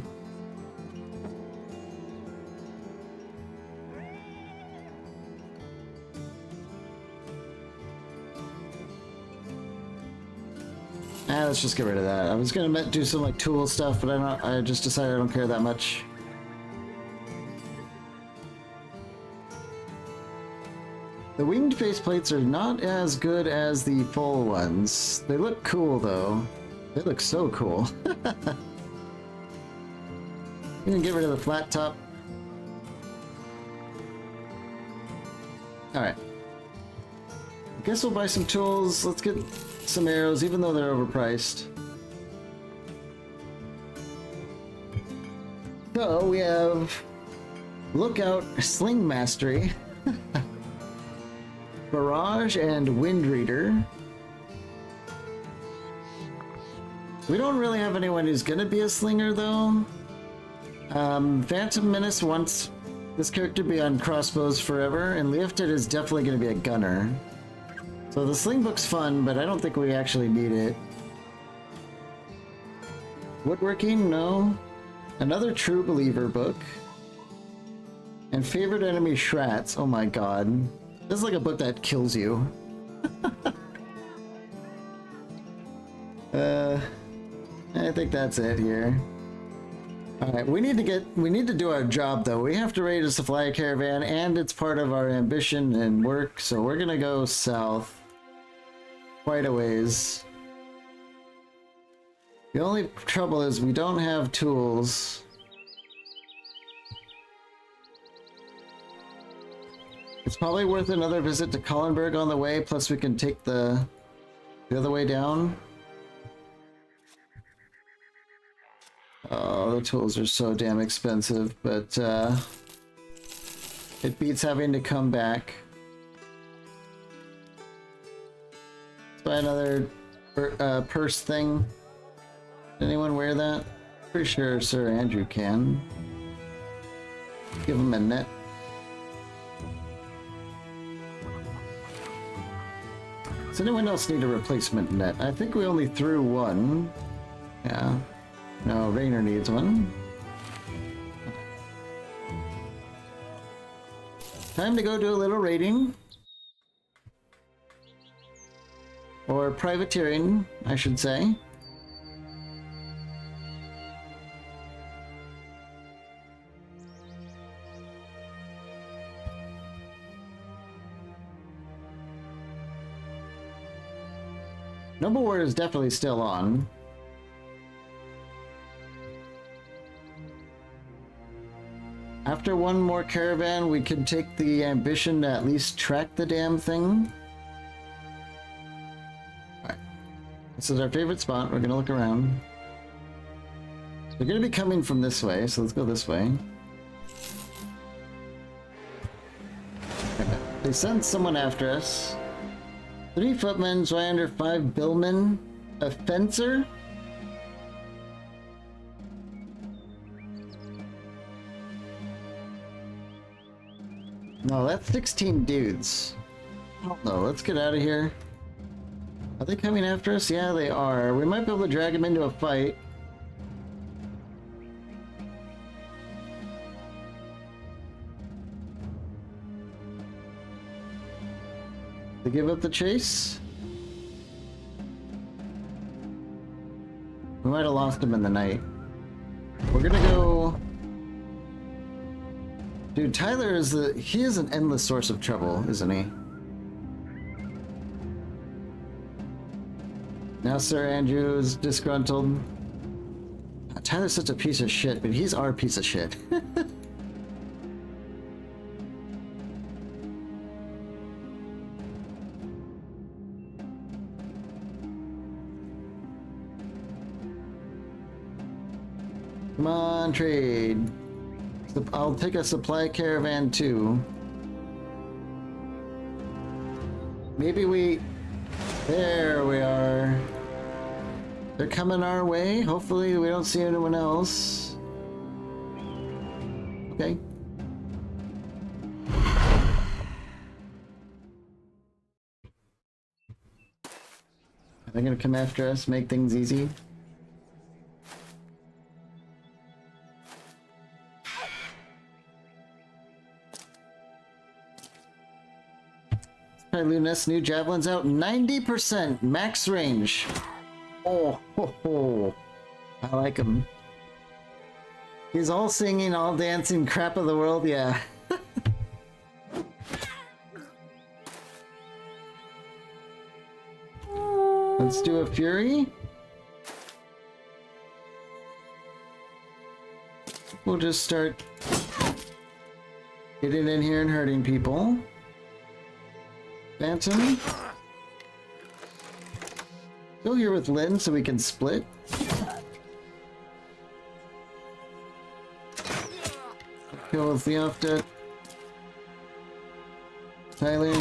Let's just get rid of that. I was gonna do some like tool stuff, but I just decided I don't care that much. The winged faceplates are not as good as the full ones. They look cool though. They look so cool. You can get rid of the flat top. Alright. I guess we'll buy some tools. Let's get some arrows, even though they're overpriced. So we have Lookout, Sling Mastery, Barrage, and Wind Reader. We don't really have anyone who's gonna be a slinger though. Phantom Menace wants this character to be on crossbows forever, and Leofted is definitely gonna be a gunner. So the sling book's fun, but I don't think we actually need it. Woodworking? No. Another True Believer book. And Favorite Enemy Shrats. Oh my god. This is like a book that kills you. I think that's it here. Alright, we need to do our job though. We have to raid a supply caravan, and it's part of our ambition and work, so we're gonna go south. Quite a ways. The only trouble is we don't have tools. It's probably worth another visit to Collenberg on the way, plus we can take the other way down. Oh, the tools are so damn expensive, but it beats having to come back. Let's buy another purse thing. Did anyone wear that? Pretty sure Sir Andrew can. Give him a net. Does anyone else need a replacement net? I think we only threw one. Yeah. No, Rainer needs one. Time to go do a little raiding. Or privateering, I should say. Noble War is definitely still on. After one more caravan, we could take the ambition to at least track the damn thing. Alright. This is our favorite spot. We're gonna look around. We're gonna be coming from this way, so let's go this way. They sent someone after us. 3 footmen, Zweihander, 5 billmen, a fencer. No, that's 16 dudes. No, let's get out of here. Are they coming after us? Yeah, they are. We might be able to drag them into a fight. They give up the chase? We might have lost him in the night. We're gonna go... Dude, Tyler is he is an endless source of trouble, isn't he? Now Sir Andrew is disgruntled. Tyler's such a piece of shit, but he's our piece of shit. Come on, trade. I'll take a supply caravan too. Maybe we... There we are. They're coming our way. Hopefully we don't see anyone else. Okay. Are they gonna come after us, make things easy? Try Lunas new javelins out. 90% max range. Oh, ho, ho. I like him. He's all singing, all dancing, crap of the world, yeah. Let's do a Fury. We'll just start getting in here and hurting people. Phantom. Go here with Lynn so we can split. Go with Theoftet. Tyler.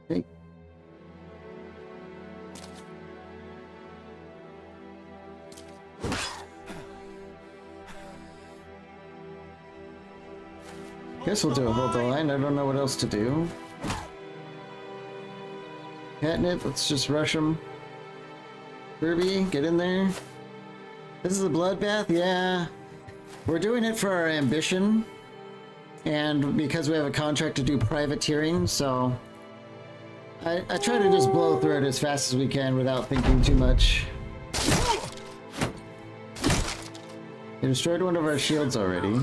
Okay. Guess we'll do a hold the line. I don't know what else to do. Catnip, let's just rush him. Kirby, get in there. This is a bloodbath? Yeah. We're doing it for our ambition. And because we have a contract to do privateering, so... I try to just blow through it as fast as we can without thinking too much. They destroyed one of our shields already.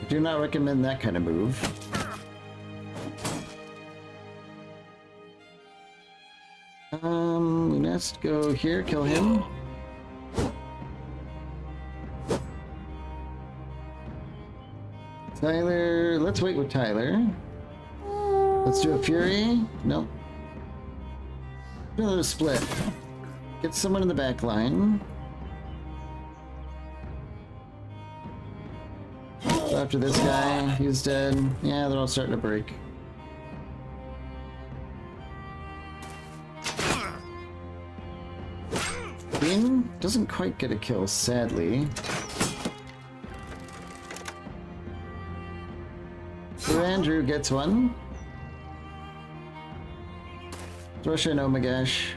Do not recommend that kind of move. Let's go here, kill him. Tyler, let's wait with Tyler. Let's do a Fury. Nope. Do another split. Get someone in the back line. After this guy, he's dead. Yeah, they're all starting to break. Bean doesn't quite get a kill, sadly. So Andrew gets one. Thrush and Omagash.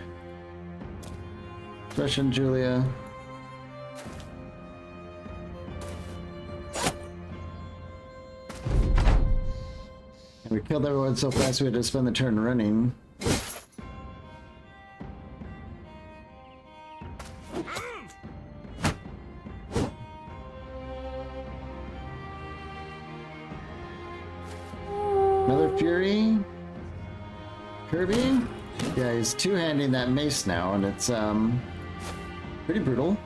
Thrush and Julia. We killed everyone so fast we had to spend the turn running. Another Fury. Kirby? Yeah, he's two-handing that mace now, and it's pretty brutal.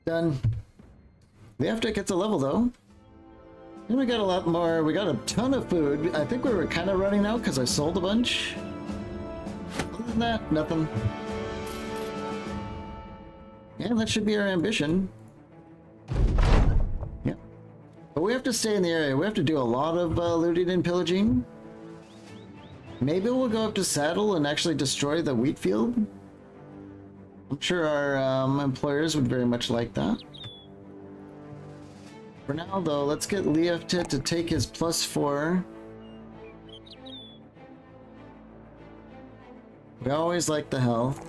Done. The After gets a level though. And we got a lot more. We got a ton of food. I think we were kind of running out because I sold a bunch. Other than that, nothing. Yeah, that should be our ambition. Yeah. But we have to stay in the area. We have to do a lot of looting and pillaging. Maybe we'll go up to Saddle and actually destroy the wheat field. I'm sure our employers would very much like that. For now, though, let's get Leoftit to take his +4. We always like the health.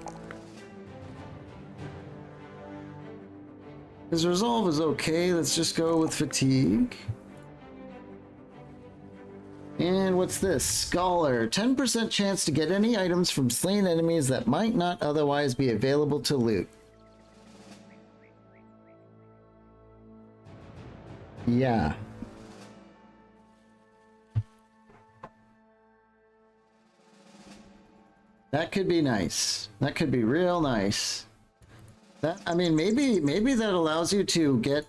His resolve is okay. Let's just go with fatigue. And what's this? Scholar. 10% chance to get any items from slain enemies that might not otherwise be available to loot. Yeah. That could be nice. That could be real nice. That, I mean, maybe that allows you to get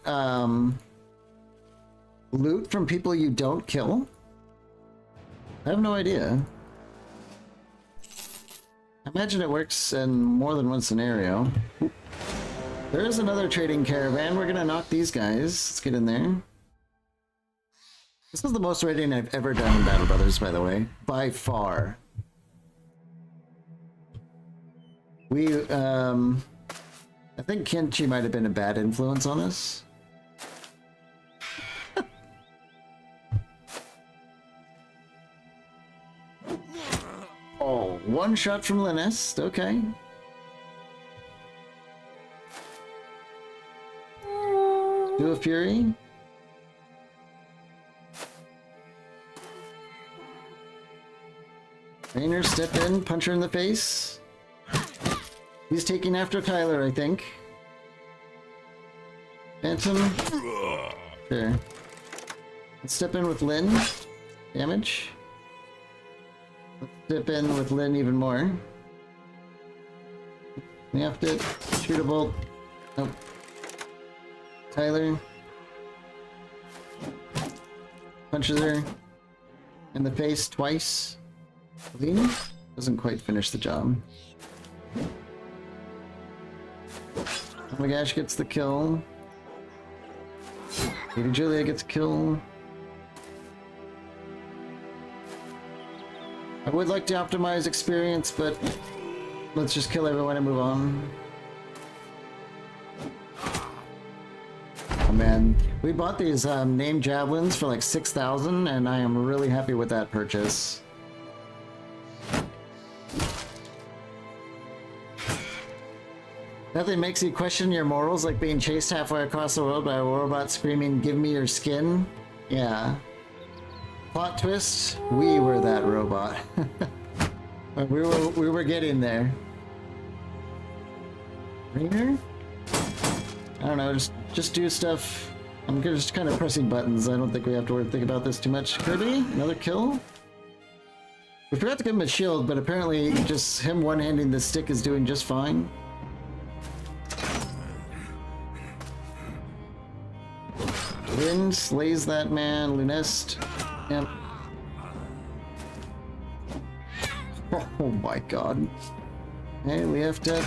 loot from people you don't kill. I have no idea. I imagine it works in more than one scenario. There is another trading caravan. We're gonna knock these guys. Let's get in there. This is the most raiding I've ever done in Battle Brothers, by the way. By far. I think Kenshi might have been a bad influence on us. Oh, one shot from Linest, okay. Do a Fury. Rainer, step in, punch her in the face. He's taking after Tyler, I think. Phantom. Sure. Let's step in with Lyn. Damage. Let's step in with Lyn even more. We have to shoot a bolt. Nope. Tyler. Punches her in the face twice. Lyn doesn't quite finish the job. Oh my gosh, gets the kill. Lady Julia gets a kill. I would like to optimize experience, but let's just kill everyone and move on. Oh man, we bought these named javelins for like 6,000 and I am really happy with that purchase. Nothing makes you question your morals like being chased halfway across the world by a robot screaming, "Give me your skin." Yeah. Plot twist, we were that robot. we were getting there. Rainer? I don't know, just do stuff. I'm just kind of pressing buttons. I don't think we have to think about this too much. Kirby, another kill? We forgot to give him a shield, but apparently just him one-handing the stick is doing just fine. Lyn slays that man. Lunest. Yep. Oh my god. Hey, we have to...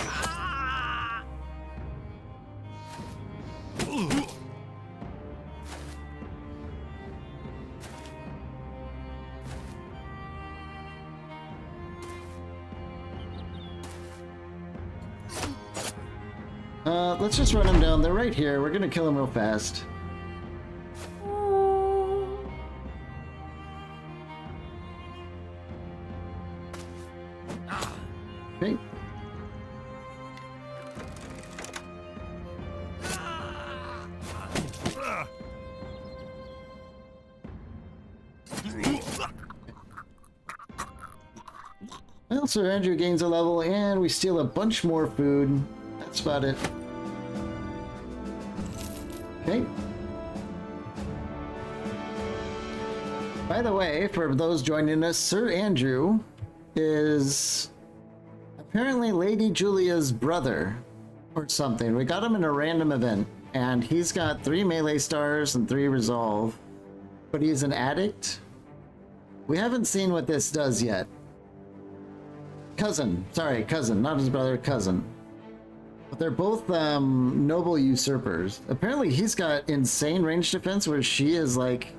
let's just run him down. They're right here. We're gonna kill him real fast. Okay. Well, Sir Andrew gains a level and we steal a bunch more food. That's about it. Okay. By the way, for those joining us, Sir Andrew is apparently Lady Julia's brother or something. We got him in a random event and he's got 3 melee stars and 3 resolve, but he's an addict. We haven't seen what this does yet. Cousin, sorry, cousin, not his brother, cousin. But they're both noble usurpers. Apparently he's got insane range defense where she is like...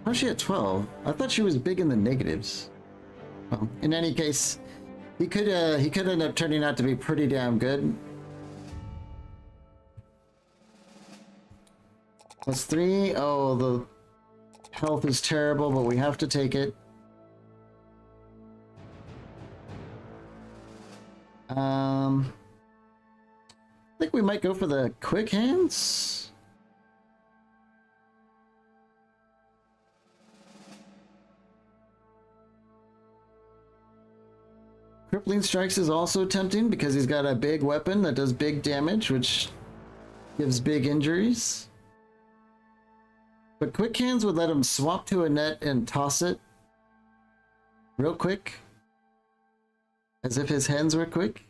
How's she at 12? I thought she was big in the negatives. Well, in any case, he could end up turning out to be pretty damn good. +3. Oh, the health is terrible, but we have to take it. I think we might go for the quick hands. Crippling strikes is also tempting because he's got a big weapon that does big damage, which gives big injuries. But quick hands would let him swap to a net and toss it real quick. As if his hands were quick.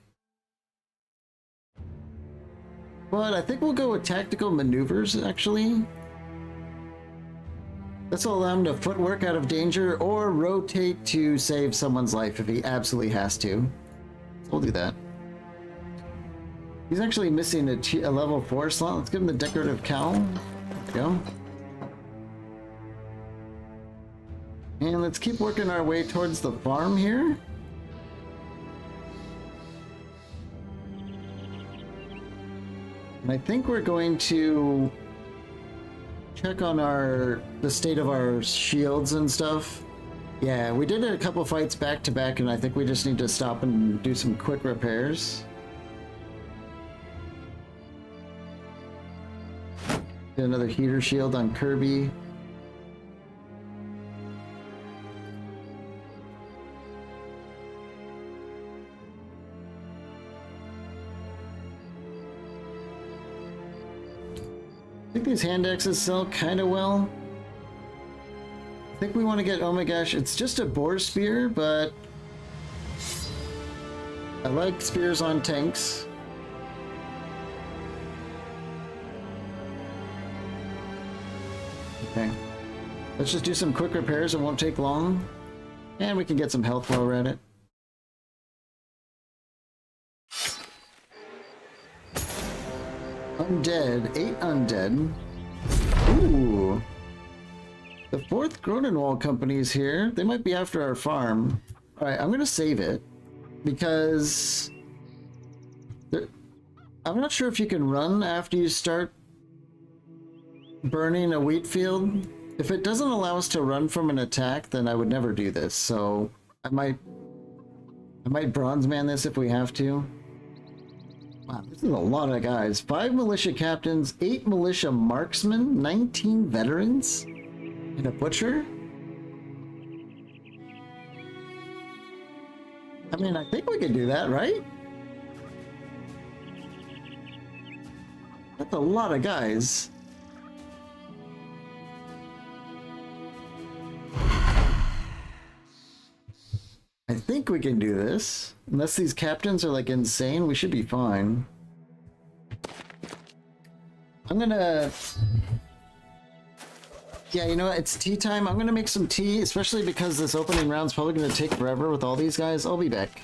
But I think we'll go with tactical maneuvers, actually. This will allow him to footwork out of danger or rotate to save someone's life if he absolutely has to. So we'll do that. He's actually missing a level 4 slot. Let's give him the decorative cowl. There we go. And let's keep working our way towards the farm here. And I think we're going to check on the state of our shields and stuff. Yeah, we did a couple fights back to back, and I think we just need to stop and do some quick repairs. Get another heater shield on Kirby. I think these hand axes sell kind of well. I think we want to get Omegash. It's just a boar spear, but I like spears on tanks. Okay. Let's just do some quick repairs. It won't take long. And we can get some health while we're at it. Undead. 8 undead. Ooh. The 4th Gronenwald company is here. They might be after our farm. Alright, I'm going to save it. Because I'm not sure if you can run after you start burning a wheat field. If it doesn't allow us to run from an attack, then I would never do this. So I might bronze man this if we have to. Wow, this is a lot of guys. 5 militia captains, 8 militia marksmen, 19 veterans, and a butcher. I mean, I think we could do that, right? That's a lot of guys. I think we can do this. Unless these captains are like insane, we should be fine. I'm gonna... Yeah, you know what? It's tea time. I'm gonna make some tea, especially because this opening round's probably gonna take forever with all these guys. I'll be back.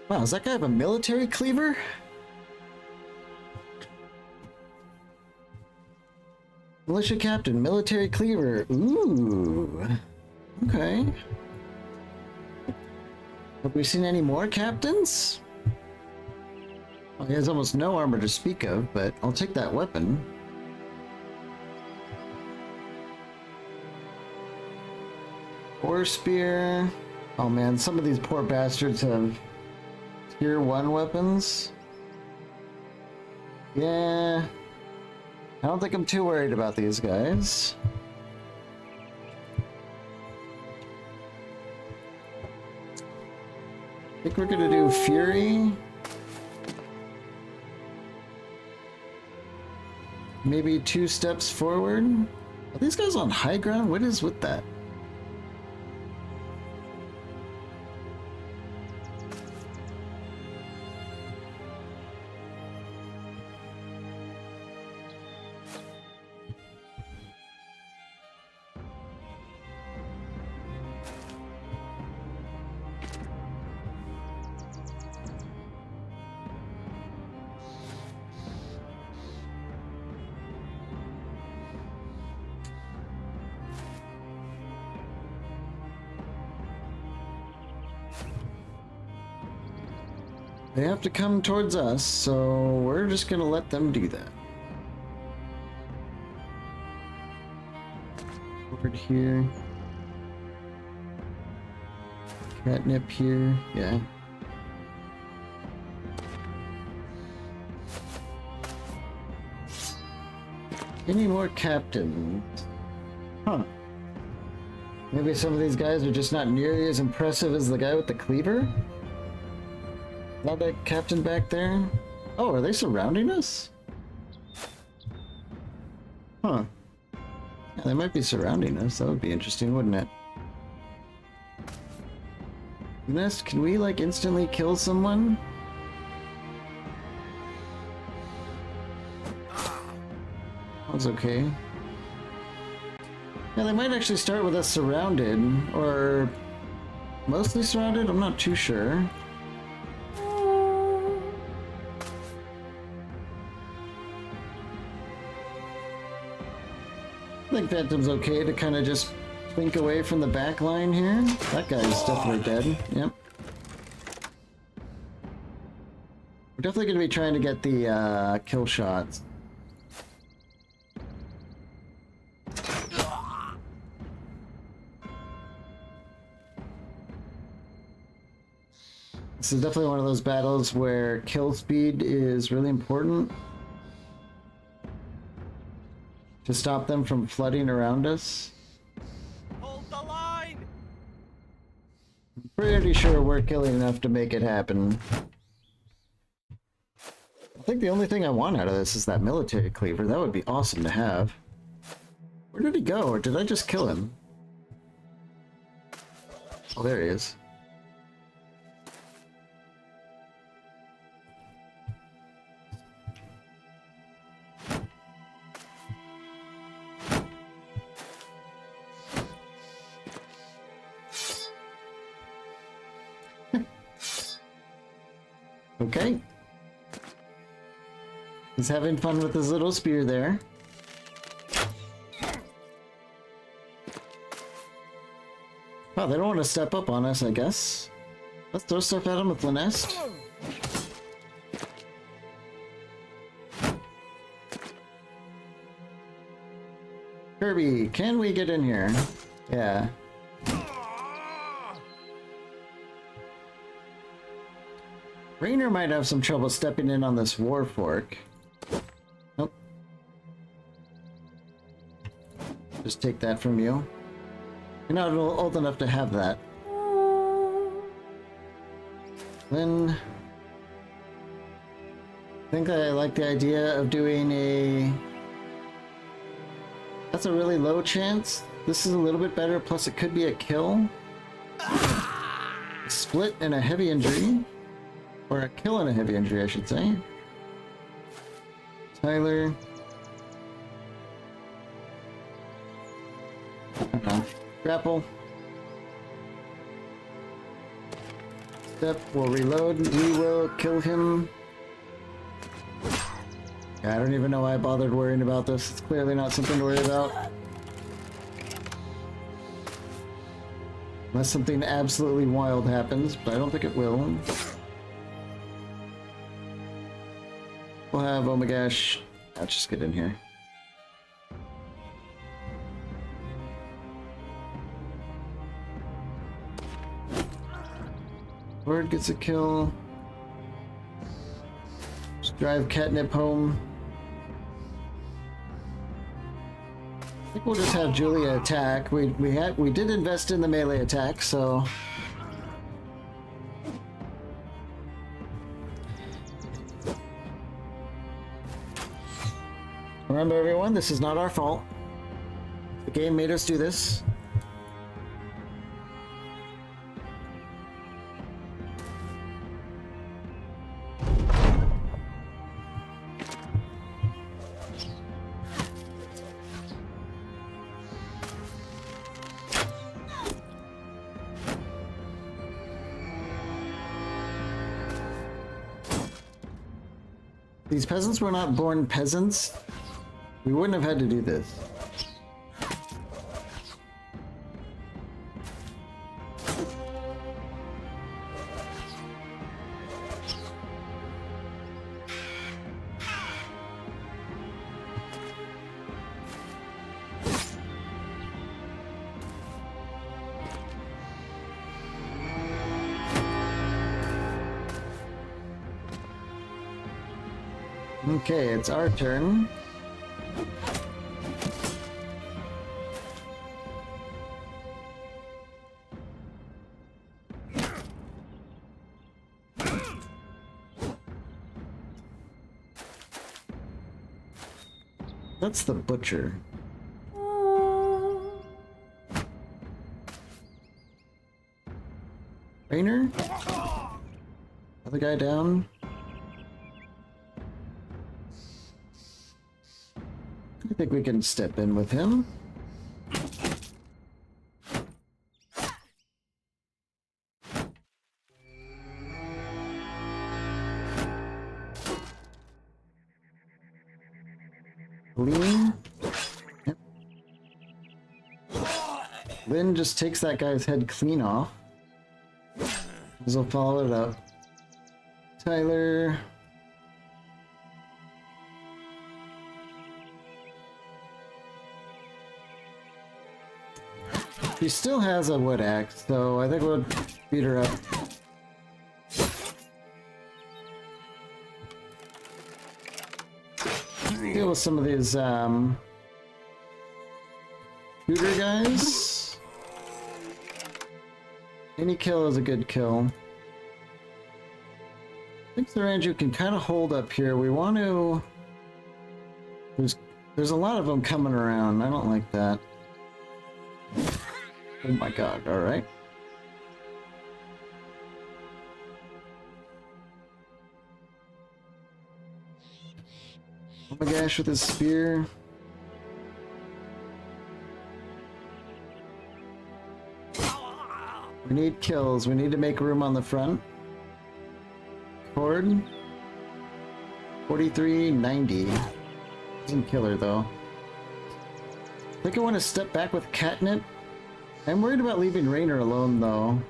Wow, does that guy have a military cleaver? Militia captain, military cleaver. Ooh. Okay. Have we seen any more captains? Well, he has almost no armor to speak of, but I'll take that weapon. War spear. Oh man, some of these poor bastards have tier 1 weapons. Yeah. I don't think I'm too worried about these guys. I think we're gonna do Fury. Maybe 2 steps forward. Are these guys on high ground? What is with that? They have to come towards us, so we're just gonna let them do that. Forward here. Catnip here, yeah. Any more captains? Huh. Maybe some of these guys are just not nearly as impressive as the guy with the cleaver? Not that captain back there? Oh, are they surrounding us? Huh. Yeah, they might be surrounding us. That would be interesting, wouldn't it? Nest, can we like instantly kill someone? That's okay. Yeah, they might actually start with us surrounded, or mostly surrounded, I'm not too sure. I think Phantom's okay to kind of just blink away from the back line here. That guy's definitely dead. Yep. We're definitely going to be trying to get the kill shots. This is definitely one of those battles where kill speed is really important to stop them from flooding around us. Hold the line! Pretty sure we're killing enough to make it happen. I think the only thing I want out of this is that military cleaver. That would be awesome to have. Where did he go, or did I just kill him? Oh, there he is. Okay. He's having fun with his little spear there. Oh, they don't want to step up on us, I guess. Let's throw stuff at him with Lanest. Kirby, can we get in here? Yeah. Rainer might have some trouble stepping in on this Warfork. Nope. Just take that from you. You're not old enough to have that. Then I think I like the idea of doing a... That's a really low chance. This is a little bit better, plus it could be a kill. A split and a heavy injury. Or a kill and a heavy injury, I should say. Tyler. Grapple. Step will reload. We will kill him. Yeah, I don't even know why I bothered worrying about this. It's clearly not something to worry about. Unless something absolutely wild happens, but I don't think it will. We'll have, oh my gosh. Let's just get in here. Bird gets a kill. Just drive Catnip home. I think we'll just have Julia attack. We did invest in the melee attack, so remember everyone, this is not our fault. The game made us do this. These peasants were not born peasants. We wouldn't have had to do this. Okay, it's our turn. That's the butcher. Rainer? Other guy down? I think we can step in with him. Lean. Yep. Lynn just takes that guy's head clean off. We'll follow it up. Tyler. She still has a wood axe, so I think we'll beat her up. Deal with some of these shooter guys. Any kill is a good kill. I think the Ranju can kind of hold up here. We want to... There's a lot of them coming around. I don't like that. Oh my god, alright. Oh my gosh, with his spear. We need kills. We need to make room on the front. Cord. 4390. Doesn't kill her though. I think I want to step back with Catnip. I'm worried about leaving Rainer alone though.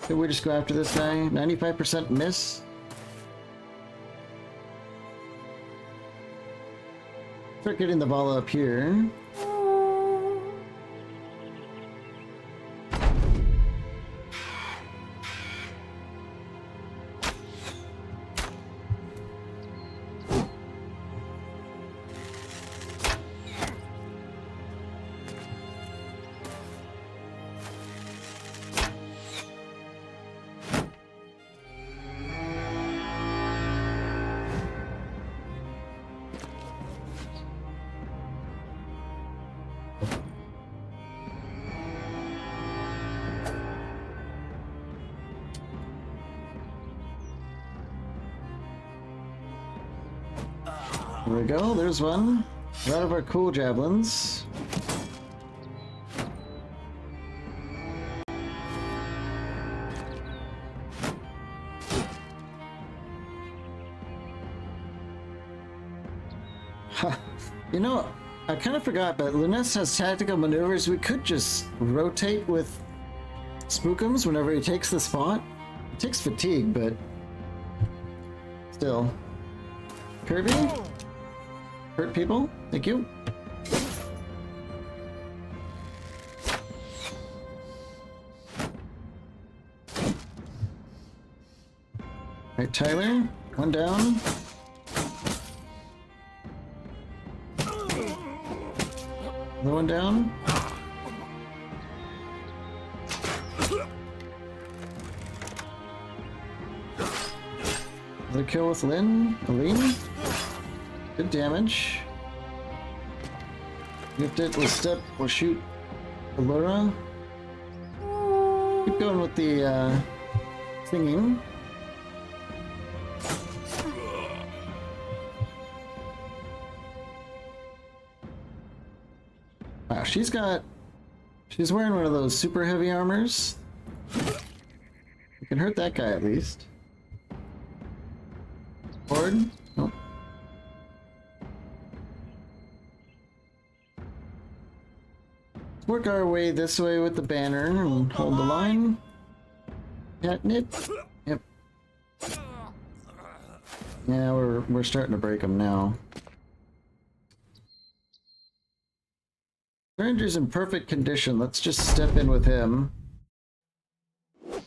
Could we just go after this guy? 95% miss. Start getting the Vala up here. There we go, there's one. We're out of our cool javelins. You know, I kind of forgot, but Luness has tactical maneuvers. We could just rotate with Spookums whenever he takes the spot. It takes fatigue, but still. Kirby? Hurt people? Thank you. Alright, Tyler. One down. Another one down. Another kill with Aline. Good damage. Gifted, we'll step, we'll shoot Allura. Keep going with the singing. Wow, she's wearing one of those super heavy armors. You can hurt that guy at least. Horde? Nope. Let's work our way this way with the banner and hold the line. Catnip? Yep. Yeah, we're starting to break them now. Stranger's in perfect condition. Let's just step in with him.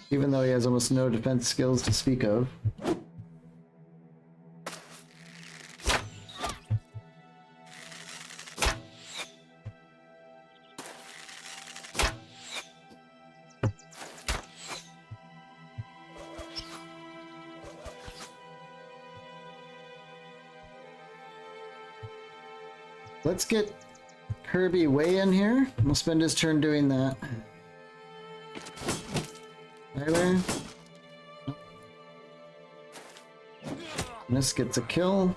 Even though he has almost no defense skills to speak of. Let's get Kirby way in here. We'll spend his turn doing that. Tyler. This gets a kill.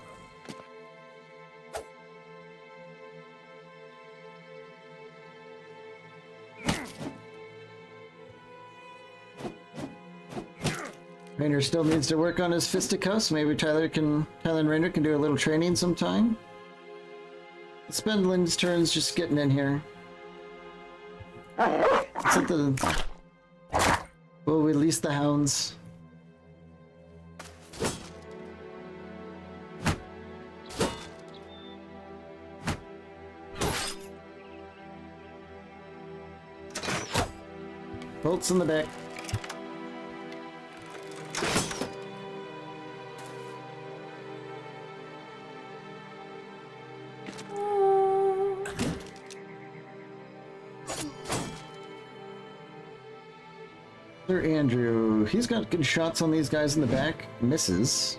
Rainer still needs to work on his fisticuffs. Maybe Tyler and Rainer can do a little training sometime. Spend Lynn's turns just getting in here. We'll release the hounds. Bolts in the back. Sir Andrew, he's got good shots on these guys in the back. Misses.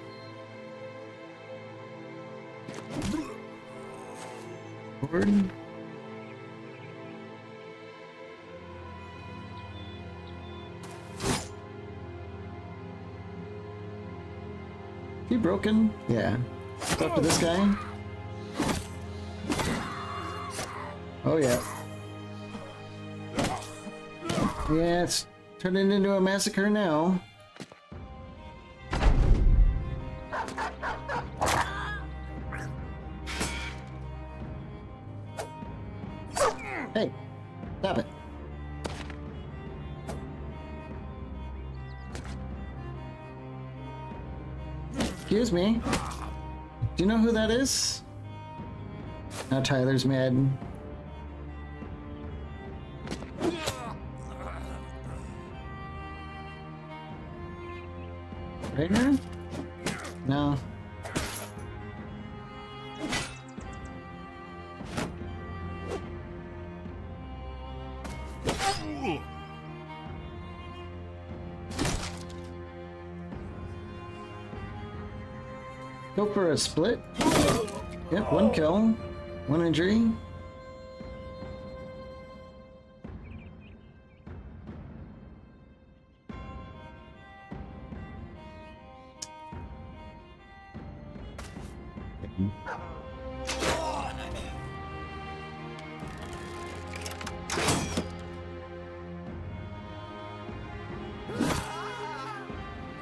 Forward. He broken? Yeah. Talk to this guy. Oh yeah. Yeah, it's turning into a massacre now. Hey, stop it. Excuse me. Do you know who that is? Now Tyler's mad. Rainer? No. Go for a split. Yep, one kill, one injury.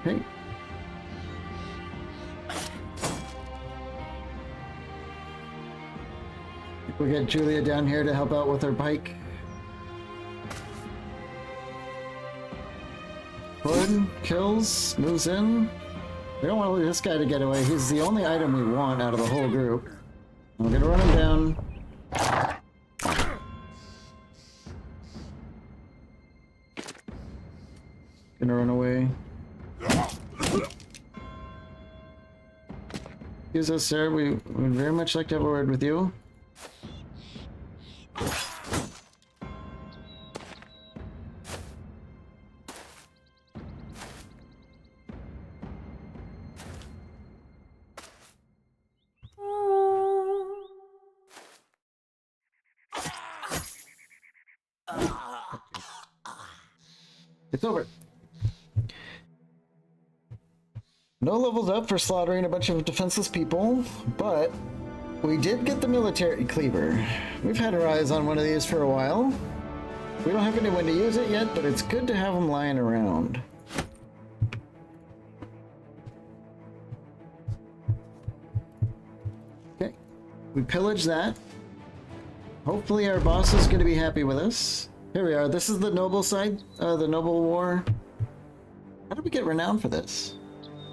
Okay. We get Julia down here to help out with her bike. Hood kills, moves in. We don't want this guy to get away. He's the only item we want out of the whole group. We're gonna run him down. Gonna run away. Excuse us, sir. We would very much like to have a word with you. It's over. No levels up for slaughtering a bunch of defenseless people, but we did get the military cleaver. We've had our eyes on one of these for a while. We don't have anyone to use it yet, but it's good to have them lying around. Okay, we pillaged that. Hopefully our boss is going to be happy with us. Here we are. This is the noble side, the noble war. How did we get renowned for this?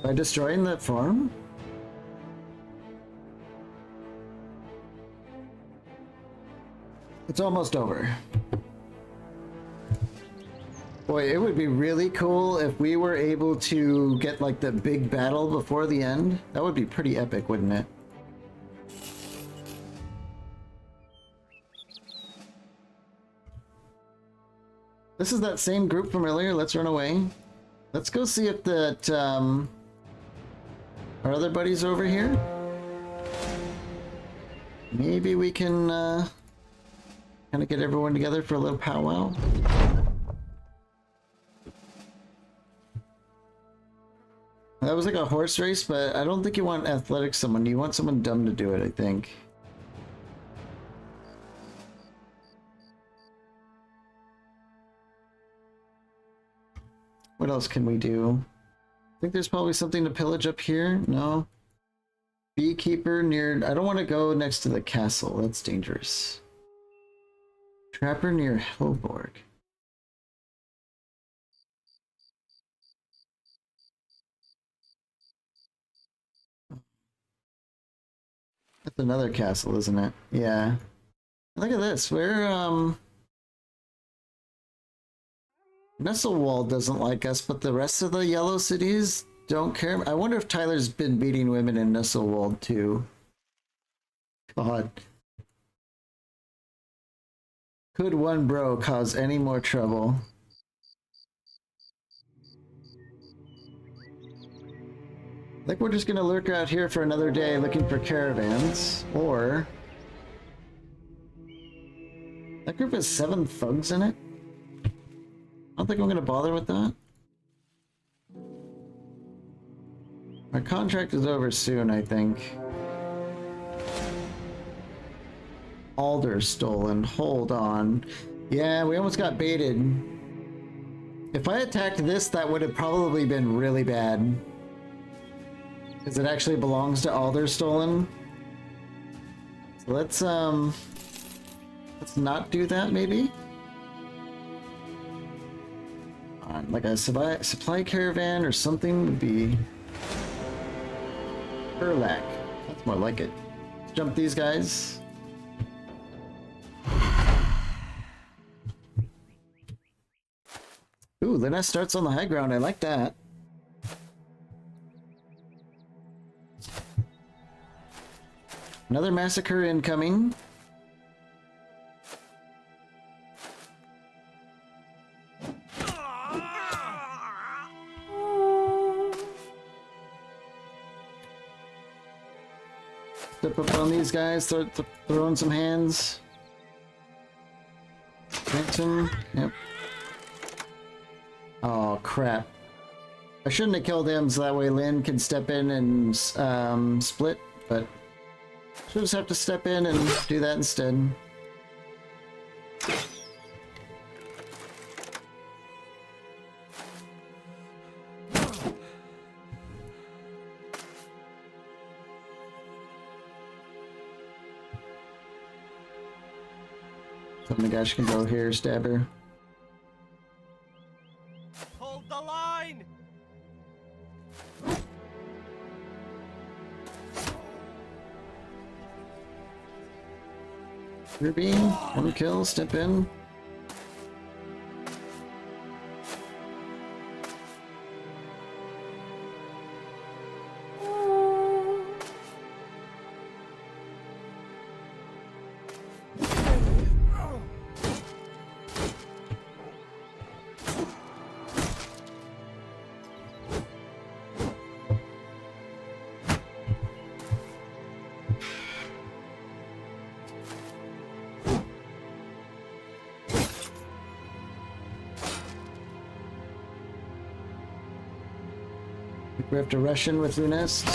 By destroying that farm? It's almost over. Boy, it would be really cool if we were able to get like the big battle before the end. That would be pretty epic, wouldn't it? This is that same group from earlier. Let's run away. Let's go see if that, our other buddies over here. Maybe we can, kind of get everyone together for a little powwow. That was like a horse race, but I don't think you want athletic someone. You want someone dumb to do it, I think. What else can we do? I think there's probably something to pillage up here. No. Beekeeper near... I don't want to go next to the castle. That's dangerous. Trapper near Helborg. That's another castle, isn't it? Yeah. Look at this. We're, Nesselwald doesn't like us, but the rest of the yellow cities don't care. I wonder if Tyler's been beating women in Nesselwald too. God. Could one bro cause any more trouble? I think we're just gonna lurk out here for another day looking for caravans, or... That group has 7 thugs in it? I don't think I'm going to bother with that. Our contract is over soon, I think. Alder stolen. Hold on. Yeah, we almost got baited. If I attacked this, that would have probably been really bad. Because it actually belongs to Alder stolen. So let's not do that, maybe? Like a supply caravan or something would be... Erlak. That's more like it. Let's jump these guys. Ooh, Linus starts on the high ground. I like that. Another massacre incoming. Step up on these guys, start throwing some hands. Clinton, yep. Oh crap. I shouldn't have killed him so that way Lynn can step in and split, but she'll just have to step in and do that instead. So Nagash can go here, stab her. Hold the line! Ruby, one kill, step in. We have to rush in with Lunest.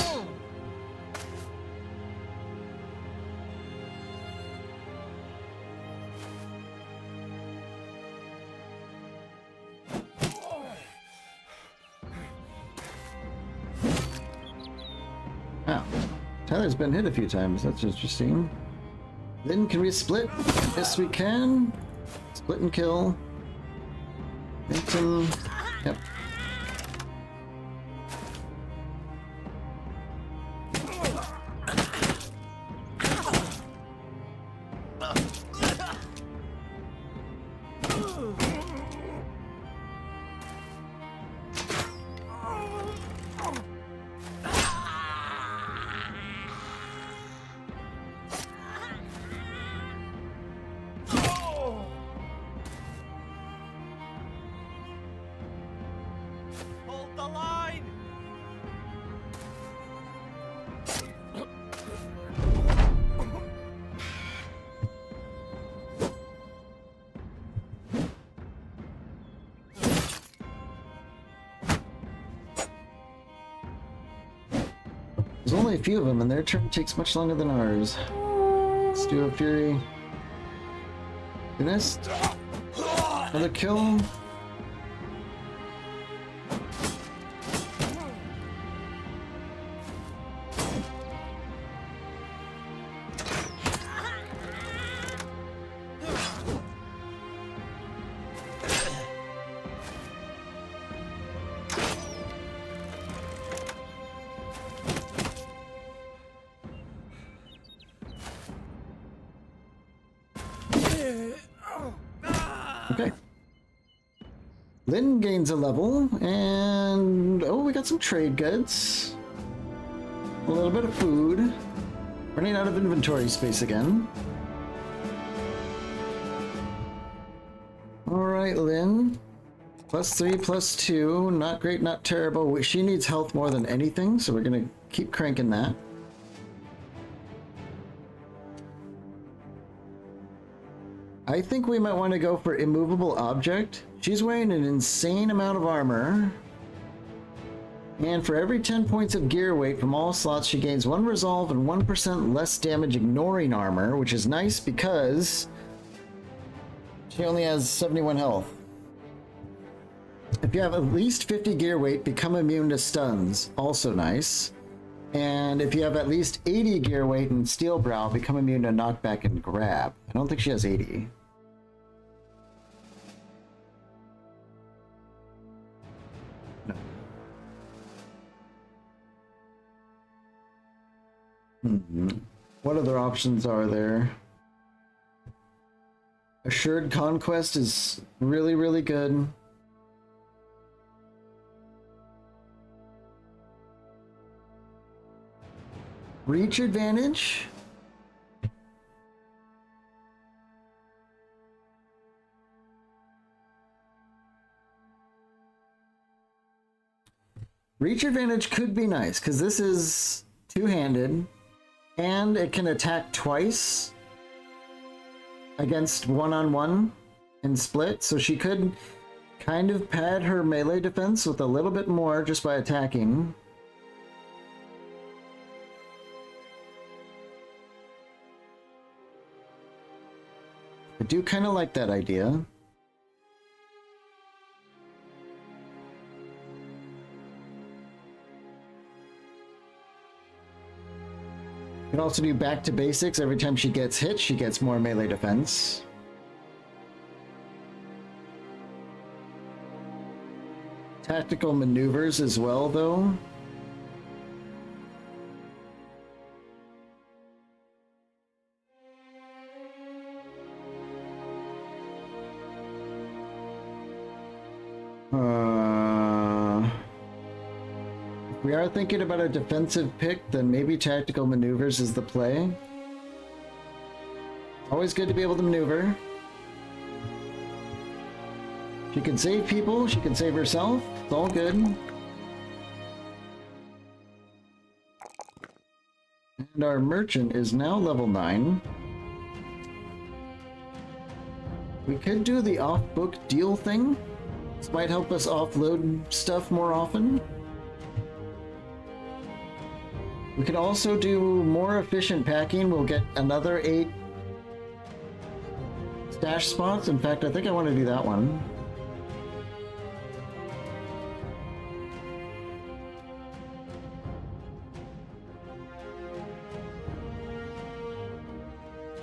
Wow. Tyler's been hit a few times. That's interesting. Then can we split? Yes, we can. Split and kill. Victim. Yep. Hold the line! There's only a few of them, and their turn takes much longer than ours. Let's do a Fury. Lunest. Another kill. Okay. Lynn gains a level, and oh, we got some trade goods. A little bit of food. Running out of inventory space again. Alright, Lynn. +3, +2. Not great, not terrible. She needs health more than anything, so we're gonna keep cranking that. I think we might want to go for immovable object. She's wearing an insane amount of armor. And for every 10 points of gear weight from all slots, she gains 1 resolve and 1% less damage ignoring armor, which is nice because she only has 71 health. If you have at least 50 gear weight, become immune to stuns. Also nice. And if you have at least 80 gear weight and Steel Brow, become immune to knockback and grab. I don't think she has 80. No. What other options are there? Assured Conquest is really, really good. Reach advantage. Reach advantage could be nice because this is two-handed and it can attack twice against one-on-one and split, so she could kind of pad her melee defense with a little bit more just by attacking. I do kind of like that idea. You can also do back to basics. Every time she gets hit, she gets more melee defense. tactical maneuvers as well, though. If we are thinking about a defensive pick, then maybe tactical maneuvers is the play. Always good to be able to maneuver. She can save people, she can save herself, it's all good. And our merchant is now level 9. We could do the off-book deal thing. This might help us offload stuff more often. We could also do more efficient packing. We'll get another 8 stash spots. In fact, I think I want to do that one.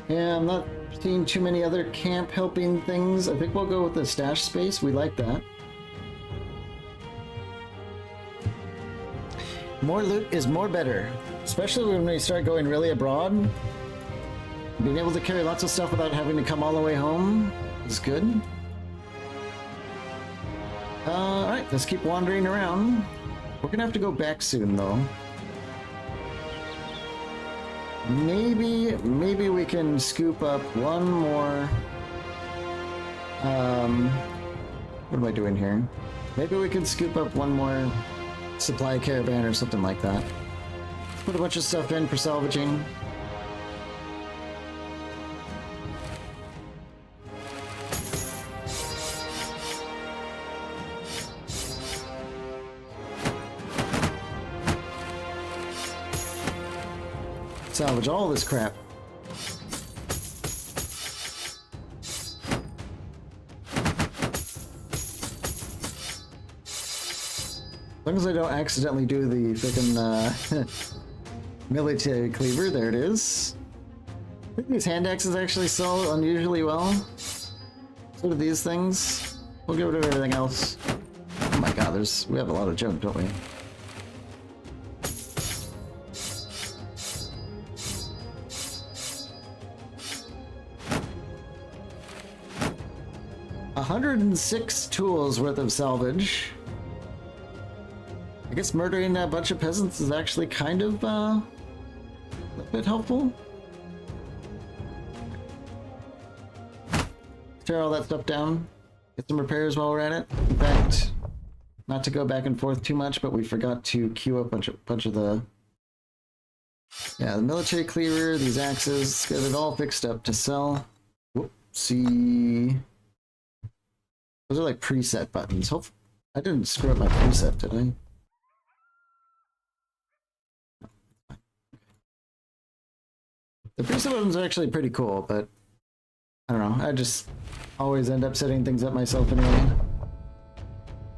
Yeah, I'm not seeing too many other camp helping things. I think we'll go with the stash space. We like that. More loot is more better, especially when we start going really abroad. Being able to carry lots of stuff without having to come all the way home is good. Alright, let's keep wandering around. We're gonna have to go back soon, though. Maybe we can scoop up one more. What am I doing here? Maybe we can scoop up one more supply caravan or something like that. Put a bunch of stuff in for salvaging. Salvage all this crap. As long as I don't accidentally do the frickin' military cleaver, there it is. I think these hand axes actually sell unusually well. So do these things. We'll get rid of everything else. Oh my god, we have a lot of junk, don't we? $106 tools worth of salvage. I guess murdering a bunch of peasants is actually kind of a bit helpful. Tear all that stuff down. Get some repairs while we're at it. In fact, not to go back and forth too much, but we forgot to queue up a bunch of the military cleaver, these axes, get it all fixed up to sell. Whoopsie. Those are like preset buttons. Hopefully, I didn't screw up my preset, did I? The preset buttons are actually pretty cool, but I don't know. I just always end up setting things up myself anyway.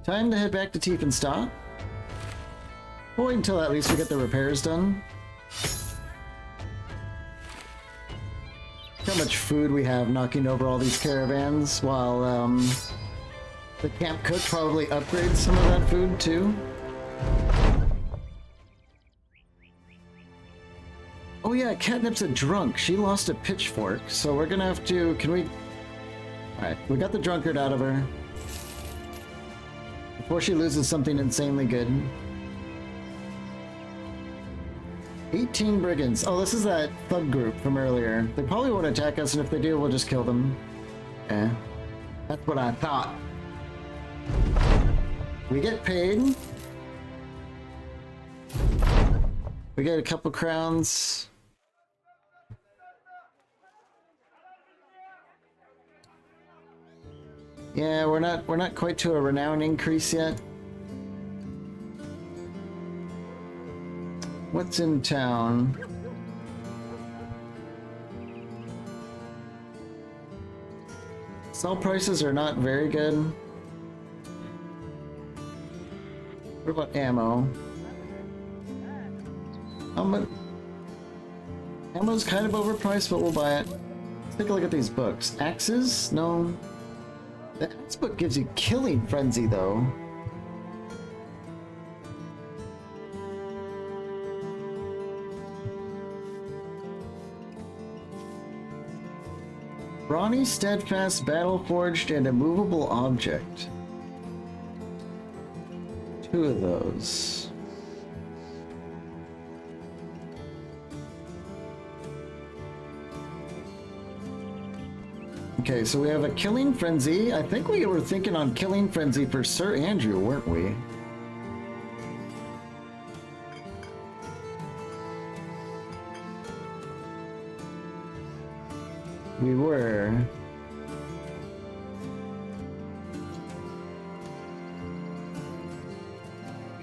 Time to head back to Tiefenstadt. We'll wait until at least we get the repairs done. Look how much food we have knocking over all these caravans while the camp cook probably upgrades some of that food too. Oh yeah, Catnip's a drunk. She lost a pitchfork, so we're gonna have to... Can we... Alright, we got the drunkard out of her. Before she loses something insanely good. 18 brigands. Oh, this is that thug group from earlier. They probably won't attack us, and if they do, we'll just kill them. Yeah. That's what I thought. We get paid. We get a couple crowns. Yeah, we're not quite to a renown increase yet. What's in town? Sell prices are not very good. What about ammo? Ammo's kind of overpriced, but we'll buy it. Let's take a look at these books. Axes? No. The axe book gives you killing frenzy, though. Brawny, steadfast, battle forged, and immovable object. 2 of those. Okay, so we have a Killing Frenzy. I think we were thinking on Killing Frenzy for Sir Andrew, weren't we? We were.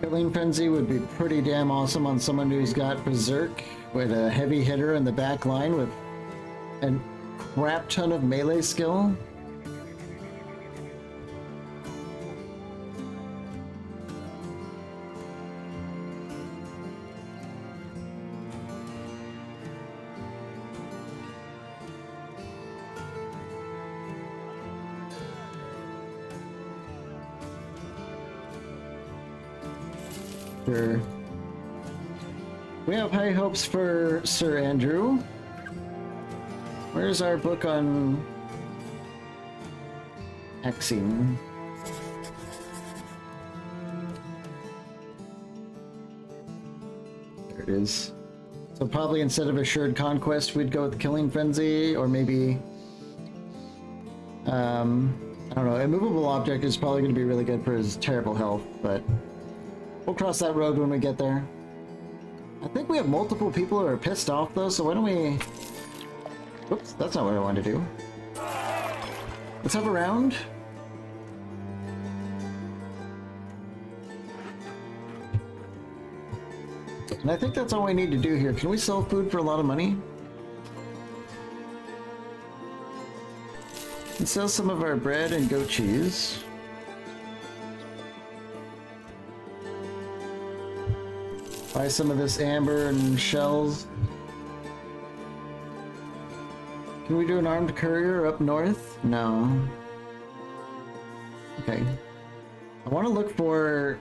Killing Frenzy would be pretty damn awesome on someone who's got Berserk with a heavy hitter in the back line with a crap ton of melee skill. Sure. We have high hopes for Sir Andrew. Where's our book on Axine? There it is. So probably instead of Assured Conquest, we'd go with Killing Frenzy, or maybe I don't know. Immovable Object is probably going to be really good for his terrible health, but we'll cross that road when we get there. I think we have multiple people who are pissed off though, so why don't we... Oops, that's not what I wanted to do. Let's have a round. And I think that's all we need to do here. Can we sell food for a lot of money? Let's sell some of our bread and goat cheese. Buy some of this amber and shells. Can we do an armed courier up north? No. Okay. I want to look for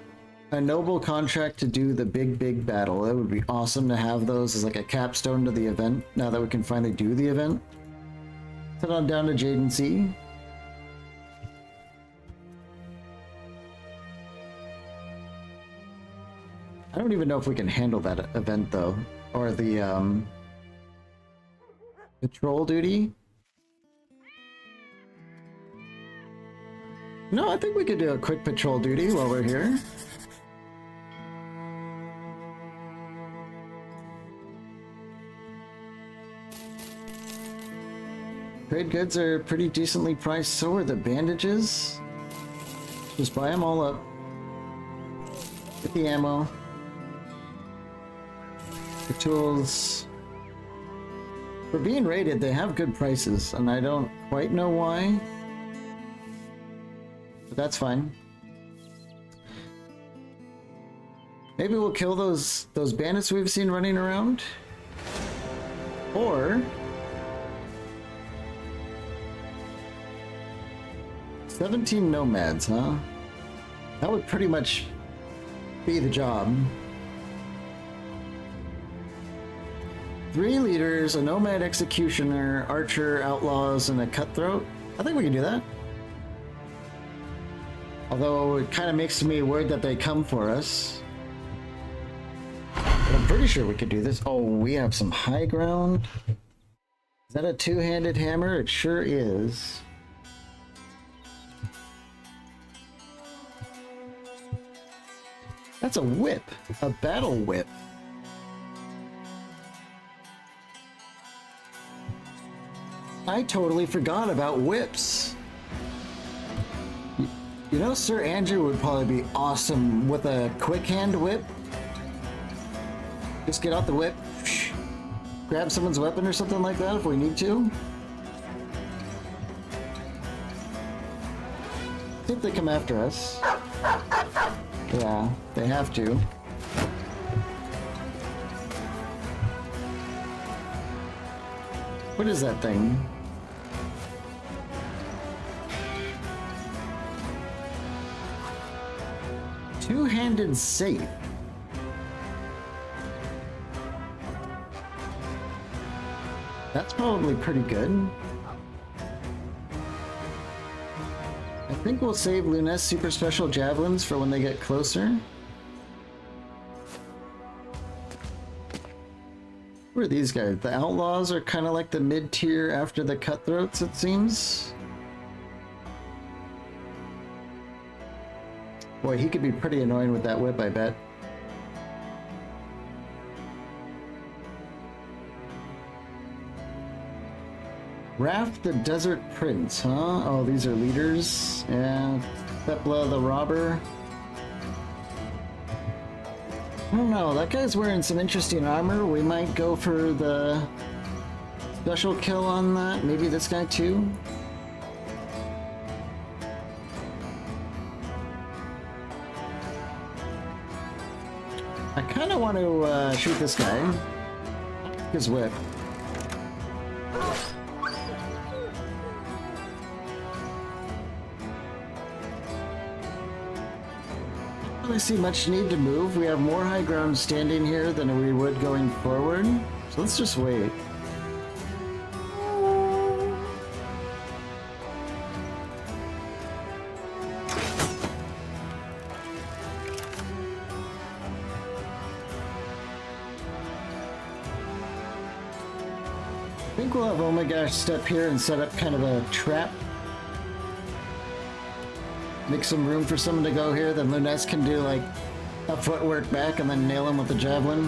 a noble contract to do the big battle. That would be awesome to have those as like a capstone to the event, now that we can finally do the event. Head on down to Jaden Sea. I don't even know if we can handle that event though, or the patrol duty. No, I think we could do a quick patrol duty while we're here. Trade goods are pretty decently priced, so are the bandages. Just buy them all up. Get the ammo. The tools. For being rated, they have good prices, and I don't quite know why. But that's fine. Maybe we'll kill those bandits we've seen running around. Or 17 nomads, huh? That would pretty much be the job. 3 leaders, a nomad executioner, archer, outlaws, and a cutthroat. I think we can do that. Although it kind of makes me worried that they come for us. But I'm pretty sure we could do this. Oh, we have some high ground. Is that a 2-handed hammer? It sure is. That's a whip. A battle whip. I totally forgot about whips. You know, Sir Andrew would probably be awesome with a quick hand whip. Just get out the whip, grab someone's weapon or something like that if we need to. I think they come after us. Yeah, they have to. What is that thing? Two-handed safe. That's probably pretty good. think we'll save Luness super special javelins for when they get closer. Who are these guys? The outlaws are kind of like the mid-tier after the cutthroats, it seems. Boy, he could be pretty annoying with that whip, I bet. Raph the Desert Prince, huh? Oh, these are leaders. And Thepla the Robber. I don't know, that guy's wearing some interesting armor. We might go for the special kill on that. Maybe this guy too? I kind of want to shoot this guy. His whip. I don't see much need to move. We have more high ground standing here than we would going forward. So let's just wait. I think we'll have Omagash step here and set up kind of a trap. Make some room for someone to go here, then Luness can do like a footwork back and then nail him with the javelin.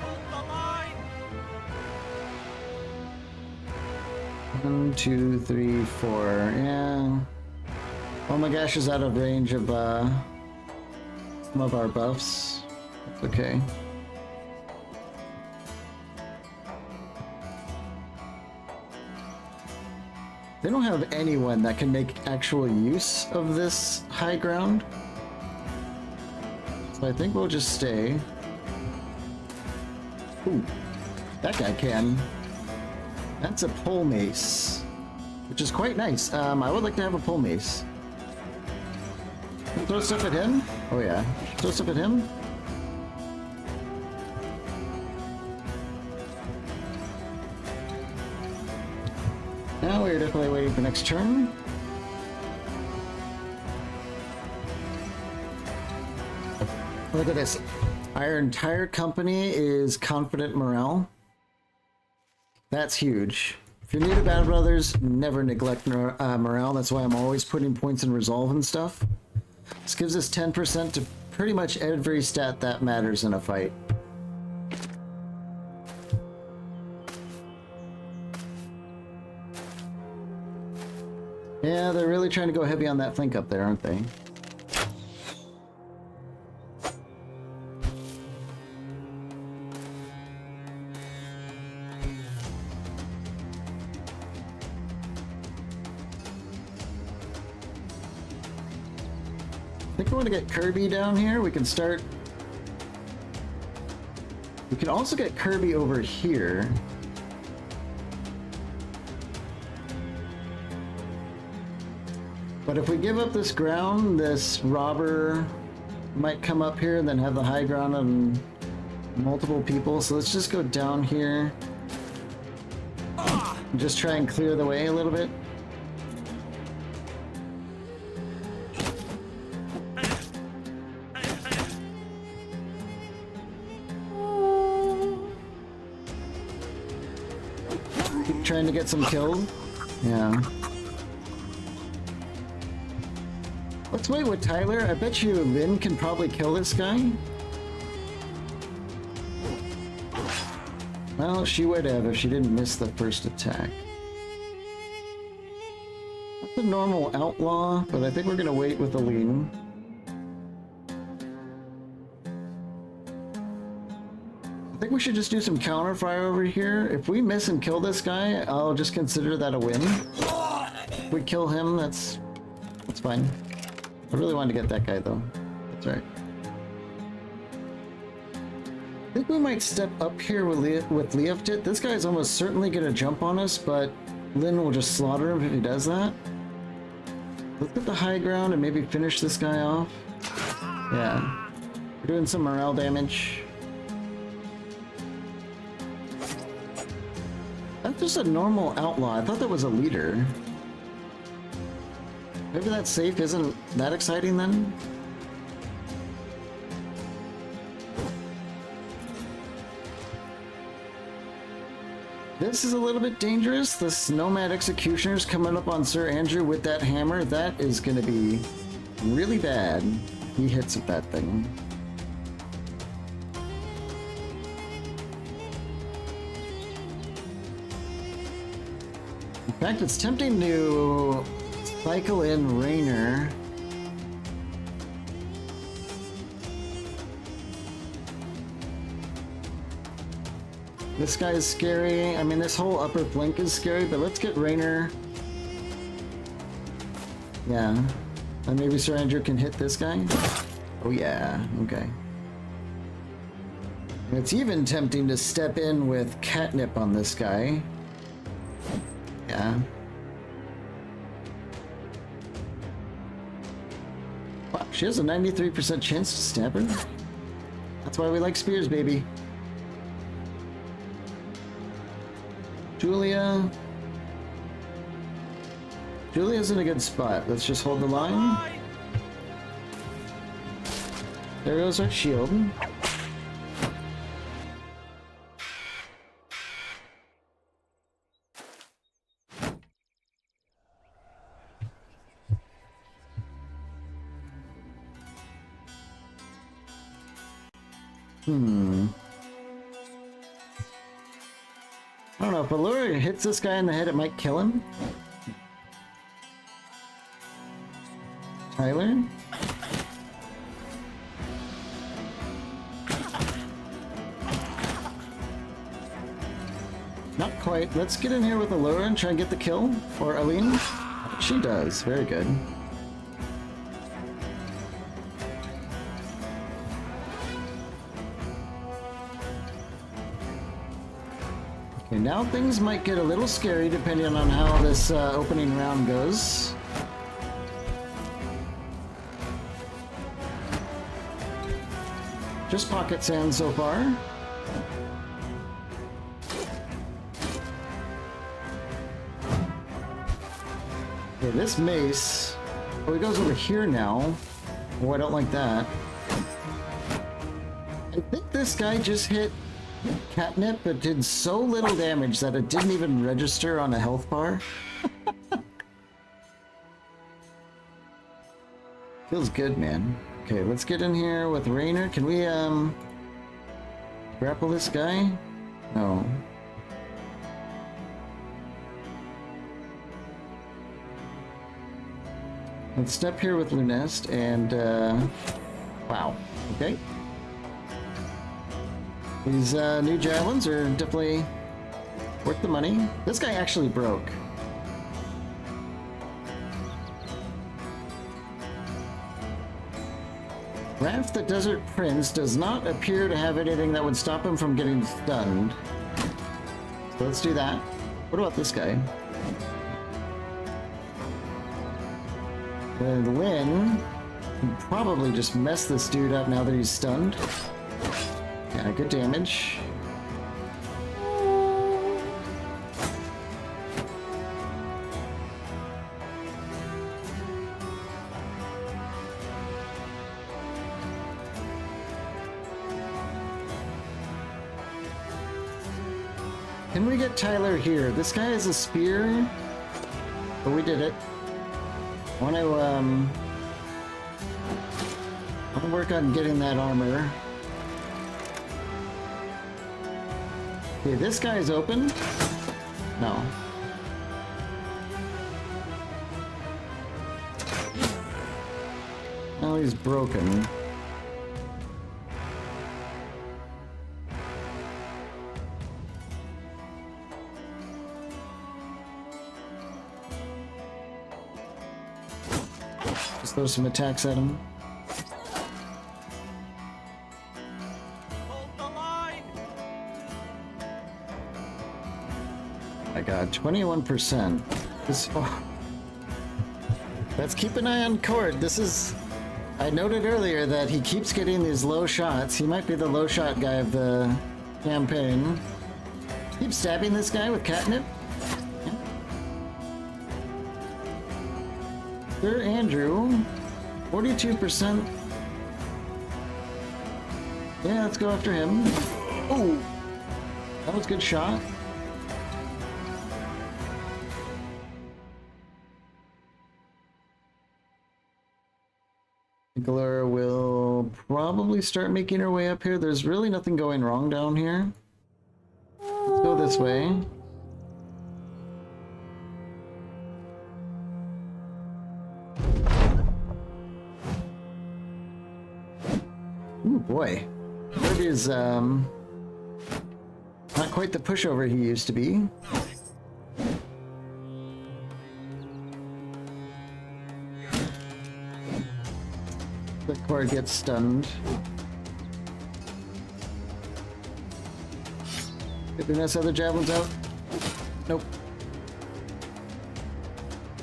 Hold the line! 1, 2, 3, 4. Yeah. Omagash is out of range of some of our buffs. That's okay. They don't have anyone that can make actual use of this high ground. So I think we'll just stay. Ooh, that guy can. That's a pole mace, which is quite nice. I would like to have a pole mace. Throw stuff at him? Oh yeah. Throw stuff at him? Now we're definitely waiting for next turn. Look at this. Our entire company is confident morale. That's huge. If you're new to Battle Brothers, never neglect morale. That's why I'm always putting points in resolve and stuff. This gives us 10% to pretty much every stat that matters in a fight. Yeah, they're really trying to go heavy on that flank up there, aren't they? I think I want to get Kirby down here. We can start... We can also get Kirby over here. But if we give up this ground, this robber might come up here and then have the high ground on multiple people. So let's just go down here and just try and clear the way a little bit. Keep trying to get some kills. Yeah. Let's wait with Tyler. I bet you Lynn can probably kill this guy. Well, she would have if she didn't miss the first attack. That's a normal outlaw, but I think we're gonna wait with Aline. I think we should just do some counter fire over here. If we miss and kill this guy, I'll just consider that a win. If we kill him, that's fine. I really wanted to get that guy though. That's right. I think we might step up here with Leoftit. This guy's almost certainly going to jump on us, but Lynn will just slaughter him if he does that. Let's get the high ground and maybe finish this guy off. Yeah. We're doing some morale damage. That's just a normal outlaw. I thought that was a leader. Maybe that safe isn't that exciting then? This is a little bit dangerous. This Nomad Executioner's coming up on Sir Andrew with that hammer. That is going to be really bad. He hits with that thing. In fact, it's tempting to cycle in Rainer. This guy is scary. I mean, this whole upper flank is scary, but let's get Rainer. Yeah. And maybe Sir Andrew can hit this guy. Oh yeah, okay. And it's even tempting to step in with catnip on this guy. Yeah. Wow, she has a 93% chance to stab her. That's why we like spears, baby. Julia's in a good spot. Let's just hold the line. There goes our shield. I don't know, if Allura hits this guy in the head, it might kill him. Tyler? Not quite. Let's get in here with Allura and try and get the kill. Or Aline. She does. Very good. Okay, now things might get a little scary depending on how this opening round goes. Just pocket sand so far. Okay, this mace... Oh, he goes over here now. Oh, I don't like that. I think this guy just hit catnip, but did so little damage that it didn't even register on a health bar. Feels good, man. Okay, let's get in here with Rainer. Can we, grapple this guy? No. Let's step here with Lunest and, wow. Okay. These, new javelins are definitely worth the money. This guy actually broke. Raph the Desert Prince does not appear to have anything that would stop him from getting stunned. So let's do that. What about this guy? And Lynn can probably just mess this dude up now that he's stunned. Yeah, good damage. Can we get Tyler here? This guy has a spear. But we did it. I want to work on getting that armor. Okay, this guy's open. No. Now he's broken. Just throw some attacks at him. Hold the line. I got 21%. This, oh. Let's keep an eye on Cord. This is... I noted earlier that he keeps getting these low shots. He might be the low shot guy of the campaign. Keep stabbing this guy with catnip. Yeah. Sir Andrew, 42%. Yeah, let's go after him. Oh, that was a good shot. Galera will probably start making her way up here. There's really nothing going wrong down here. Let's go this way. Ooh, boy. Kirby's, not quite the pushover he used to be. The core gets stunned. Get the next other javelins out. Nope.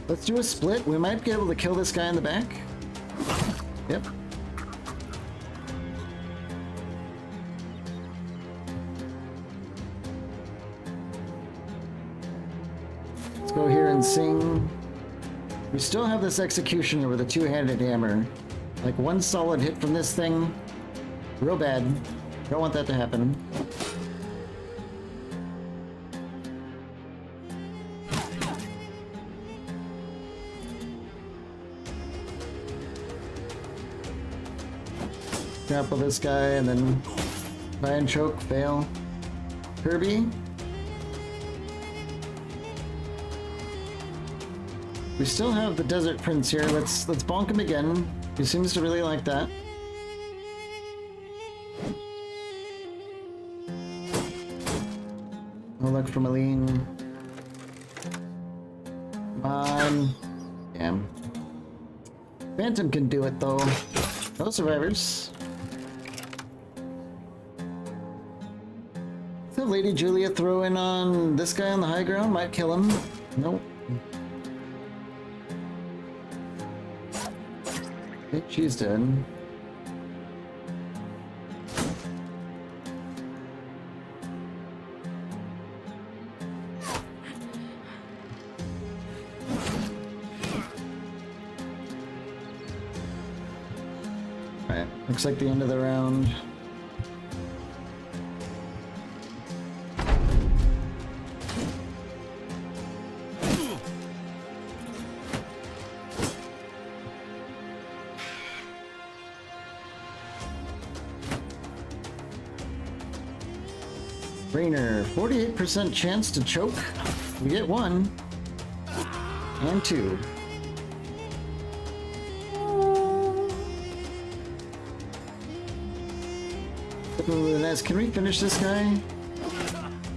Let's do a split. We might be able to kill this guy in the back. Yep. Let's go here and sing. We still have this executioner with a two-handed hammer. Like one solid hit from this thing, real bad. Don't want that to happen. Grapple this guy and then try and choke, fail. Kirby. We still have the Desert Prince here. Let's bonk him again. He seems to really like that. No luck from Aline. Come on. Damn. Phantom can do it though. No survivors. So Lady Julia throw in on this guy on the high ground. Might kill him. Nope. I think she's dead. Alright, looks like the end of the round. Rainer, 48% chance to choke. We get one. And two. Can we finish this guy?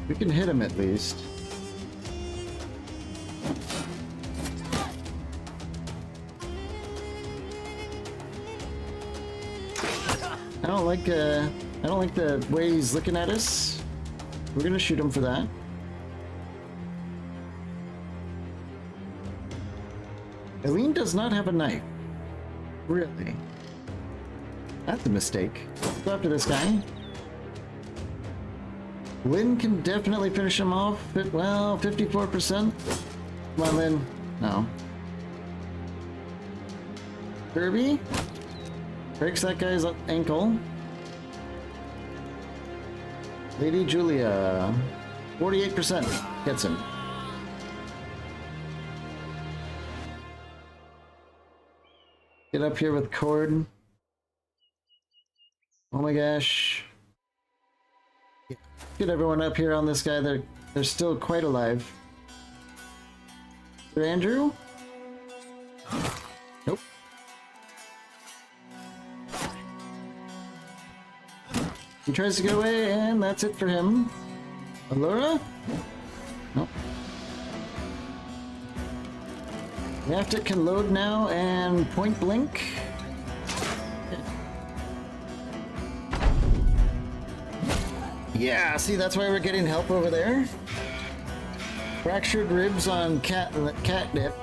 We can hit him at least. I don't like the way he's looking at us. We're gonna shoot him for that. Aline does not have a knife. Really? That's a mistake. Go after this guy. Lynn can definitely finish him off. Well, 54%. Come on, Lynn. No. Kirby breaks that guy's ankle. Lady Julia, 48% gets him. Get up here with Cord. Oh my gosh. Get everyone up here on this guy. They're still quite alive. Sir Andrew? Nope. He tries to get away, and that's it for him. Allura? Nope. Left it can load now, and point blink. Yeah, see, that's why we're getting help over there. Fractured ribs on catnip.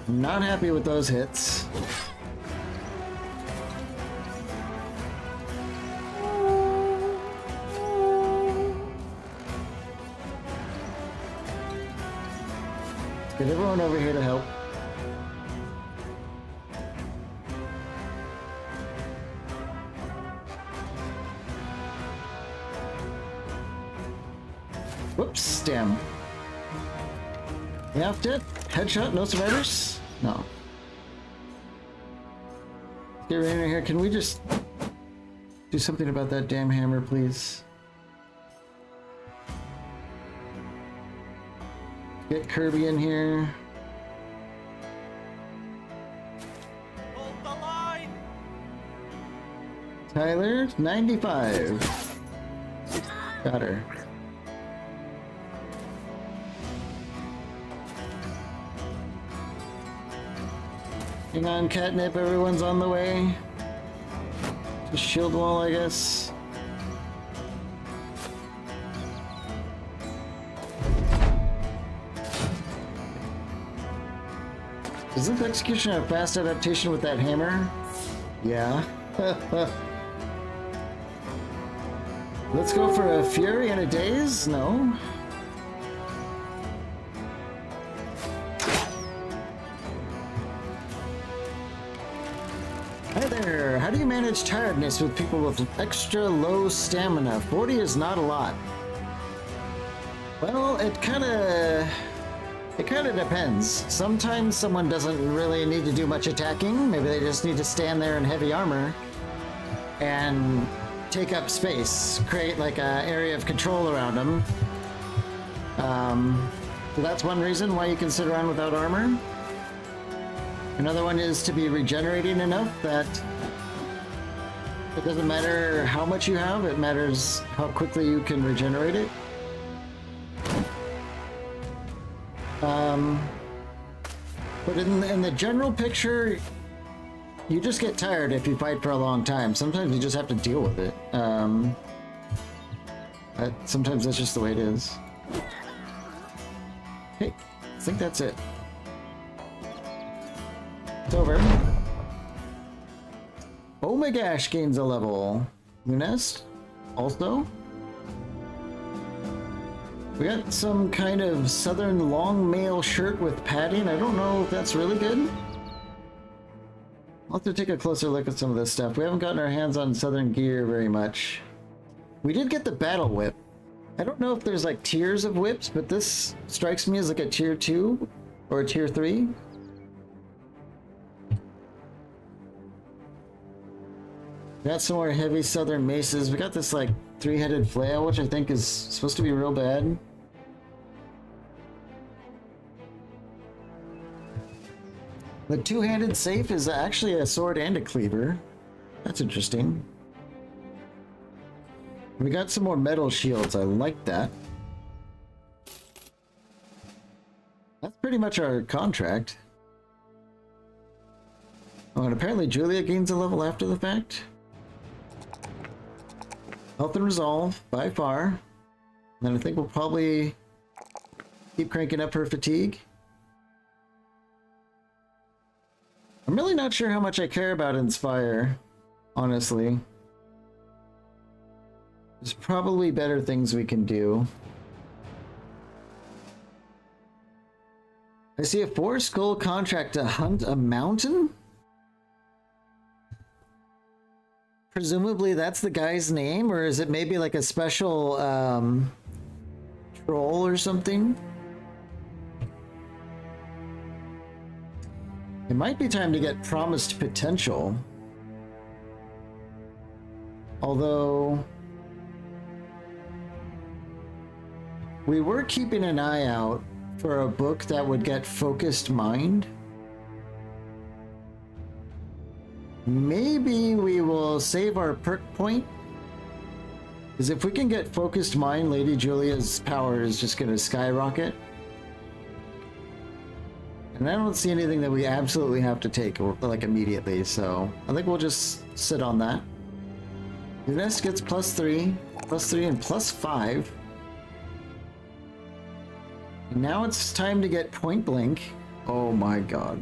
Not happy with those hits. Get everyone over here to help. Whoops, damn. Yeah, dead. Headshot, no survivors? No. Get Rainer here. Can we just do something about that damn hammer, please? Get Kirby in here. Hold the line! Tyler, 95. Got her. Hang on, Catnip, everyone's on the way. Just shield wall, I guess. Isn't Executioner a fast adaptation with that hammer? Yeah. Let's go for a Fury and a Daze? No. Hi there! How do you manage tiredness with people with extra low stamina? 40 is not a lot. Well, it kinda depends. Sometimes someone doesn't really need to do much attacking. Maybe they just need to stand there in heavy armor and take up space, create like an area of control around them. So that's one reason why you can sit around without armor. Another one is to be regenerating enough that it doesn't matter how much you have, it matters how quickly you can regenerate it. But in the general picture, you just get tired if you fight for a long time. Sometimes you just have to deal with it. Sometimes that's just the way it is. Hey, I think that's it. It's over. Oh my gosh, gains a level. Lunest, also. We got some kind of southern long mail shirt with padding. I don't know if that's really good. I'll have to take a closer look at some of this stuff. We haven't gotten our hands on southern gear very much. We did get the battle whip. I don't know if there's like tiers of whips, but this strikes me as like a tier 2 or a tier 3. Got some more heavy southern maces. We got this like 3-headed flail, which I think is supposed to be real bad. The 2-handed safe is actually a sword and a cleaver. That's interesting. We got some more metal shields. I like that. That's pretty much our contract. Oh, and apparently Julia gains a level after the fact. Health and resolve, by far. And then I think we'll probably keep cranking up her fatigue. I'm really not sure how much I care about Inspire, honestly. There's probably better things we can do. I see a 4-skull contract to hunt a mountain? Presumably that's the guy's name, or is it maybe like a special troll or something? It might be time to get Promised Potential. Although we were keeping an eye out for a book that would get Focused Mind. Maybe we will save our perk point, because if we can get Focused Mind, Lady Julia's power is just going to skyrocket. And I don't see anything that we absolutely have to take like immediately, so I think we'll just sit on that. Lunest gets +3, and +5. And now it's time to get Point Blank. Oh my god.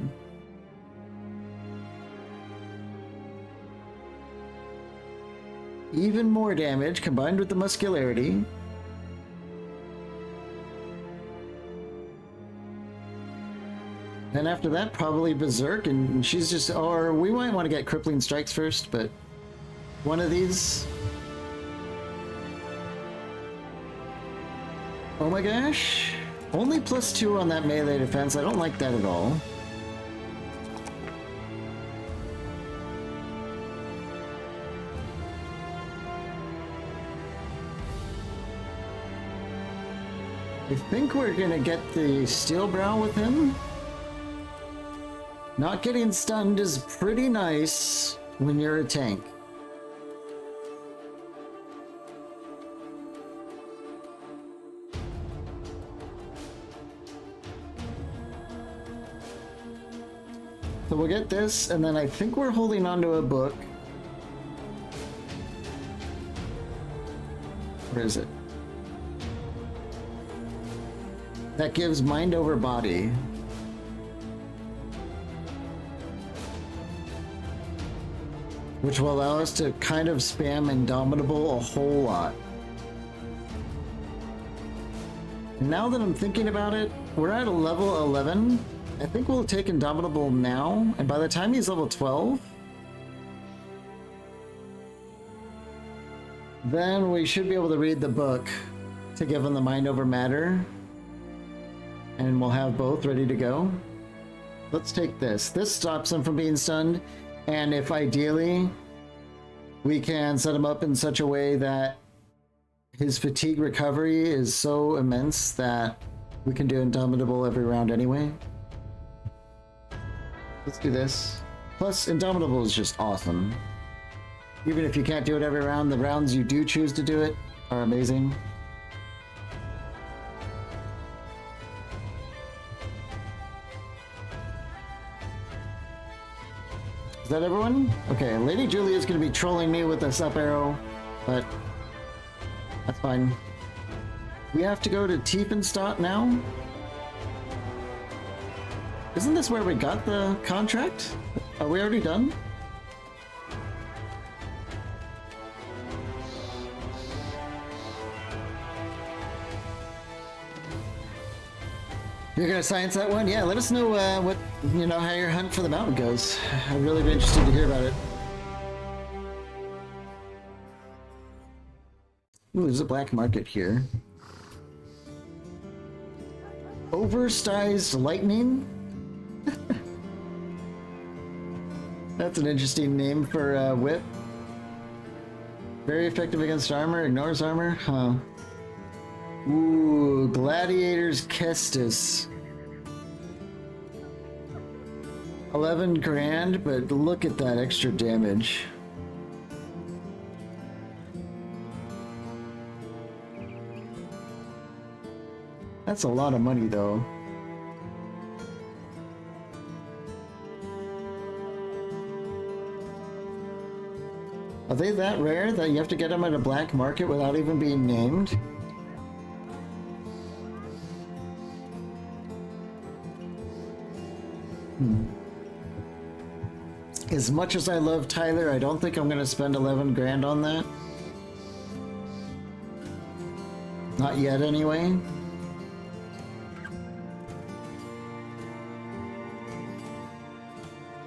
Even more damage combined with the muscularity. Then after that, probably Berserk, and she's just, or we might want to get Crippling Strikes first, but one of these. Oh my gosh. Only +2 on that melee defense. I don't like that at all. I think we're gonna get the Steel Brow with him. Not getting stunned is pretty nice when you're a tank. So we'll get this, and then I think we're holding on to a book. Where is it? That gives mind over body. Which will allow us to kind of spam Indomitable a whole lot. And now that I'm thinking about it, we're at a level 11. I think we'll take Indomitable now, and by the time he's level 12, then we should be able to read the book to give him the mind over matter. And we'll have both ready to go. Let's take this. This stops him from being stunned. And if ideally we can set him up in such a way that his fatigue recovery is so immense that we can do Indomitable every round anyway. Let's do this. Plus, Indomitable is just awesome. Even if you can't do it every round, the rounds you do choose to do it are amazing. Is that everyone? Okay, Lady Julia is going to be trolling me with this up arrow, but that's fine. We have to go to Tiefenstadt now? Isn't this where we got the contract? Are we already done? You're gonna science that one? Yeah, let us know what, you know, how your hunt for the mountain goes. I'd really be interested to hear about it. Ooh, there's a black market here. Overstized lightning? That's an interesting name for a whip. Very effective against armor, ignores armor, huh? Ooh, Gladiator's Kestis. 11 grand, but look at that extra damage. That's a lot of money, though. Are they that rare that you have to get them at a black market without even being named? As much as I love Tyler, I don't think I'm gonna spend 11 grand on that. Not yet, anyway.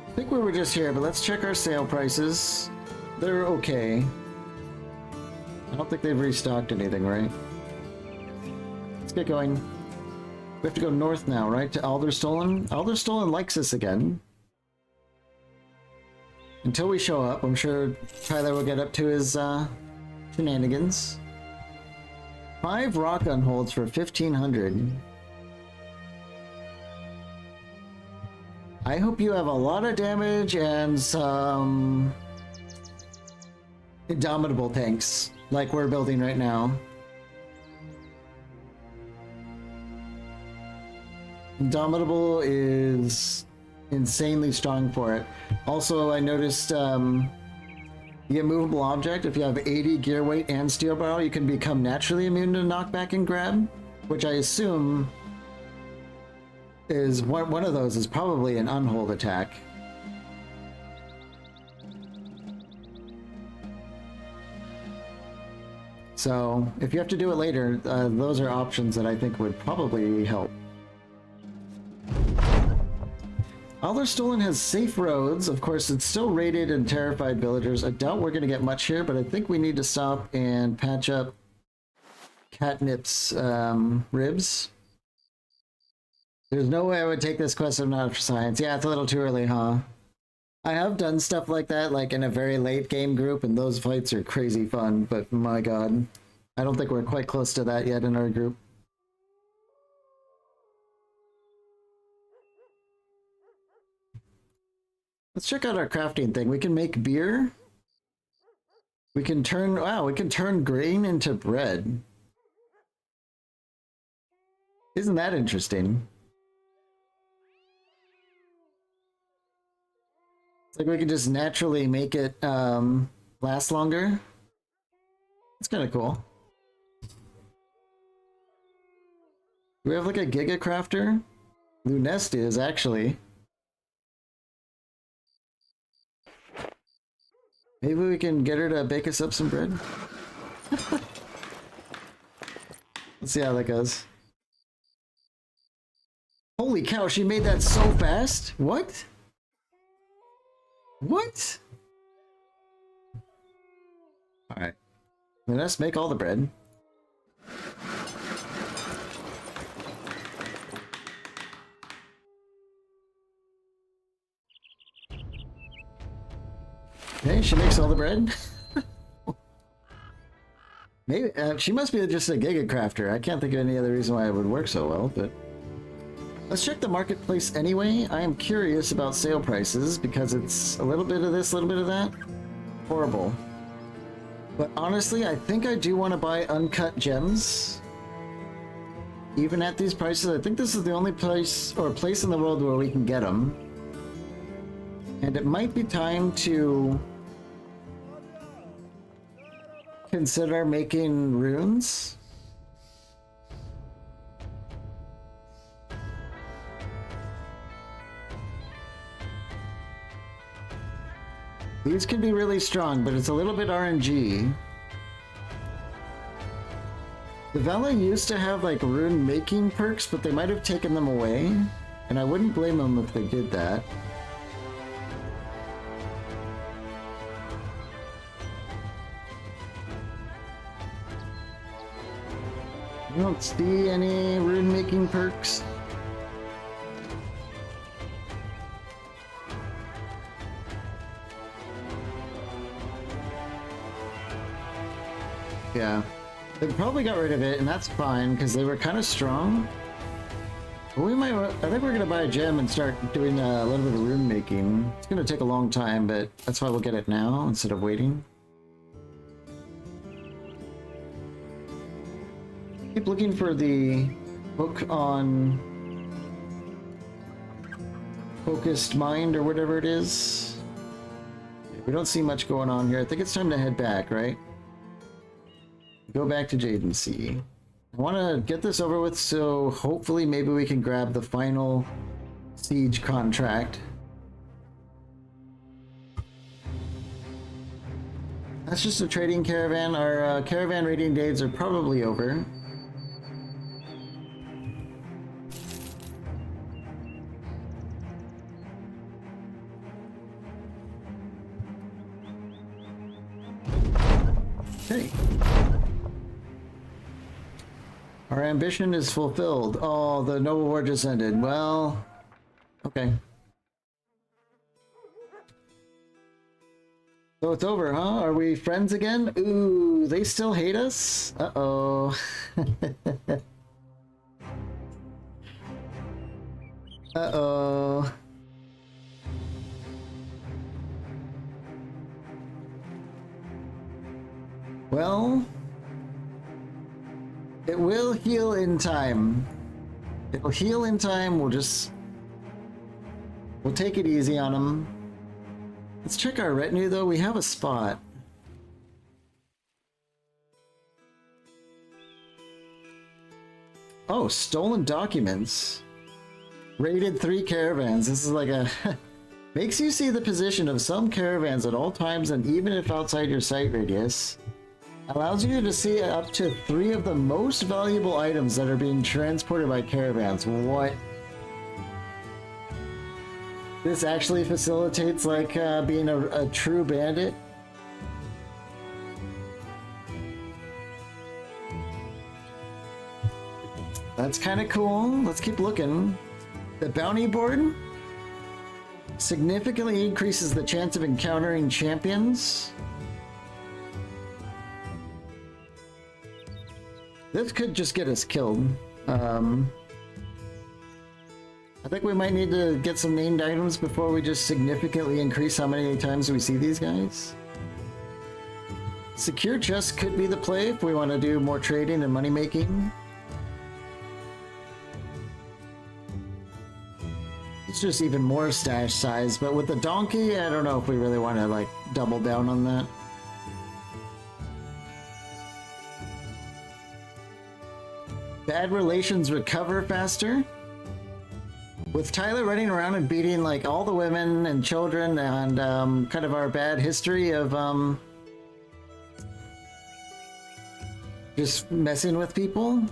I think we were just here, but let's check our sale prices. They're okay. I don't think they've restocked anything, right? Let's get going. We have to go north now, right? To Alderstolen? Alderstolen likes us again. Until we show up, I'm sure Tyler will get up to his shenanigans. 5 rock unholds for 1,500. I hope you have a lot of damage and some Indomitable tanks, like we're building right now. Indomitable is insanely strong for it. Also, I noticed you get movable object. If you have 80 gear weight and steel barrel, you can become naturally immune to knockback and grab, which I assume is one of those is probably an unhold attack. So if you have to do it later, those are options that I think would probably help. Alderstolen has safe roads. Of course, it's still raided and terrified villagers. I doubt we're going to get much here, but I think we need to stop and patch up Catnip's ribs. There's no way I would take this quest if not for science. Yeah, it's a little too early, huh? I have done stuff like that, like in a very late game group, and those fights are crazy fun, but my god. I don't think we're quite close to that yet in our group. Let's check out our crafting thing. We can make beer. We can turn, wow, we can turn grain into bread. Isn't that interesting? It's like we can just naturally make it last longer. It's kind of cool. Do we have like a Giga Crafter? Lunest is actually. Maybe we can get her to bake us up some bread. Let's see how that goes. Holy cow, she made that so fast? What? What? Alright. Let's make all the bread. Okay, she makes all the bread. Maybe she must be just a Giga Crafter. I can't think of any other reason why it would work so well, but let's check the marketplace anyway. I am curious about sale prices because it's a little bit of this, a little bit of that. Horrible. But honestly, I think I do want to buy uncut gems. Even at these prices, I think this is the only place in the world where we can get them. And it might be time to consider making runes. These can be really strong, but it's a little bit RNG. The Vela used to have like rune making perks, but they might have taken them away, and I wouldn't blame them if they did that. I don't see any rune making perks. Yeah, they probably got rid of it, and that's fine because they were kind of strong. But we might, I think we're gonna buy a gem and start doing a little bit of rune making. It's gonna take a long time, but that's why we'll get it now instead of waiting. Keep looking for the book on Focused Mind or whatever it is. We don't see much going on here. I think it's time to head back, right? Go back to Jadency. I want to get this over with, so hopefully maybe we can grab the final siege contract. That's just a trading caravan. Our caravan raiding days are probably over. Okay. Our ambition is fulfilled. Oh, the Noble War just ended. Well, okay. So it's over, huh? Are we friends again? Ooh, they still hate us? Uh-oh. Uh-oh. Well, it will heal in time. It'll heal in time. We'll take it easy on them. Let's check our retinue though. We have a spot. Oh, stolen documents. Raided 3 caravans. This is like a makes you see the position of some caravans at all times, and even if outside your sight radius. Allows you to see up to 3 of the most valuable items that are being transported by caravans. What? This actually facilitates like being a true bandit? That's kind of cool. Let's keep looking. The bounty board significantly increases the chance of encountering champions. This could just get us killed. I think we might need to get some named items before we just significantly increase how many times we see these guys. Secure chests could be the play if we want to do more trading and money making. It's just even more stash size, but with the donkey, I don't know if we really want to like double down on that. Bad relations recover faster. With Tyler running around and beating like all the women and children and kind of our bad history of just messing with people,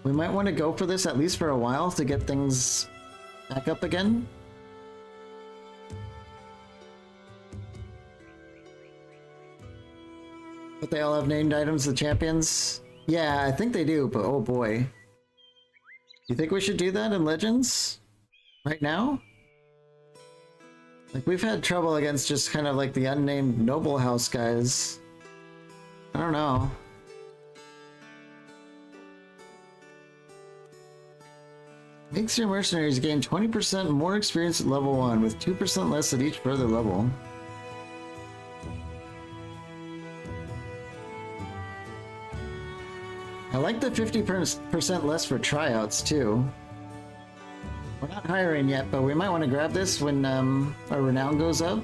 we might want to go for this at least for a while to get things back up again. But they all have named items, the champions. Yeah, I think they do, but oh boy. You think we should do that in Legends? Right now? Like, we've had trouble against just kind of like the unnamed Noble House guys. I don't know. Makes your mercenaries gain 20% more experience at level 1, with 2% less at each further level. I like the 50% less for tryouts too. We're not hiring yet, but we might want to grab this when our renown goes up.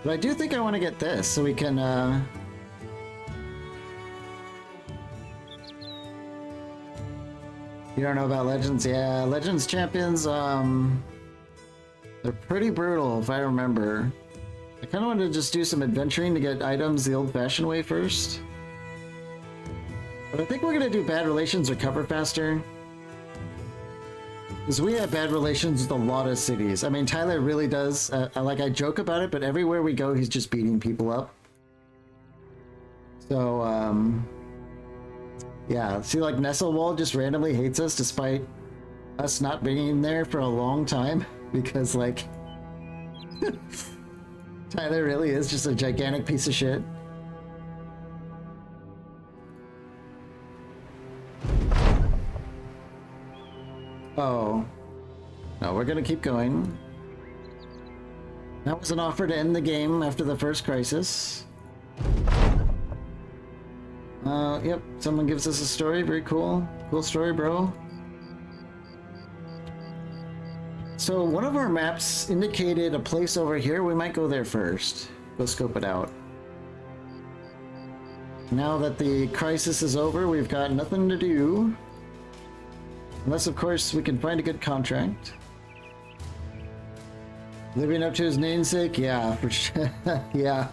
But I do think I want to get this so we can You don't know about Legends? Yeah, Legends champions, they're pretty brutal if I remember. I kind of wanted to just do some adventuring to get items the old-fashioned way first. But I think we're gonna do bad relations recover faster. Because we have bad relations with a lot of cities. I mean, Tyler really does, like I joke about it, but everywhere we go, he's just beating people up. So, yeah, see, like Nesselwald just randomly hates us despite us not being there for a long time because, like, Tyler really is just a gigantic piece of shit. Oh. No, we're gonna keep going. That was an offer to end the game after the first crisis. Yep, someone gives us a story. Very cool. Cool story, bro. So one of our maps indicated a place over here. We might go there first. Go scope it out. Now that the crisis is over, we've got nothing to do. Unless, of course, we can find a good contract. Living up to his namesake? Yeah, for sure. Yeah.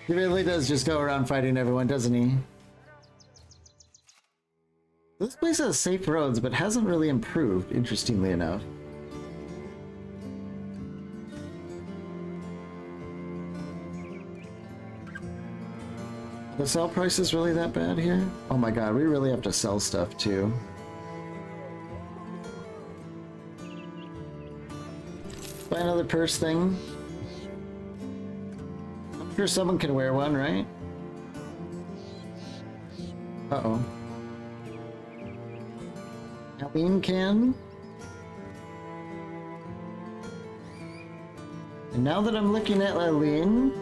He really does just go around fighting everyone, doesn't he? This place has safe roads, but hasn't really improved, interestingly enough. The sell price is really that bad here? Oh my god, we really have to sell stuff too. Buy another purse thing. I'm sure someone can wear one, right? Uh-oh. Aline can. And now that I'm looking at Aline,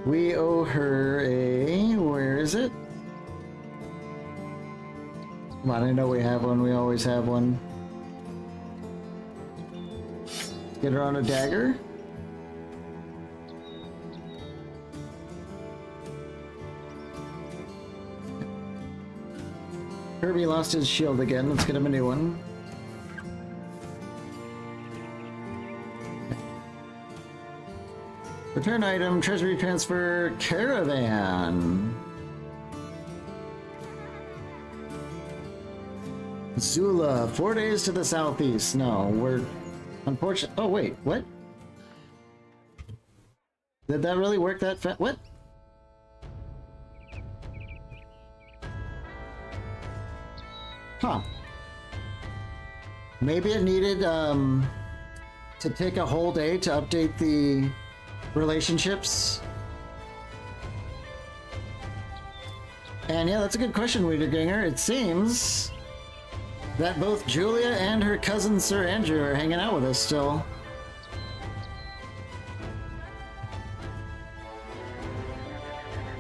we owe her a... where is it? Come on, I know we have one. We always have one. Get her on a dagger. Kirby lost his shield again. Let's get him a new one. Return item, treasury transfer, caravan. Zula, 4 days to the southeast. No, we're unfortunate. Oh wait, what? Did that really work that fast? What? Huh. Maybe it needed to take a whole day to update the relationships. And yeah, that's a good question, Wiederganger. It seems that both Julia and her cousin Sir Andrew are hanging out with us still.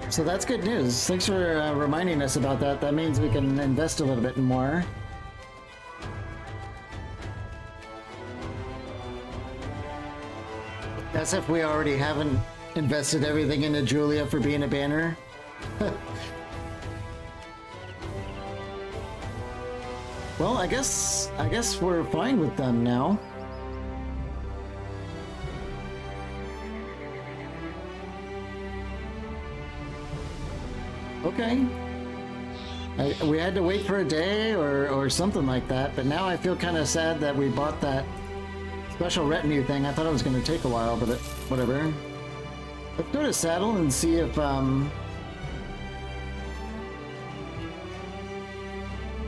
So that's good news. Thanks for reminding us about that. That means we can invest a little bit more. As if we already haven't invested everything into Julia for being a banner. Well, I guess we're fine with them now. Okay. We had to wait for a day or something like that, but now I feel kind of sad that we bought that special retinue thing. I thought it was going to take a while, but whatever. Let's go to Saddle and see if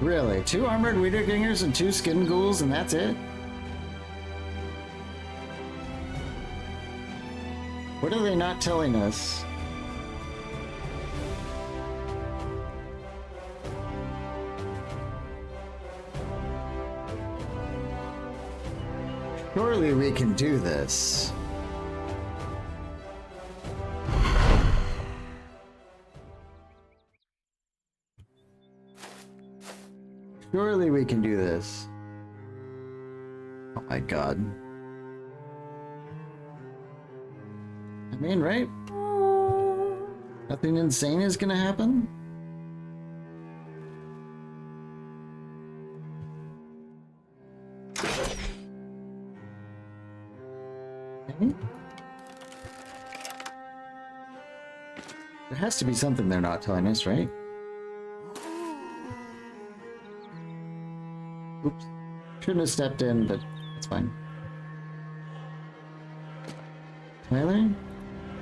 really, 2 armored Wiedergangers and 2 skin ghouls, and that's it? What are they not telling us? Surely we can do this. Surely we can do this. Oh my god. I mean, right? Nothing insane is gonna happen? Okay. There has to be something they're not telling us, right? Oops. Shouldn't have stepped in, but it's fine. Tyler?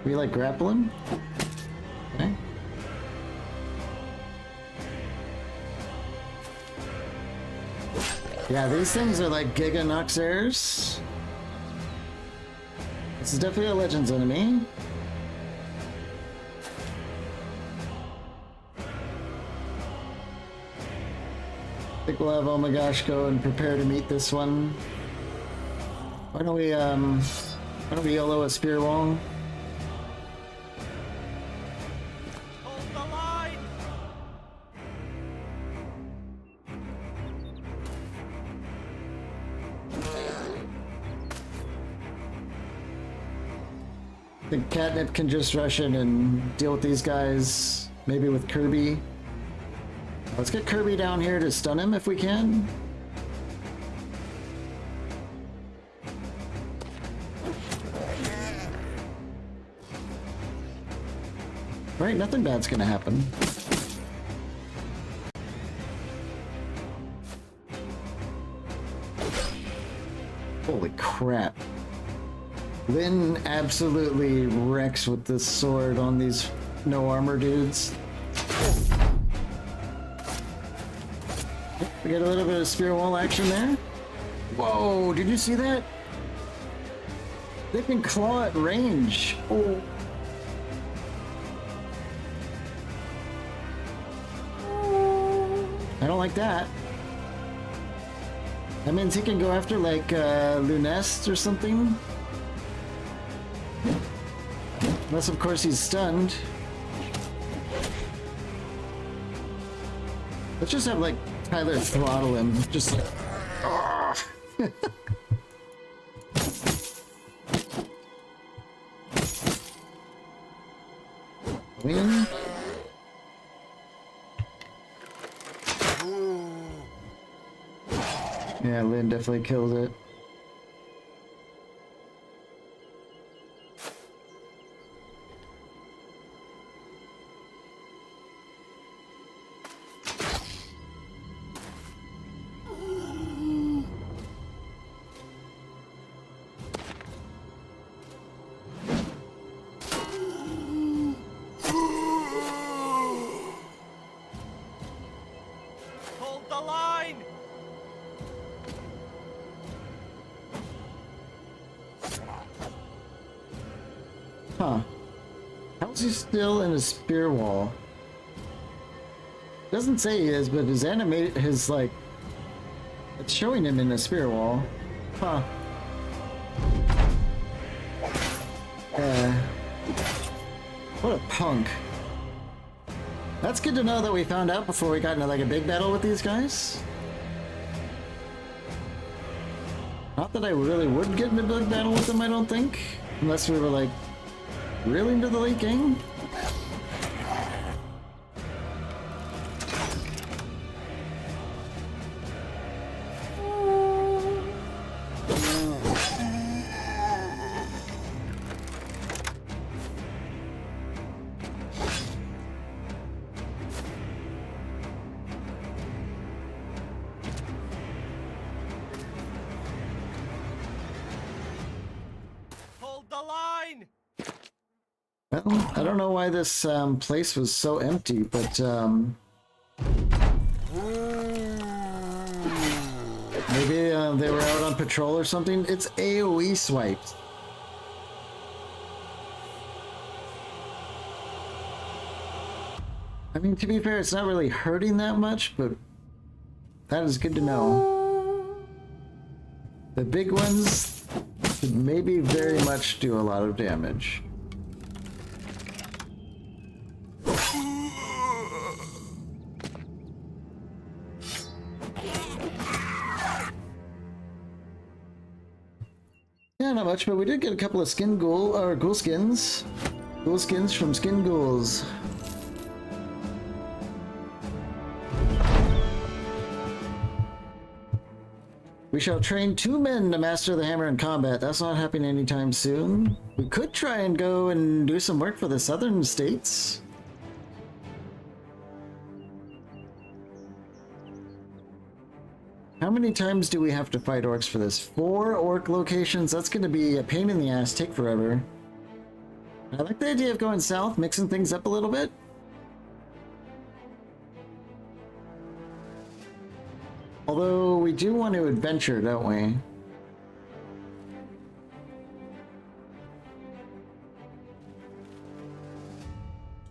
We like grapple him? Okay. Yeah, these things are like Giga Noxers. This is definitely a Legends enemy. I think we'll have Oh My Gosh go and prepare to meet this one. Why don't we YOLO a spear wall? Hold the line! I think Catnip can just rush in and deal with these guys, maybe with Kirby. Let's get Kirby down here to stun him if we can. Right, nothing bad's gonna happen. Holy crap. Lyn absolutely wrecks with this sword on these no armor dudes. We get a little bit of spear wall action there. Whoa, did you see that? They can claw at range. Oh. I don't like that. That means he can go after like Lunest or something. Unless of course he's stunned. Let's just have like Tyler throttle him. Just like win. Yeah, Lyn definitely killed it. Hold the line! Huh. How's he still in a spear wall? Doesn't say he is, but his like, it's showing him in a spear wall. Huh. What a punk. That's good to know that we found out before we got into like a big battle with these guys. Not that I really would get into a big battle with them, I don't think. Unless we were like really into the late game. Hold the line! Well, I don't know why this place was so empty, but maybe they were out on patrol or something. It's AoE swiped. I mean, to be fair, it's not really hurting that much, but that is good to know. The big ones could maybe very much do a lot of damage. Yeah, not much, but we did get a couple of skin ghoul, or ghoul skins. Ghoul skins from Skin Ghouls. We shall train 2 men to master the hammer in combat. That's not happening anytime soon. We could try and go and do some work for the southern states. How many times do we have to fight orcs for this? 4 orc locations? That's going to be a pain in the ass, take forever. I like the idea of going south, mixing things up a little bit. Although we do want to adventure, don't we?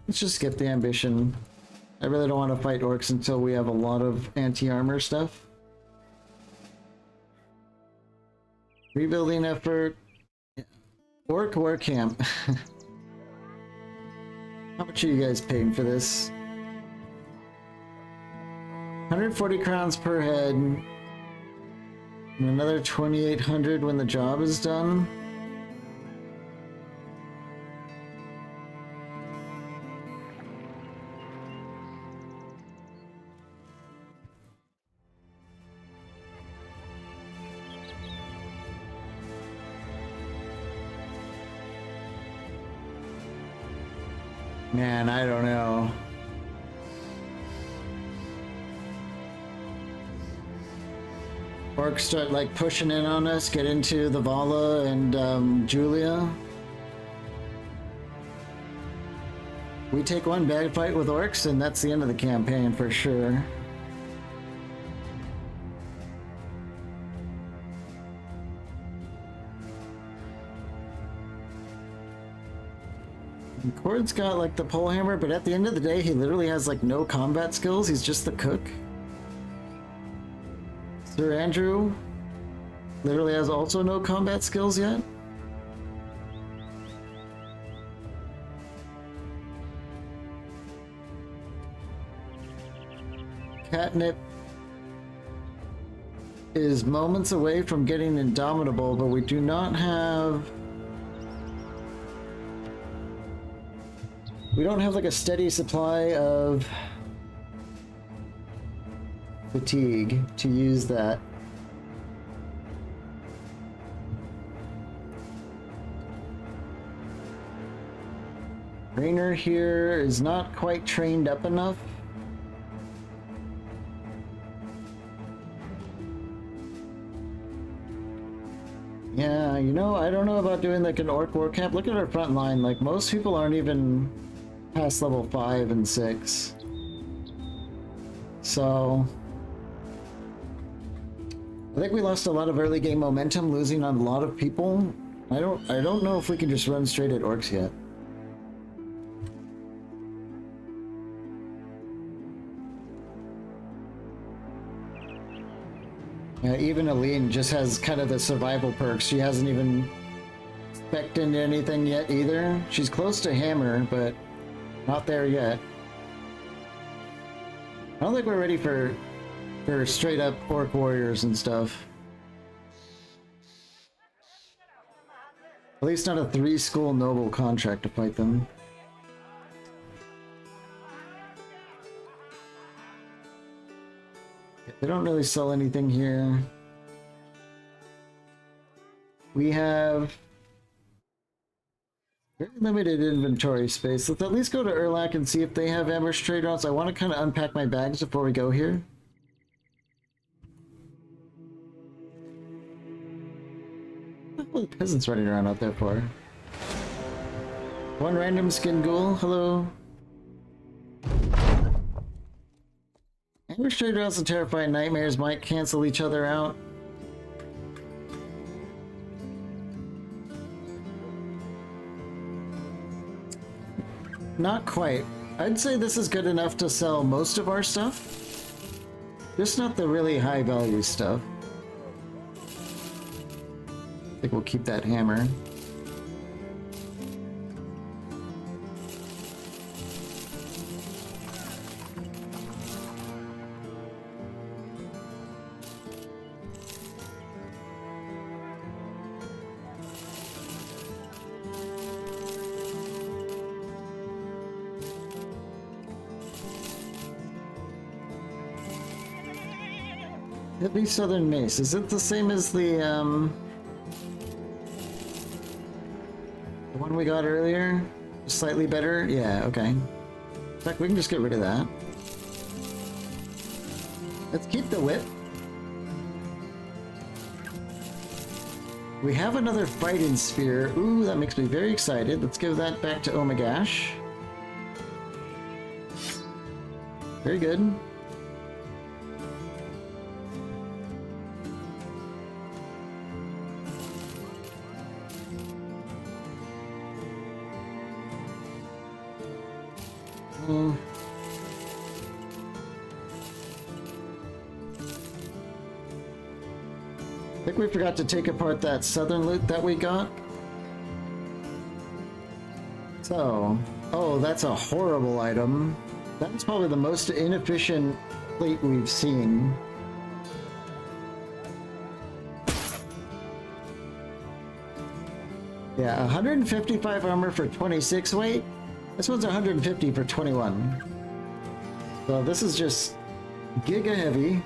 Let's just skip the ambition. I really don't want to fight orcs until we have a lot of anti-armor stuff. Rebuilding effort. Orc war camp. How much are you guys paying for this? 140 crowns per head. And another 2,800 when the job is done. Man, I don't know. Orcs start like pushing in on us, get into the Vala and Julia. We take one bad fight with orcs and that's the end of the campaign for sure. Cord's got like the pole hammer, but at the end of the day, he literally has like no combat skills. He's just the cook. Sir Andrew literally has also no combat skills yet. Catnip is moments away from getting indomitable, but we do not have... We don't have like a steady supply of fatigue to use that. Rainer here is not quite trained up enough. Yeah, you know, I don't know about doing like an orc war camp. Look at our front line. Like most people aren't even past level 5 and 6. So I think we lost a lot of early game momentum, losing on a lot of people. I don't know if we can just run straight at orcs yet. Even Aline just has kind of the survival perks. She hasn't even spec'd into anything yet either. She's close to Hammer, but not there yet. I don't think we're ready for straight up Orc Warriors and stuff. At least not a 3-school noble contract to fight them. They don't really sell anything here. We have very limited inventory space. Let's at least go to Erlak and see if they have ambush trade routes. I want to kind of unpack my bags before we go here. What are the peasants running around out there for? One random skin ghoul. Hello. Ambush trade routes and terrifying nightmares might cancel each other out. Not quite. I'd say this is good enough to sell most of our stuff. Just not the really high value stuff. I think we'll keep that hammer. Heavy Southern Mace. Is it the same as the one we got earlier? Slightly better? Yeah, okay. In fact, we can just get rid of that. Let's keep the whip. We have another fighting spear. Ooh, that makes me very excited. Let's give that back to Omagash. Very good. I think we forgot to take apart that southern loot that we got. So, oh, that's a horrible item. That's probably the most inefficient plate we've seen. Yeah, 155 armor for 26 weight. This one's 150 for 21. So this is just giga heavy.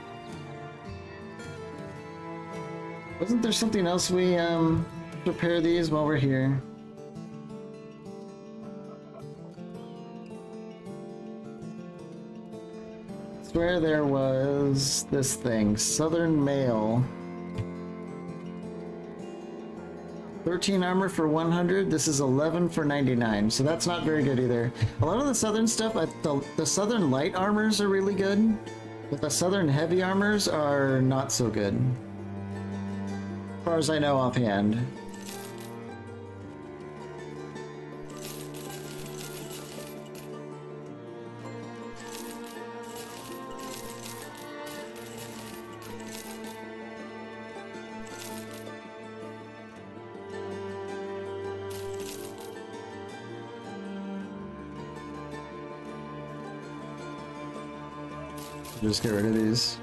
Wasn't there something else we prepare these while we're here? I swear there was this thing, Southern Mail. 13 armor for 100. This is 11 for 99, so that's not very good either. A lot of the southern stuff, the southern light armors are really good, but the southern heavy armors are not so good. As far as I know offhand. Just get rid of these.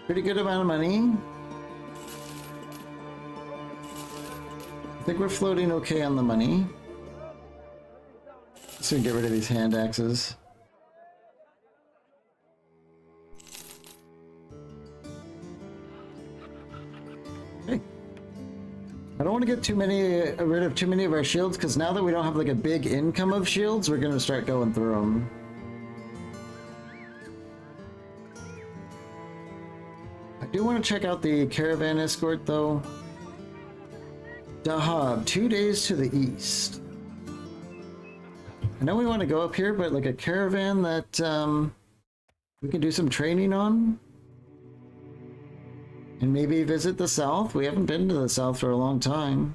Pretty good amount of money. I think we're floating okay on the money. Just gonna get rid of these hand axes. I don't want to get rid of too many of our shields, because now that we don't have like a big income of shields, we're gonna start going through them. I do want to check out the caravan escort though. Dahab, 2 days to the east. I know we want to go up here, but like a caravan that we can do some training on. And maybe visit the south. We haven't been to the south for a long time.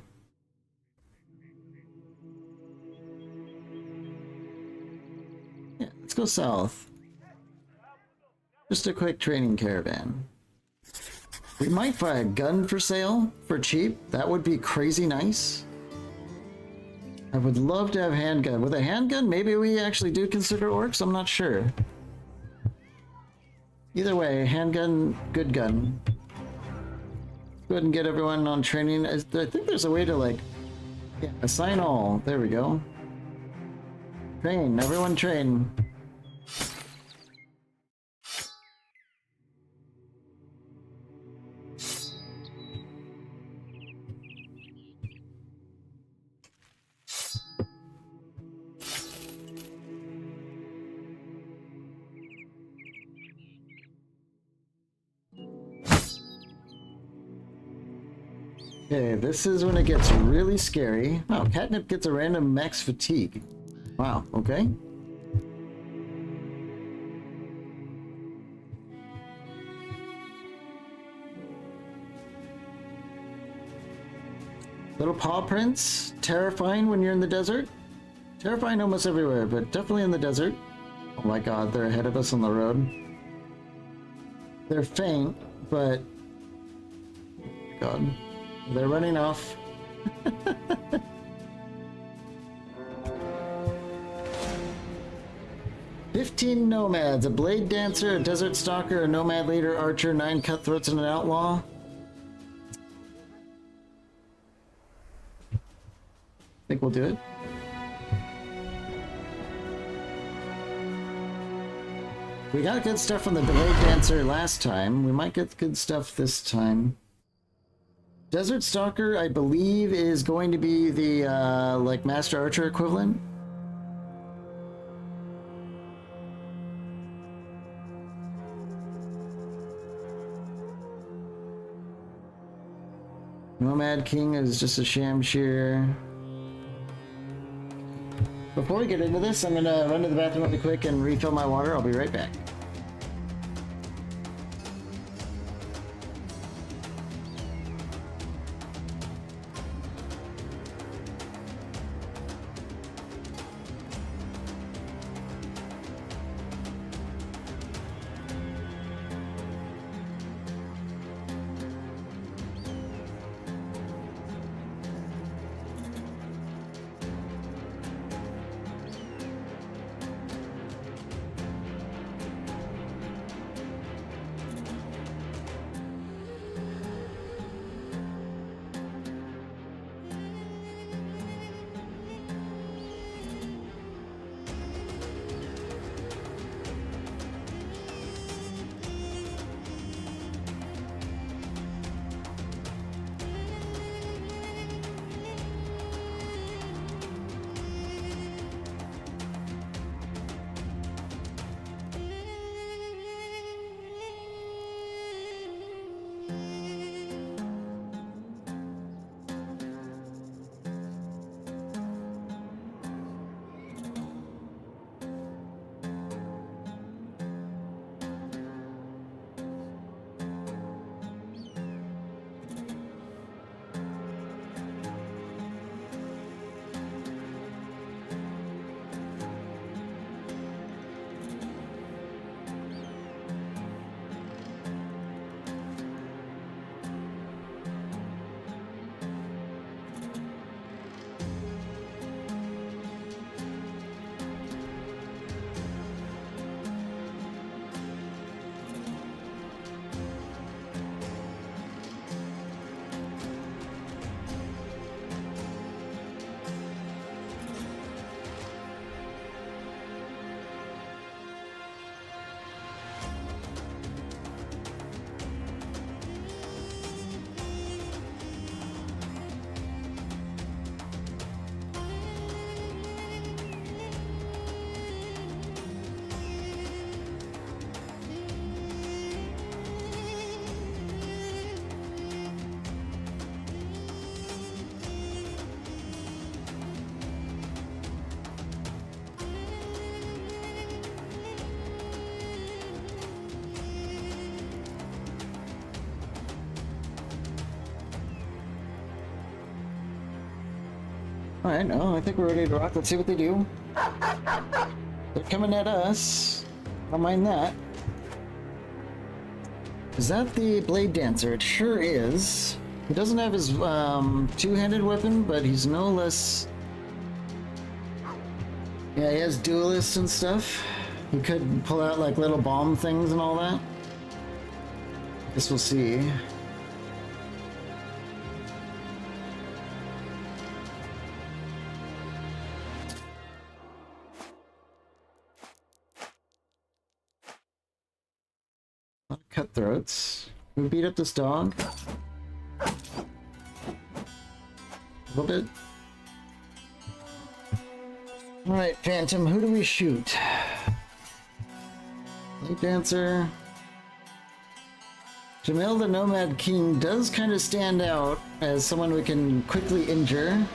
Let's go south. Just a quick training caravan. We might buy a gun for sale for cheap. That would be crazy nice. I would love to have handgun. With a handgun, maybe we actually do consider orcs. I'm not sure. Either way, handgun, good gun. Go ahead and get everyone on training. I think there's a way to like, yeah, assign all. There we go. Train, everyone train. Okay, this is when it gets really scary. Wow, Catnip gets a random max fatigue. Wow, okay. Little paw prints, terrifying when you're in the desert. Terrifying almost everywhere, but definitely in the desert. Oh my god, they're ahead of us on the road. They're faint, but... God. They're running off. 15 nomads, a blade dancer, a desert stalker, a nomad leader, archer, 9 cutthroats, and an outlaw. Think we'll do it. We got good stuff from the blade dancer last time. We might get good stuff this time. Desert Stalker, I believe, is going to be the, like, Master Archer equivalent. Nomad King is just a Shamshir. Before we get into this, I'm gonna run to the bathroom really quick and refill my water. I'll be right back. Alright, no, I think we're ready to rock. Let's see what they do. They're coming at us. I don't mind that. Is that the Blade Dancer? It sure is. He doesn't have his two-handed weapon, but he's no less... Yeah, he has duelists and stuff. He could pull out like little bomb things and all that. Guess we'll see. Cutthroats. Can we beat up this dog? A little bit. Alright, Phantom, who do we shoot? Blade Dancer. Jamil the Nomad King does kind of stand out as someone we can quickly injure.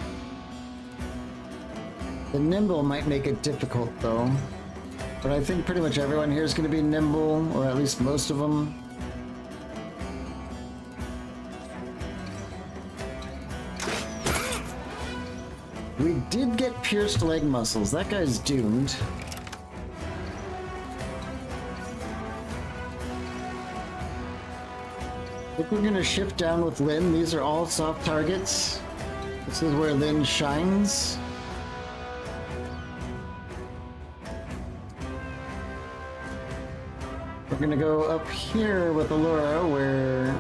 The Nimble might make it difficult though. But I think pretty much everyone here is going to be nimble, or at least most of them. We did get pierced leg muscles. That guy's doomed. I think we're going to shift down with Lyn. These are all soft targets. This is where Lyn shines. We're gonna go up here with Allura where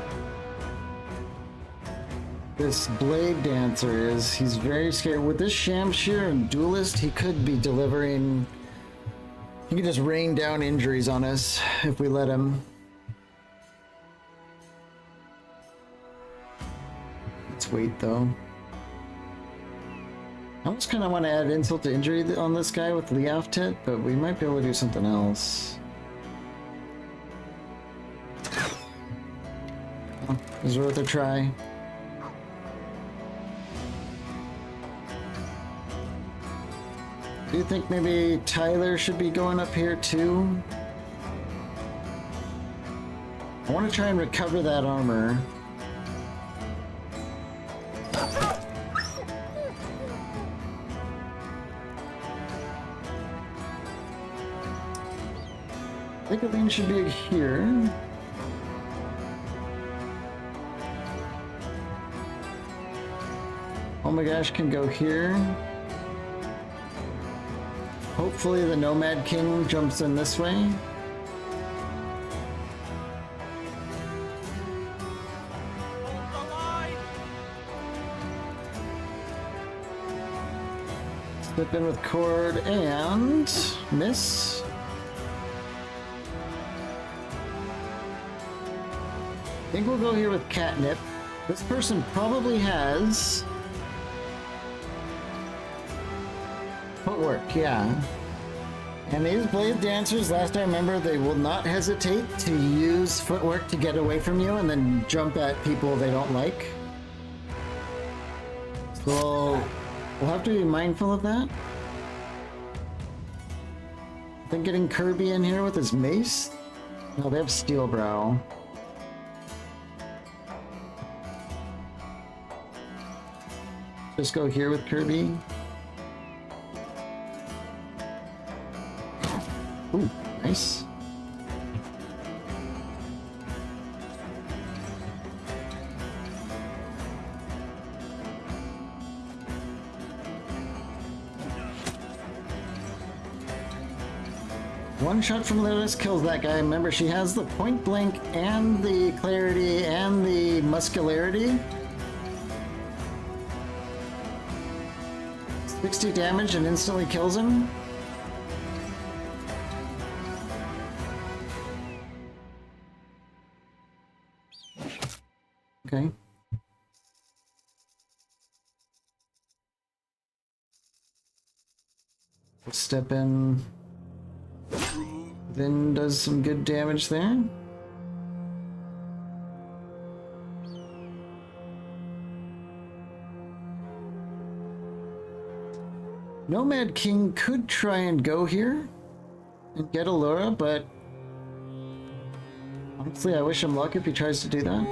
this Blade Dancer is. He's very scared. With this Shamshir and Duelist, he could be delivering... He could just rain down injuries on us if we let him. Let's wait though. I almost kind of want to add insult to injury on this guy with Liaftet, but we might be able to do something else. It was worth a try. Do you think maybe Tyler should be going up here too? I want to try and recover that armor. I think Aline should be here. Oh my gosh, can go here. Hopefully the Nomad King jumps in this way. Hold the line! Step in with Cord and miss. I think we'll go here with Catnip. This person probably has footwork, yeah. And these Blade Dancers, last I remember, they will not hesitate to use footwork to get away from you and then jump at people they don't like. So we'll have to be mindful of that. I think getting Kirby in here with his mace. No, they have Steel Brow. Just go here with Kirby. Ooh, nice. One shot from Lilith kills that guy. Remember, she has the point blank and the clarity and the muscularity. 60 damage and instantly kills him. Okay. We'll step in. Then does some good damage there. Nomad King could try and go here and get Allura, but honestly, I wish him luck if he tries to do that.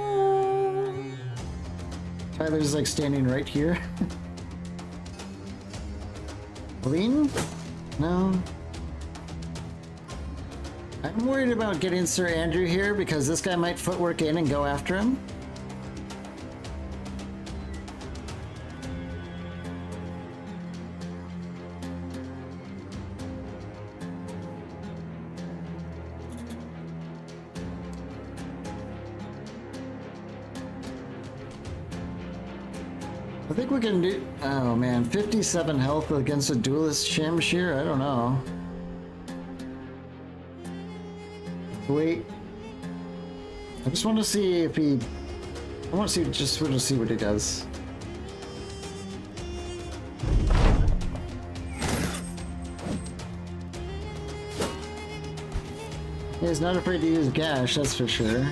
Tyler's like standing right here. Aline? No. I'm worried about getting Sir Andrew here because this guy might footwork in and go after him. I think we can do... Oh man, 57 health against a duelist Shamshir? I don't know. Wait. I just want to see if he... I want to see, just want to see what he does. He's not afraid to use Gash, that's for sure.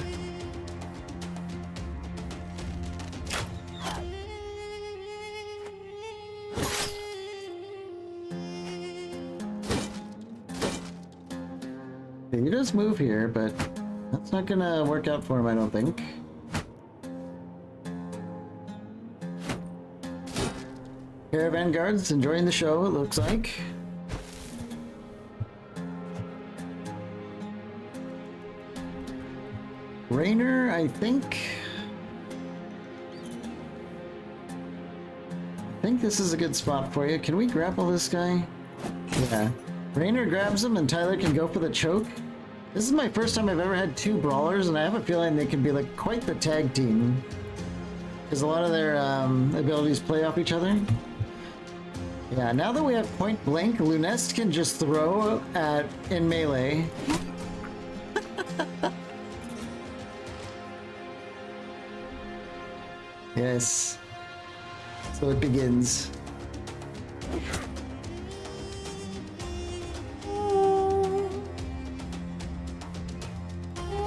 He does move here, but that's not gonna work out for him, I don't think. Caravan guards enjoying the show, it looks like. Rainer, I think this is a good spot for you. Can we grapple this guy? Yeah. Rainer grabs him and Tyler can go for the choke. This is my first time I've ever had two brawlers, and I have a feeling they can be like quite the tag team. Because a lot of their abilities play off each other. Yeah, now that we have point blank, Lunest can just throw in melee. Yes. So it begins.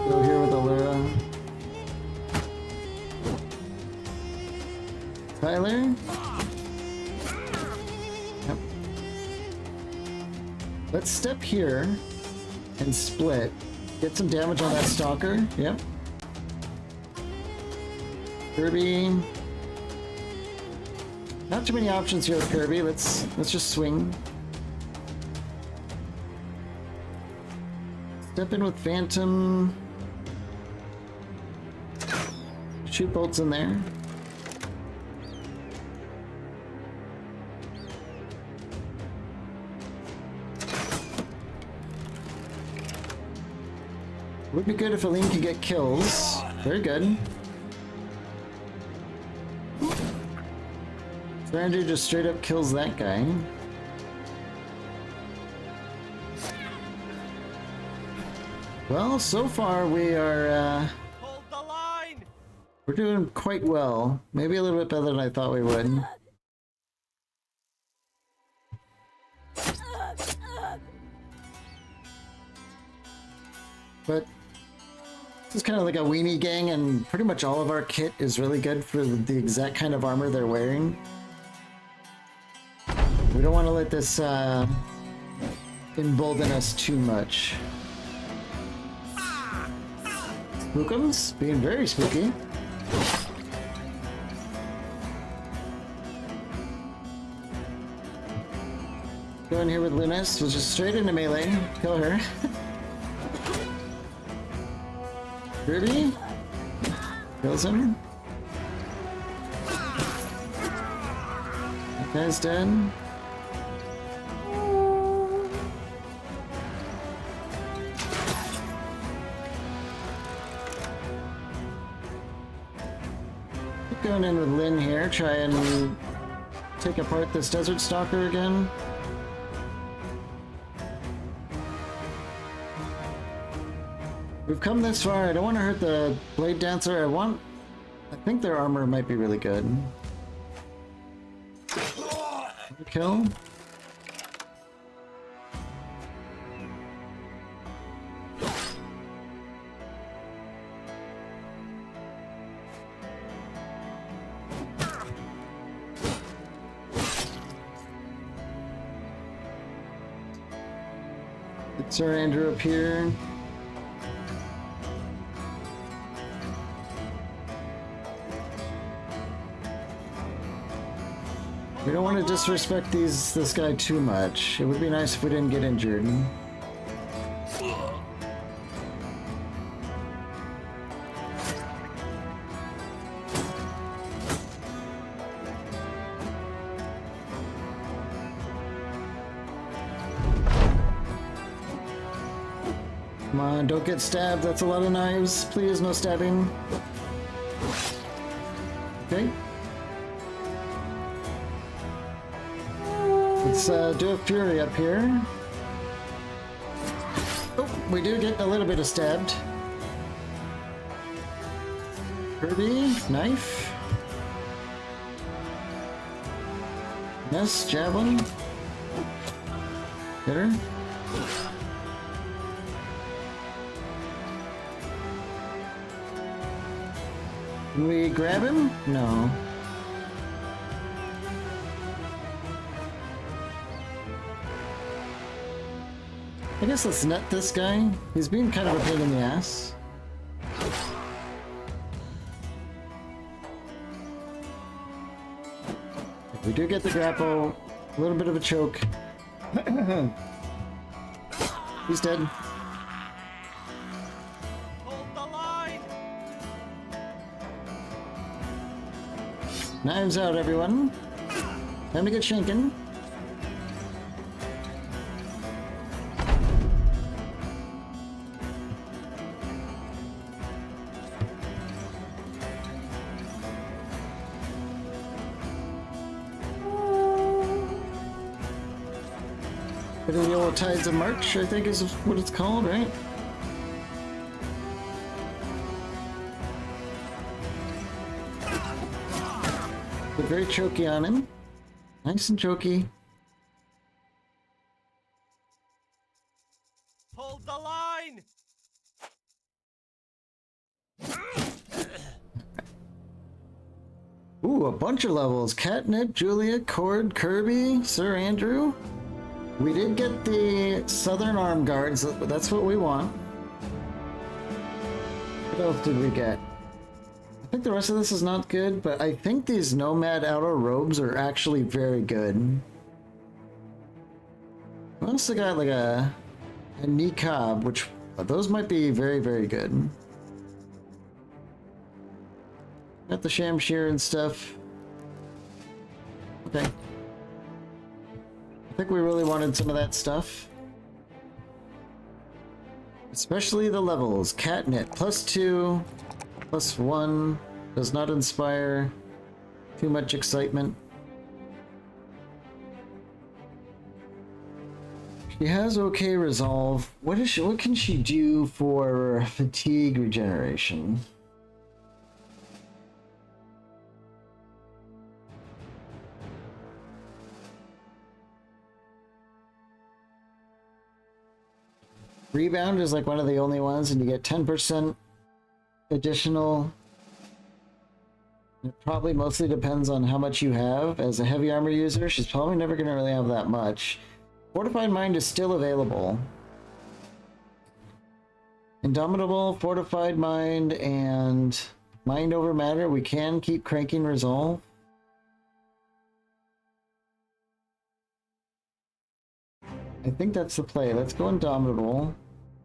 Go here with Allura. Tyler? Yep. Let's step here and split. Get some damage on that stalker. Yep. Kirby. Not too many options here with Kirby. Let's just swing. Step in with Phantom. Shoot bolts in there. Would be good if Aline could get kills. Very good. So Andrew just straight up kills that guy. Well, so far we are Hold the line! we're doing quite well. Maybe a little bit better than I thought we would. But this is kind of like a weenie gang, and pretty much all of our kit is really good for the exact kind of armor they're wearing. We don't want to let this embolden us too much. Spookums, being very spooky. Go in here with Lunas, we'll just straight into melee, kill her. Kirby kills him. That guy's dead. Keep going in with Lynn here, try and take apart this Desert Stalker again. We've come this far. I don't want to hurt the Blade Dancer. I think their armor might be really good. Kill. It's our Andrew up here. We don't want to disrespect this guy too much. It would be nice if we didn't get injured. Come on, don't get stabbed. That's a lot of knives. Please, no stabbing. Okay. Let's do a fury up here. Oh, we do get a little bit of stabbed. Kirby, knife. Yes, javelin. Get her. Can we grab him? No. I guess let's net this guy. He's being kind of a pain in the ass. We do get the grapple. A little bit of a choke. He's dead. Hold the line! Knives out, everyone. Time to get shanking. Bit of the old Tides of March, I think is what it's called, right? But very choky on him. Nice and choky. Hold the line! Ooh, a bunch of levels. Catnip, Julia, Cord, Kirby, Sir Andrew. We did get the Southern Arm Guards. That's what we want. What else did we get? I think the rest of this is not good, but I think these Nomad Outer Robes are actually very good. We also got like a Niqab, which those might be very, very good. Got the Shamshir and stuff. Okay. I think we really wanted some of that stuff. Especially the levels. Catnip, +2, +1. Does not inspire too much excitement. She has okay resolve. What can she do for fatigue regeneration? Rebound is like one of the only ones, and you get 10% additional. It probably mostly depends on how much you have. As a heavy armor user, she's probably never going to really have that much. Fortified Mind is still available. Indomitable, Fortified Mind, and Mind over Matter. We can keep cranking Resolve. I think that's the play. Let's go Indomitable.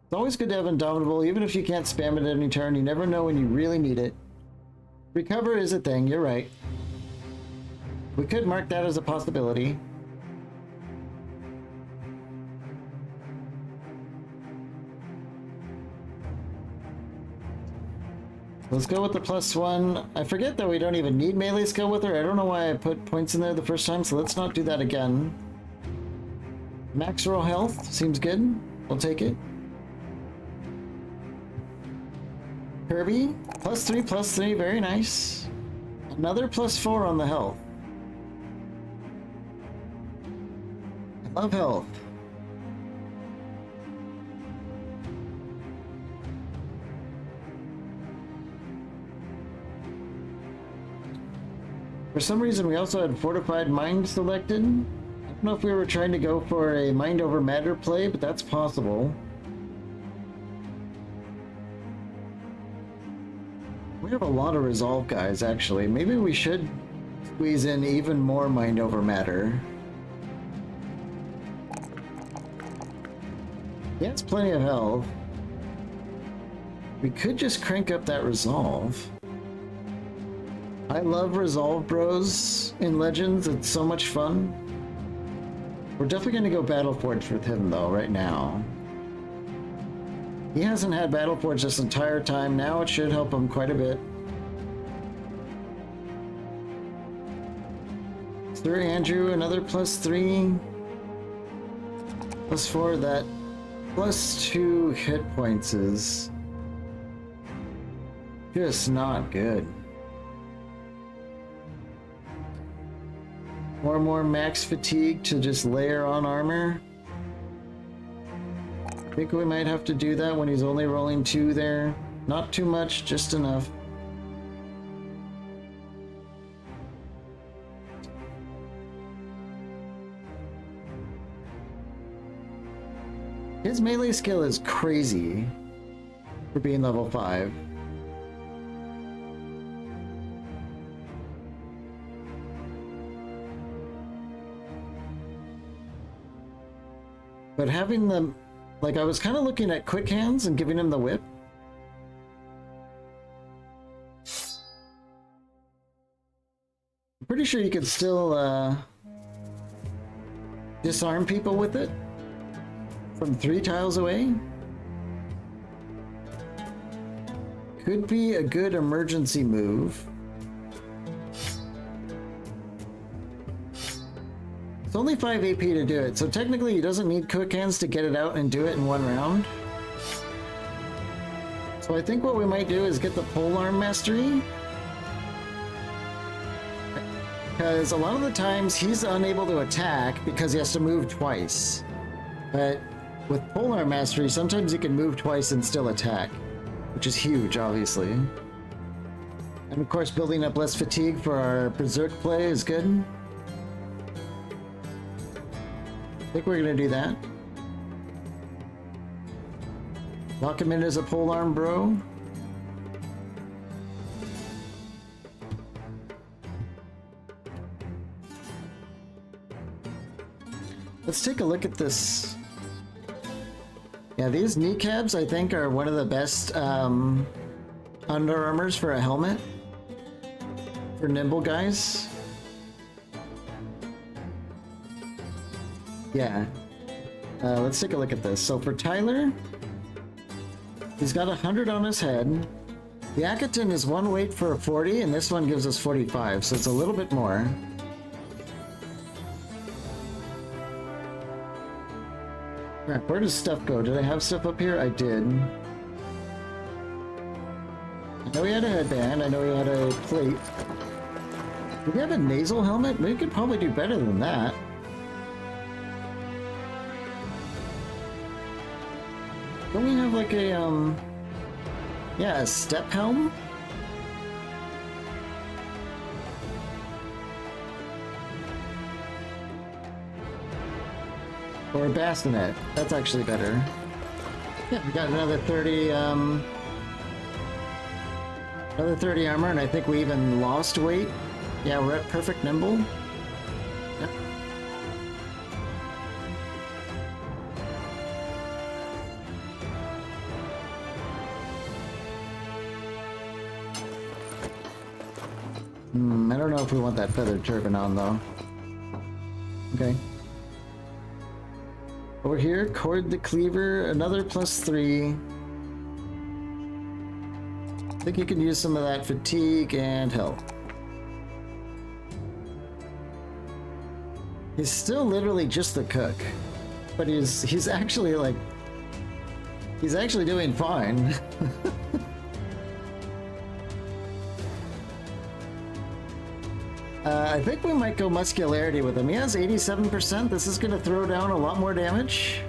It's always good to have Indomitable, even if you can't spam it at any turn. You never know when you really need it. Recover is a thing, you're right. We could mark that as a possibility. Let's go with the +1. I forget that we don't even need melee skill with her. I don't know why I put points in there the first time, so let's not do that again. Max roll health seems good. We'll take it. Kirby, +3, very nice. Another +4 on the health. I love health. For some reason, we also had Fortified Mind selected. I don't know if we were trying to go for a Mind over Matter play, but that's possible. We have a lot of Resolve guys, actually. Maybe we should squeeze in even more Mind over Matter. He has plenty of health. We could just crank up that Resolve. I love Resolve Bros in Legends. It's so much fun. We're definitely going to go Battle Forge with him, though, right now. He hasn't had Battleforge this entire time. Now it should help him quite a bit. Sir Andrew, another +3. +4, that +2 hit points is just not good. More max fatigue to just layer on armor. I think we might have to do that when he's only rolling 2 there. Not too much, just enough. His melee skill is crazy for being level 5. But having them, like, I was kind of looking at quick hands and giving him the whip. I'm pretty sure you could still disarm people with it from 3 tiles away. Could be a good emergency move. It's only 5 AP to do it, so technically he doesn't need quick hands to get it out and do it in 1 round. So I think what we might do is get the polearm mastery. Because a lot of the times he's unable to attack because he has to move twice. But with polearm mastery, sometimes he can move twice and still attack, which is huge, obviously. And of course, building up less fatigue for our berserk play is good. I think we're gonna do that. Lock him in as a polearm bro. Let's take a look at this. Yeah, these kneecaps I think are one of the best Under Armours for a helmet. For nimble guys. Yeah. Let's take a look at this. So for Tyler, he's got 100 on his head. The Akaton is 1 weight for a 40, and this one gives us 45, so it's a little bit more. Crap, where does stuff go? Did I have stuff up here? I did. I know he had a headband. I know he had a plate. Do we have a nasal helmet? We could probably do better than that. Don't we have like a, yeah, a step helm? Or a bassinet. That's actually better. Yeah, we got another 30, another 30 armor, and I think we even lost weight. Yeah, we're at perfect nimble. Yep. I don't know if we want that feathered turban on, though. Okay. Over here, Cord the Cleaver, another +3. I think you can use some of that fatigue and health. He's still literally just the cook, but he's actually like, he's actually doing fine. I think we might go muscularity with him. He has 87%. This is going to throw down a lot more damage.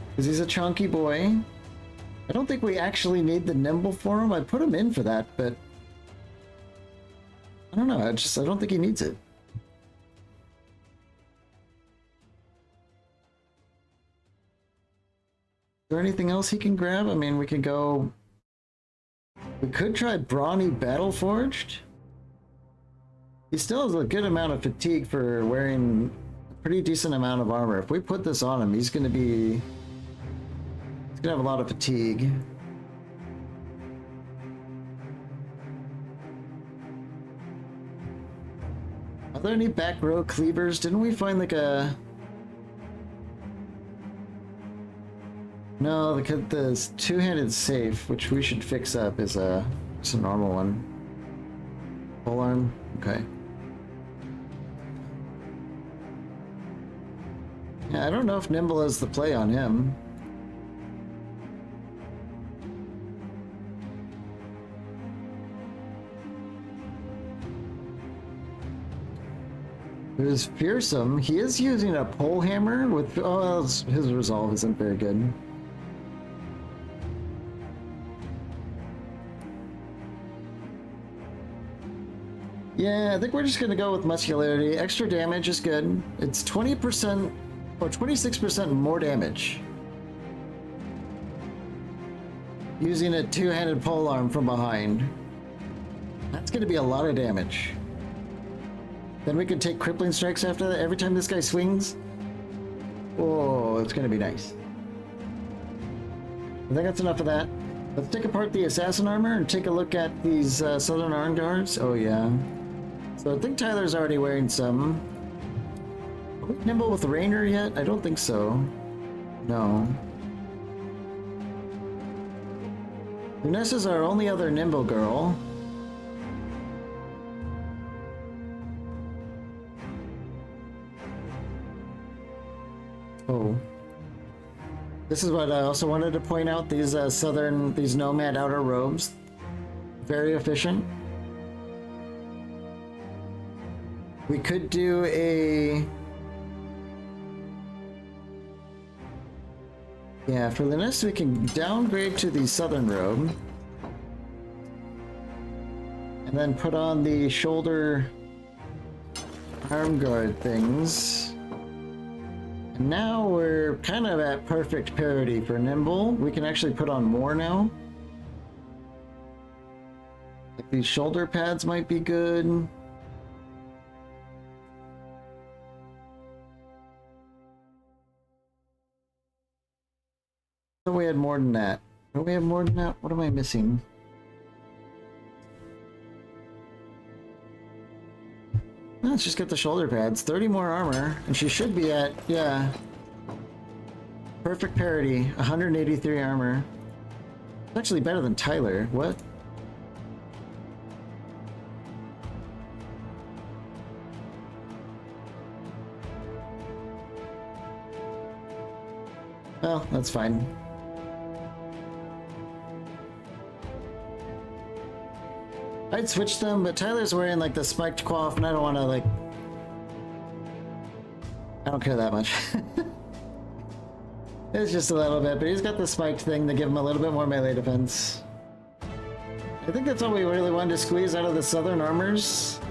Because he's a chunky boy. I don't think we actually need the nimble for him. I put him in for that, but I don't know. I don't think he needs it. Is there anything else he can grab? I mean, we could go... We could try Brawny Battleforged. He still has a good amount of fatigue for wearing a pretty decent amount of armor. If we put this on him, he's going to be... He's going to have a lot of fatigue. Are there any back row cleavers? Didn't we find like a... No, the two-handed safe, which we should fix up, is just a normal one. Pole arm? Okay. Yeah, I don't know if Nimble is the play on him. There's Fearsome. He is using a pole hammer with... Oh, his resolve isn't very good. Yeah, I think we're just gonna go with muscularity. Extra damage is good. It's 20% or 26% more damage using a two-handed pole arm from behind. That's gonna be a lot of damage. Then we can take crippling strikes after that every time this guy swings. Oh, it's gonna be nice. I think that's enough of that. Let's take apart the assassin armor and take a look at these Southern Arm Guards. Oh yeah. So I think Tyler's already wearing some. Are we nimble with Raynor yet? I don't think so. No. Vanessa's our only other nimble girl. Oh. This is what I also wanted to point out. These these Nomad outer robes. Very efficient. We could do a... Yeah, for the next we can downgrade to the Southern robe. And then put on the shoulder arm guard things. And now we're kind of at perfect parity for Nimble. We can actually put on more now. Like these shoulder pads might be good. So we had more than that. Don't we have more than that? What am I missing? Let's just get the shoulder pads. 30 more armor, and she should be at, yeah. Perfect parity. 183 armor. It's actually better than Tyler. What? Well, that's fine. I'd switch them, but Tyler's wearing like the spiked coif, and I don't want to like... I don't care that much. It's just a little bit, but he's got the spiked thing to give him a little bit more melee defense. I think that's all we really wanted to squeeze out of the Southern armors.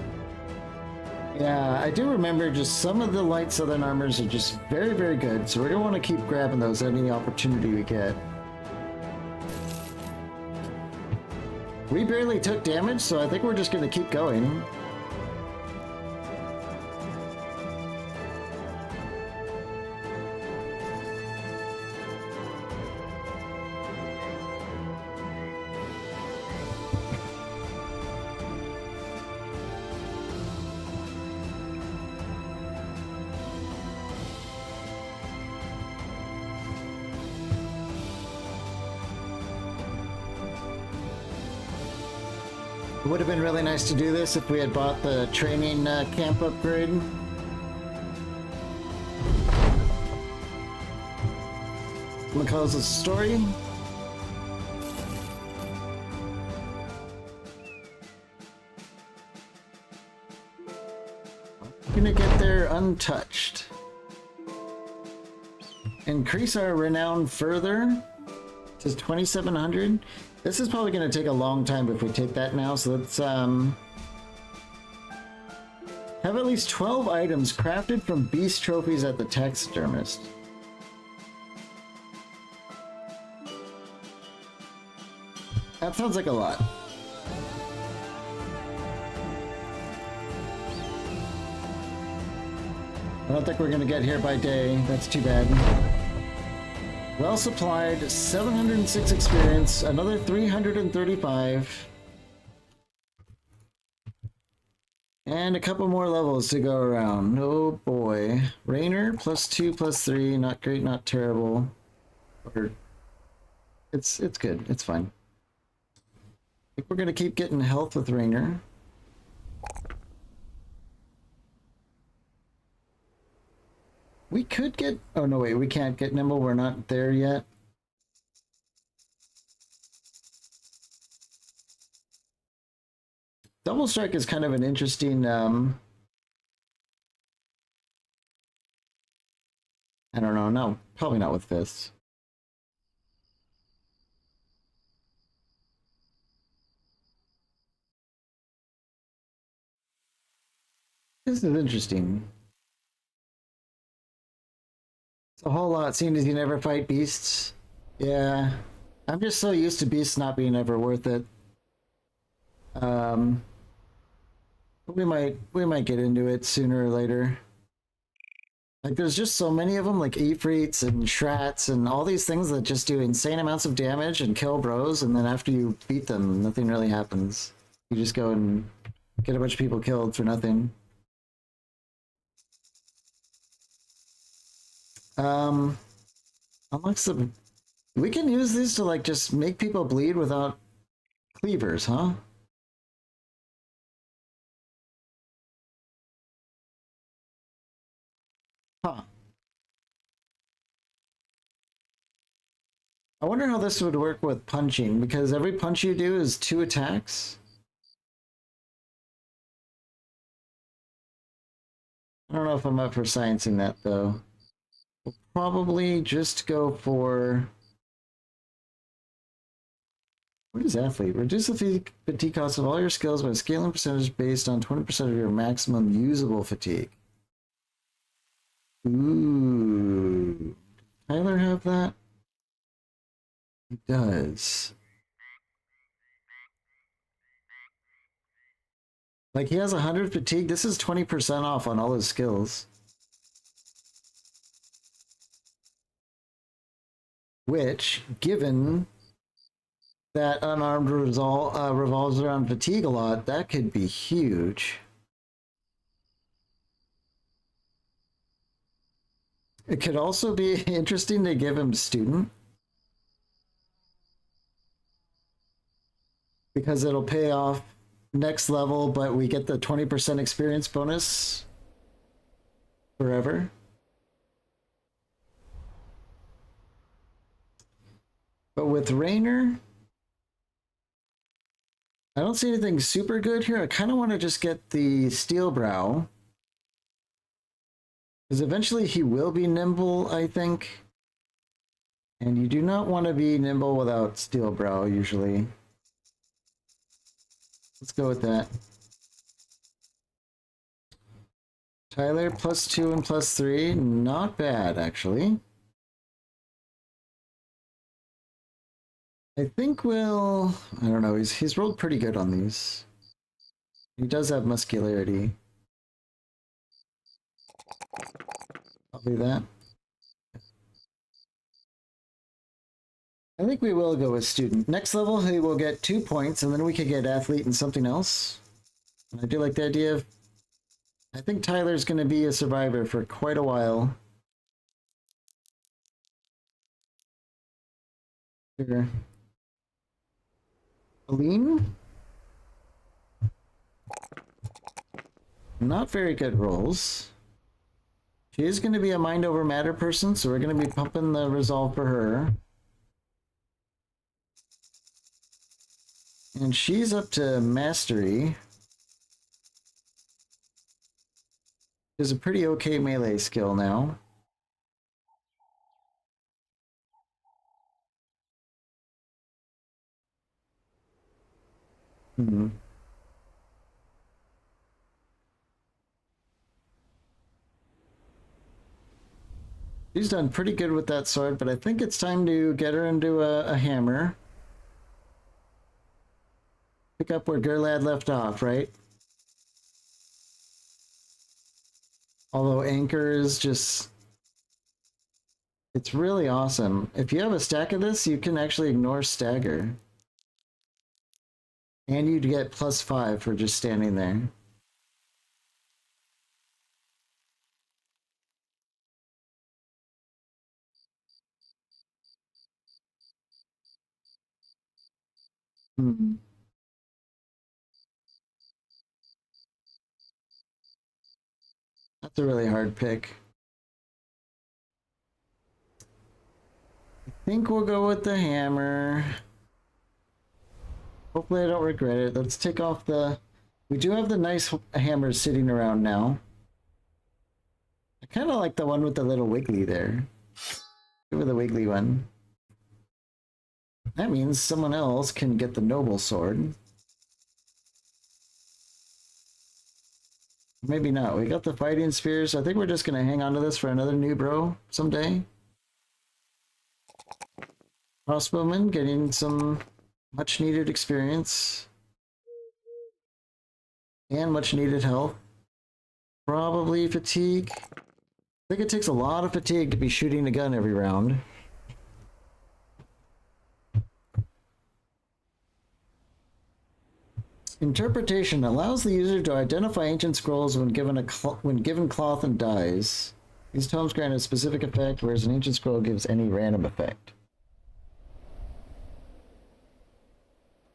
Yeah, I do remember just some of the light Southern armors are just very, very good, so we're going to want to keep grabbing those any opportunity we get. We barely took damage, so I think we're just going to keep going. It would have been really nice to do this if we had bought the training camp upgrade. I'm gonna close the story. Gonna get there untouched. Increase our renown further to 2,700. This is probably going to take a long time if we take that now, so let's have at least 12 items crafted from beast trophies at the taxidermist. That sounds like a lot. I don't think we're going to get here by day. That's too bad. Well supplied, 706 experience, another 335. And a couple more levels to go around. Oh boy. Rainer, +2, +3, not great, not terrible. Or it's good, it's fine. I think we're gonna keep getting health with Rainer. We could get, oh no wait, we can't get Nimble, we're not there yet. Double Strike is kind of an interesting, I don't know, no, probably not with fists. This is interesting. It's a whole lot, seeing as you never fight beasts. Yeah, I'm just so used to beasts not being ever worth it. But we might get into it sooner or later. Like there's just so many of them, like Ifrits and Shrats and all these things that just do insane amounts of damage and kill bros, and then after you beat them, nothing really happens. You just go and get a bunch of people killed for nothing. Amongst them, we can use these to like just make people bleed without cleavers, huh? Huh. I wonder how this would work with punching, because every punch you do is 2 attacks. I don't know if I'm up for sciencing that though. We'll probably just go for... What is athlete? Reduce the fatigue cost of all your skills by scaling percentage based on 20% of your maximum usable fatigue. Ooh. Tyler have that? He does. Like he has 100 fatigue. This is 20% off on all his skills. Which, given that unarmed revolves around fatigue a lot, that could be huge. It could also be interesting to give him student, because it'll pay off next level, but we get the 20% experience bonus forever. But with Rainer, I don't see anything super good here. I kind of want to just get the Steel Brow, because eventually he will be nimble, I think. And you do not want to be nimble without Steel Brow, usually. Let's go with that. Tyler, +2 and +3. Not bad, actually. I think we'll... I don't know, he's rolled pretty good on these. He does have muscularity. I'll do that. I think we will go with student. Next level, he will get 2 points, and then we could get athlete and something else. And I do like the idea of... I think Tyler's going to be a survivor for quite a while. Sure. Aline? Not very good rolls. She is going to be a mind over matter person, so we're going to be pumping the resolve for her. And she's up to mastery. Is a pretty okay melee skill now. She's done pretty good with that sword, but I think it's time to get her into a hammer. Pick up where Gerlad left off, right? Although Anchor is just... It's really awesome. If you have a stack of this, you can actually ignore Stagger. And you'd get +5 for just standing there. Hmm. That's a really hard pick. I think we'll go with the hammer. Hopefully I don't regret it. Let's take off the... We do have the nice hammers sitting around now. I kind of like the one with the little wiggly there. Give her the wiggly one. That means someone else can get the noble sword. Maybe not. We got the fighting spears. I think we're just going to hang on to this for another new bro someday. Crossbowman getting some much needed experience. And much needed health. Probably fatigue. I think it takes a lot of fatigue to be shooting a gun every round. Interpretation allows the user to identify ancient scrolls when given cloth and dies. These tomes grant a specific effect, whereas an ancient scroll gives any random effect.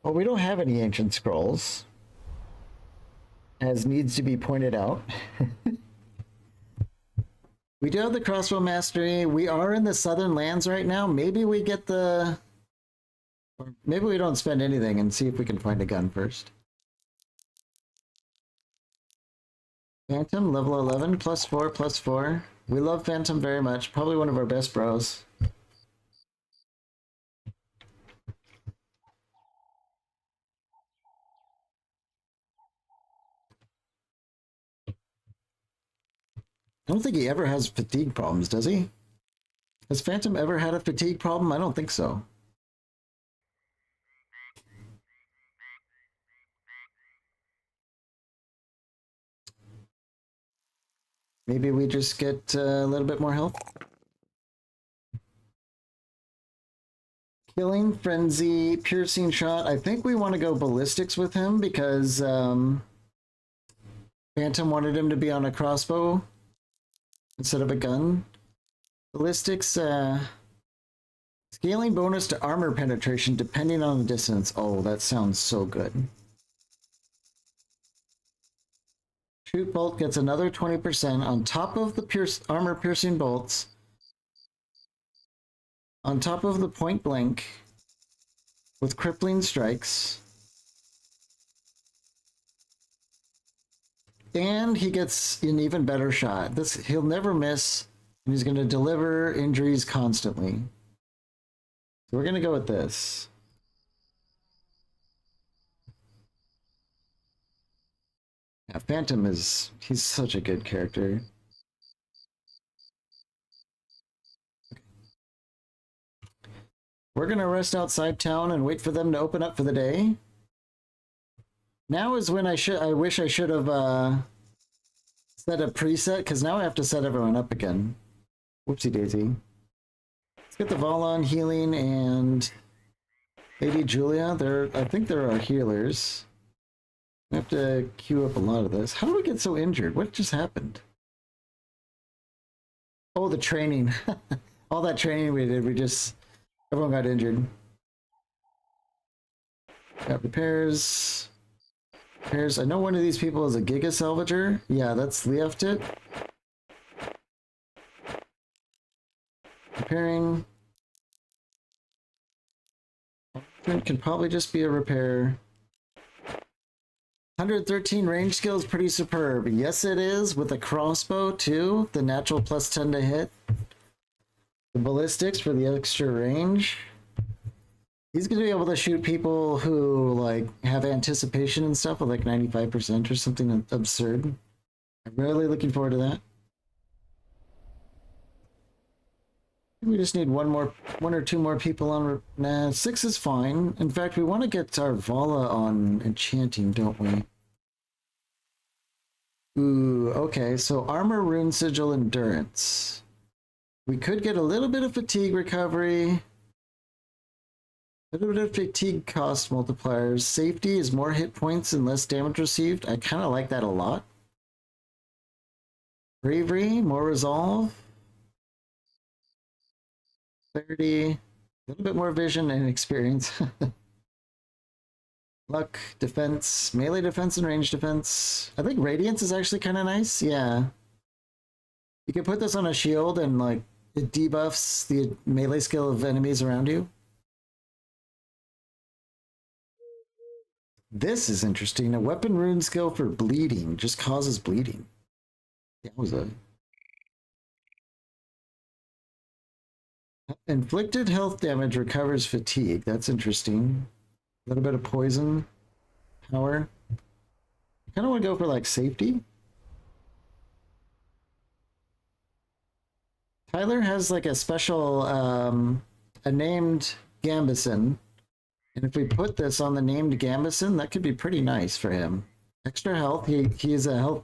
Well, we don't have any ancient scrolls, as needs to be pointed out. We do have the crossbow mastery. We are in the southern lands right now. Maybe we get the... Or maybe we don't spend anything and see if we can find a gun first. Phantom, level 11, +4, +4. We love Phantom very much. Probably one of our best bros. I don't think he ever has fatigue problems, does he? Has Phantom ever had a fatigue problem? I don't think so. Maybe we just get a little bit more health. Killing, Frenzy, Piercing Shot. I think we want to go Ballistics with him because Phantom wanted him to be on a crossbow instead of a gun. Ballistics, scaling bonus to armor penetration depending on the distance. Oh, that sounds so good. Shoot bolt gets another 20% on top of the armor piercing bolts. On top of the point blank with crippling strikes. And he gets an even better shot. He'll never miss, and he's going to deliver injuries constantly. So we're going to go with this. Yeah, Phantom he's such a good character. We're going to rest outside town and wait for them to open up for the day. Now is when I wish I should have set a preset, because now I have to set everyone up again. Whoopsie daisy. Let's get the Valon healing and Lady Julia. I think they're our healers. I have to queue up a lot of this. How do we get so injured? What just happened? Oh, the training. All that training we did, everyone got injured. Got repairs. I know one of these people is a Giga Salvager. Yeah, that's Leoftit. Repairing. Can probably just be a repair. 113 range skill is pretty superb. Yes, it is, with a crossbow too. The natural +10 to hit. The ballistics for the extra range. He's going to be able to shoot people who like have anticipation and stuff with like 95% or something absurd. I'm really looking forward to that. We just need one or two more people on. Nah, 6 is fine. In fact, we want to get our Vala on enchanting, don't we? Ooh, okay. So armor, rune sigil, endurance. We could get a little bit of fatigue recovery. A little bit of fatigue cost multipliers. Safety is more hit points and less damage received. I kind of like that a lot. Bravery, more resolve. Clarity, a little bit more vision and experience. Luck, defense, melee defense, and range defense. I think radiance is actually kind of nice. Yeah. You can put this on a shield and like it debuffs the melee skill of enemies around you. This is interesting. A weapon rune skill for bleeding just causes bleeding. That was a inflicted health damage recovers fatigue. That's interesting. A little bit of poison power. I kind of want to go for like safety. Tyler has like a special, a named Gambison. And if we put this on the named Gambison, that could be pretty nice for him. Extra health, he is a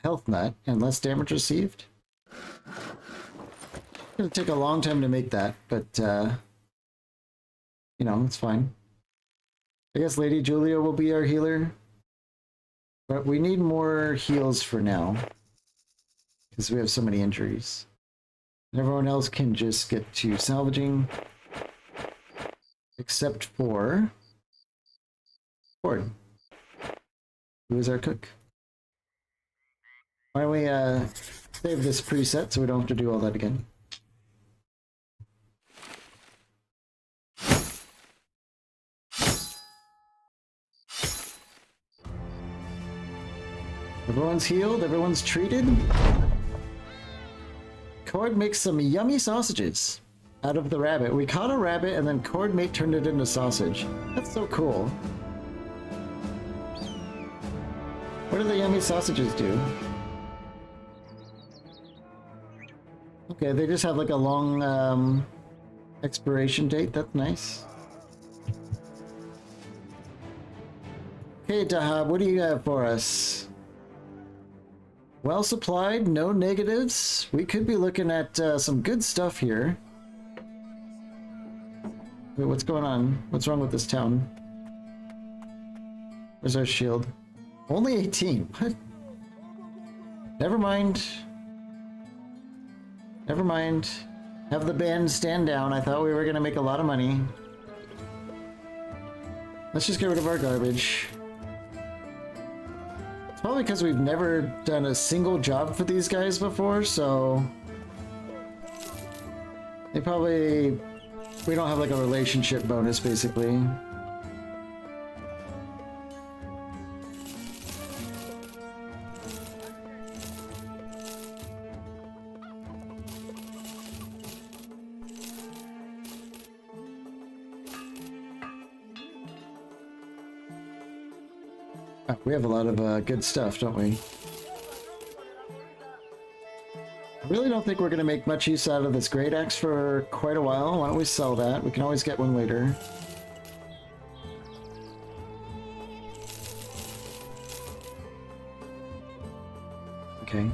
health nut, and less damage received. It's gonna take a long time to make that, but you know, it's fine. I guess Lady Julia will be our healer. But we need more heals for now. Because we have so many injuries. And everyone else can just get to salvaging. Except for Ford, who is our cook. Why don't we save this preset so we don't have to do all that again. Everyone's healed, everyone's treated. Cord makes some yummy sausages out of the rabbit. We caught a rabbit and then Cordmate turned it into sausage. That's so cool. What do the yummy sausages do? Okay, they just have like a long expiration date. That's nice. Okay, Dahab, what do you have for us? Well supplied, no negatives. We could be looking at some good stuff here. Wait, what's going on? What's wrong with this town? Where's our shield? Only 18. What? Never mind. Never mind. Have the band stand down. I thought we were going to make a lot of money. Let's just get rid of our garbage. It's probably because we've never done a single job for these guys before, so... They probably... We don't have like a relationship bonus, basically. Oh, we have a lot of good stuff, don't we? I really don't think we're going to make much use out of this great axe for quite a while. Why don't we sell that? We can always get one later. Okay.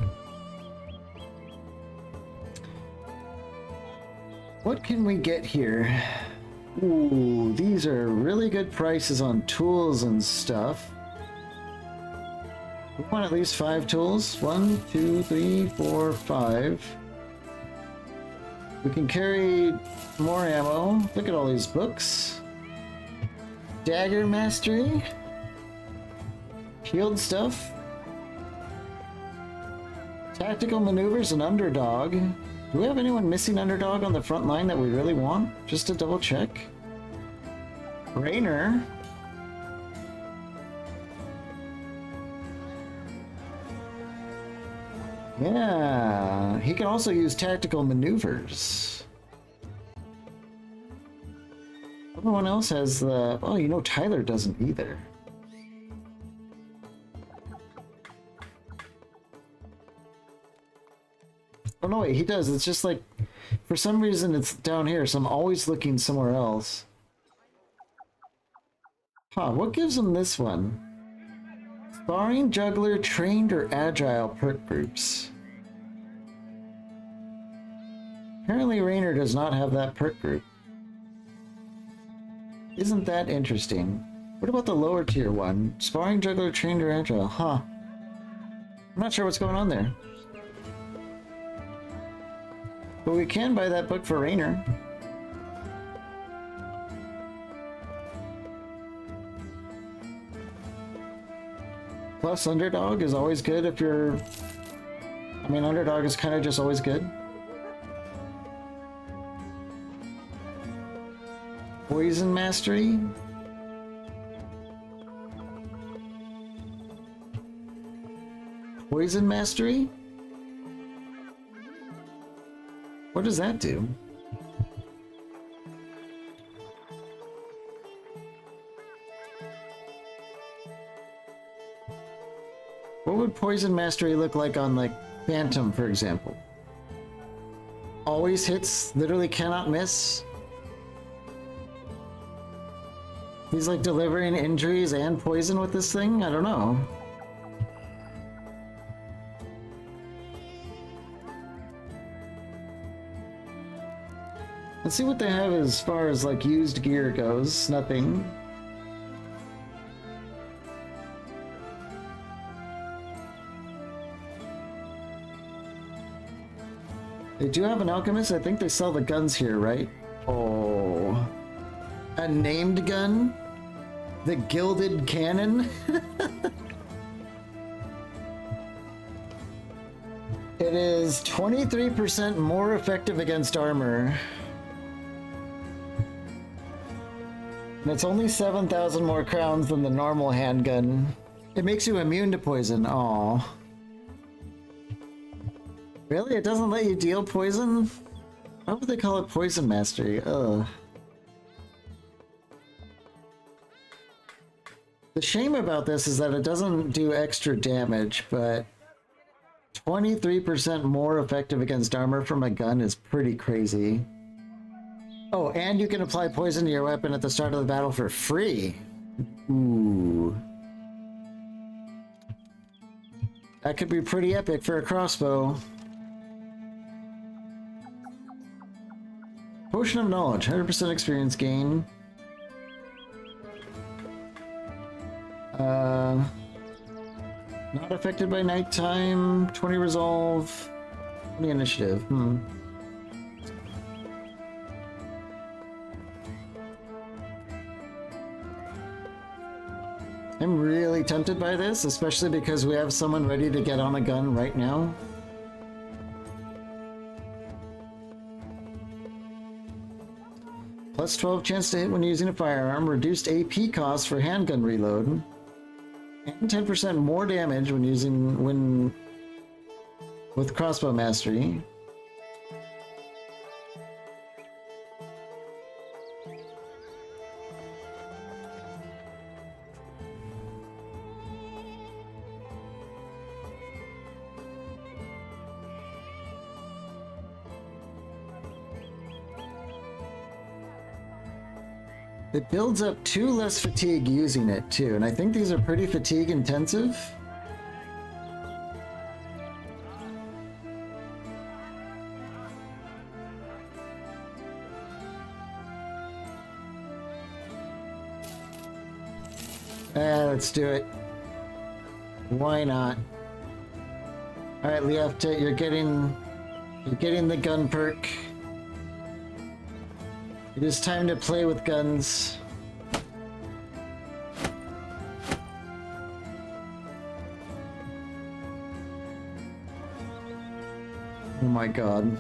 What can we get here? Ooh, these are really good prices on tools and stuff. We want at least 5 tools. 1, 2, 3, 4, 5. We can carry more ammo. Look at all these books. Dagger mastery. Shield stuff. Tactical maneuvers and underdog. Do we have anyone missing underdog on the front line that we really want? Just to double check. Rainer. Yeah, he can also use tactical maneuvers. Everyone else has the... Oh, you know, Tyler doesn't either. Oh, no, wait, he does. It's just like... For some reason, it's down here, so I'm always looking somewhere else. Huh, what gives him this one? Sparring, juggler, trained, or agile perk groups. Apparently Rainer does not have that perk group. Isn't that interesting? What about the lower tier one? Sparring, juggler, trained, or agile? Huh. I'm not sure what's going on there. But we can buy that book for Rainer. Plus underdog is always good if you're... I mean, underdog is kind of just always good. Poison mastery? Poison mastery? What does that do? What would poison mastery look like on, like, Phantom, for example? Always hits, literally cannot miss. He's like delivering injuries and poison with this thing? I don't know. Let's see what they have as far as like used gear goes. Nothing. They do have an alchemist. I think they sell the guns here, right? Oh. A named gun? The Gilded Cannon? It is 23% more effective against armor. And it's only 7,000 more crowns than the normal handgun. It makes you immune to poison. Aww. Really? It doesn't let you deal poison? Why would they call it poison mastery? Ugh. The shame about this is that it doesn't do extra damage, but 23% more effective against armor from a gun is pretty crazy. Oh, and you can apply poison to your weapon at the start of the battle for free. Ooh. That could be pretty epic for a crossbow. Potion of Knowledge, 100% experience gain. Not affected by nighttime, 20 resolve, 20 initiative. I'm really tempted by this, especially because we have someone ready to get on a gun right now. Plus 12 chance to hit when using a firearm, reduced AP cost for handgun reload, and 10% more damage when with crossbow mastery. It builds up 2 less fatigue using it too, and I think these are pretty fatigue intensive. Let's do it. Why not? Alright, Liefta, you're getting the gun perk. It is time to play with guns. Oh my god.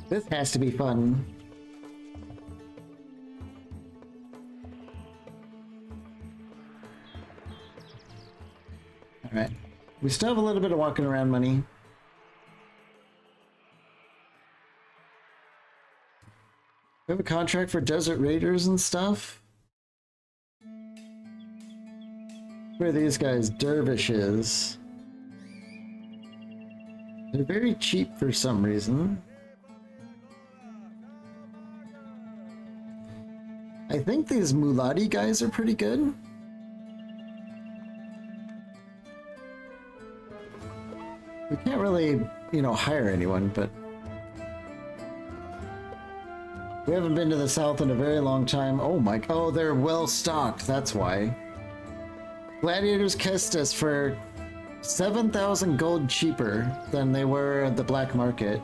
This has to be fun. Alright. We still have a little bit of walking around money. We have a contract for Desert Raiders and stuff. Who are these guys? Dervishes. They're very cheap for some reason. I think these Muladi guys are pretty good. We can't really, you know, hire anyone, but we haven't been to the south in a very long time. Oh my, oh, they're well stocked, that's why. Gladiators kissed us for 7,000 gold cheaper than they were at the black market.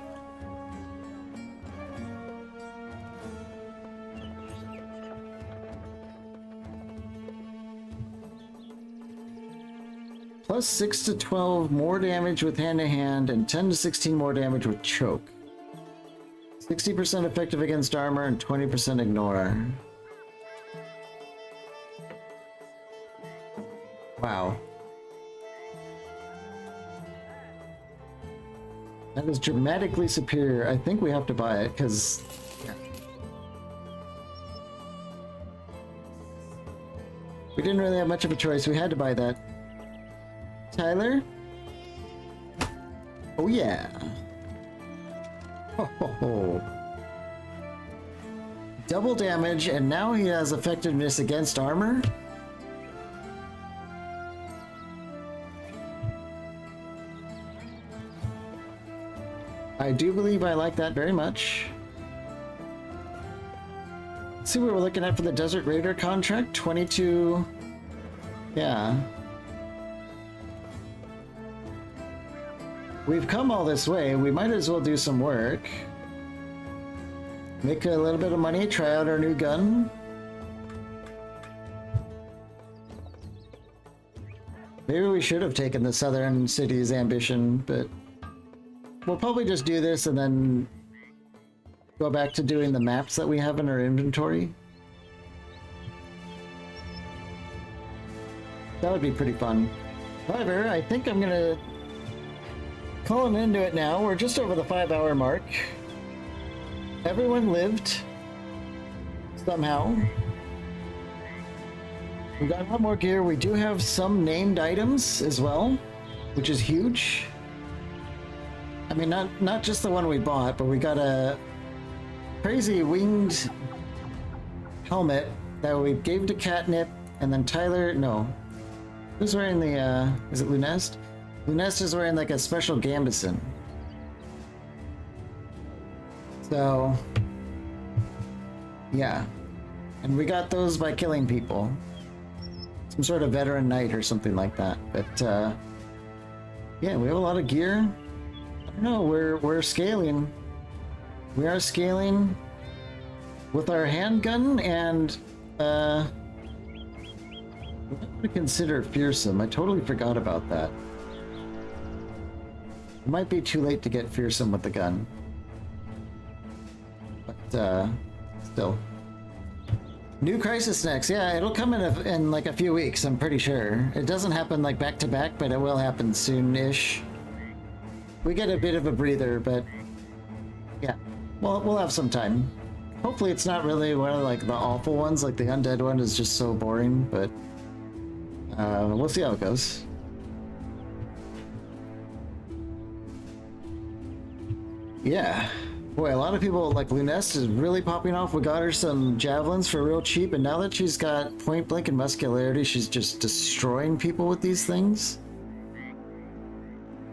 Plus 6 to 12 more damage with hand-to-hand and 10 to 16 more damage with choke. 60% effective against armor and 20% ignore. Wow. That is dramatically superior. I think we have to buy it, because... Yeah. We didn't really have much of a choice. We had to buy that. Tyler? Oh yeah. Ho, ho, ho. Double damage, and now he has effectiveness against armor? I do believe I like that very much. Let's see what we're looking at for the Desert Raider contract. 22... Yeah. We've come all this way. We might as well do some work. Make a little bit of money, try out our new gun. Maybe we should have taken the Southern Cities ambition, but... We'll probably just do this and then go back to doing the maps that we have in our inventory. That would be pretty fun. However, I think I'm gonna call an end to it now. We're just over the 5-hour mark. Everyone lived. Somehow. We've got a lot more gear. We do have some named items as well, which is huge. I mean, not just the one we bought, but we got a crazy winged helmet that we gave to Catnip, and then Tyler, no. Who's wearing the, is it Lunest? Lunest is wearing like a special gambeson. So, yeah. And we got those by killing people. Some sort of veteran knight or something like that. But, yeah, we have a lot of gear. No, we're scaling. We are scaling with our handgun, and we have to consider fearsome. I totally forgot about that. It might be too late to get fearsome with the gun, but still. New Crisis next. Yeah, it'll come in like a few weeks. I'm pretty sure. It doesn't happen like back to back, but it will happen soon-ish. We get a bit of a breather, but yeah, we'll have some time. Hopefully it's not really one of like the awful ones, like the undead one is just so boring, but we'll see how it goes. Yeah, boy, a lot of people, like Lunest is really popping off. We got her some javelins for real cheap, and now that she's got point blank and muscularity, she's just destroying people with these things.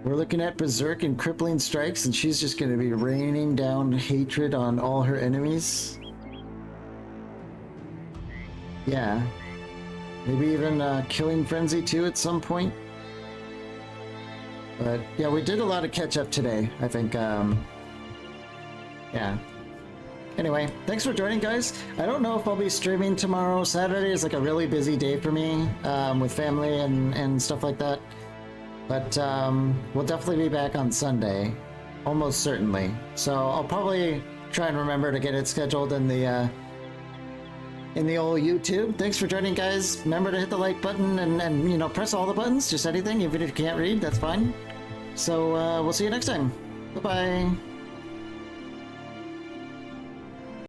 We're looking at Berserk and Crippling Strikes, and she's just going to be raining down hatred on all her enemies. Yeah. Maybe even Killing Frenzy too at some point. But yeah, we did a lot of catch up today, I think. Yeah. Anyway, thanks for joining, guys. I don't know if I'll be streaming tomorrow. Saturday is like a really busy day for me with family and stuff like that. But we'll definitely be back on Sunday, almost certainly. So I'll probably try and remember to get it scheduled in the old YouTube. Thanks for joining, guys. Remember to hit the like button and you know, press all the buttons, just anything, even if you can't read, that's fine. So we'll see you next time. Bye-bye.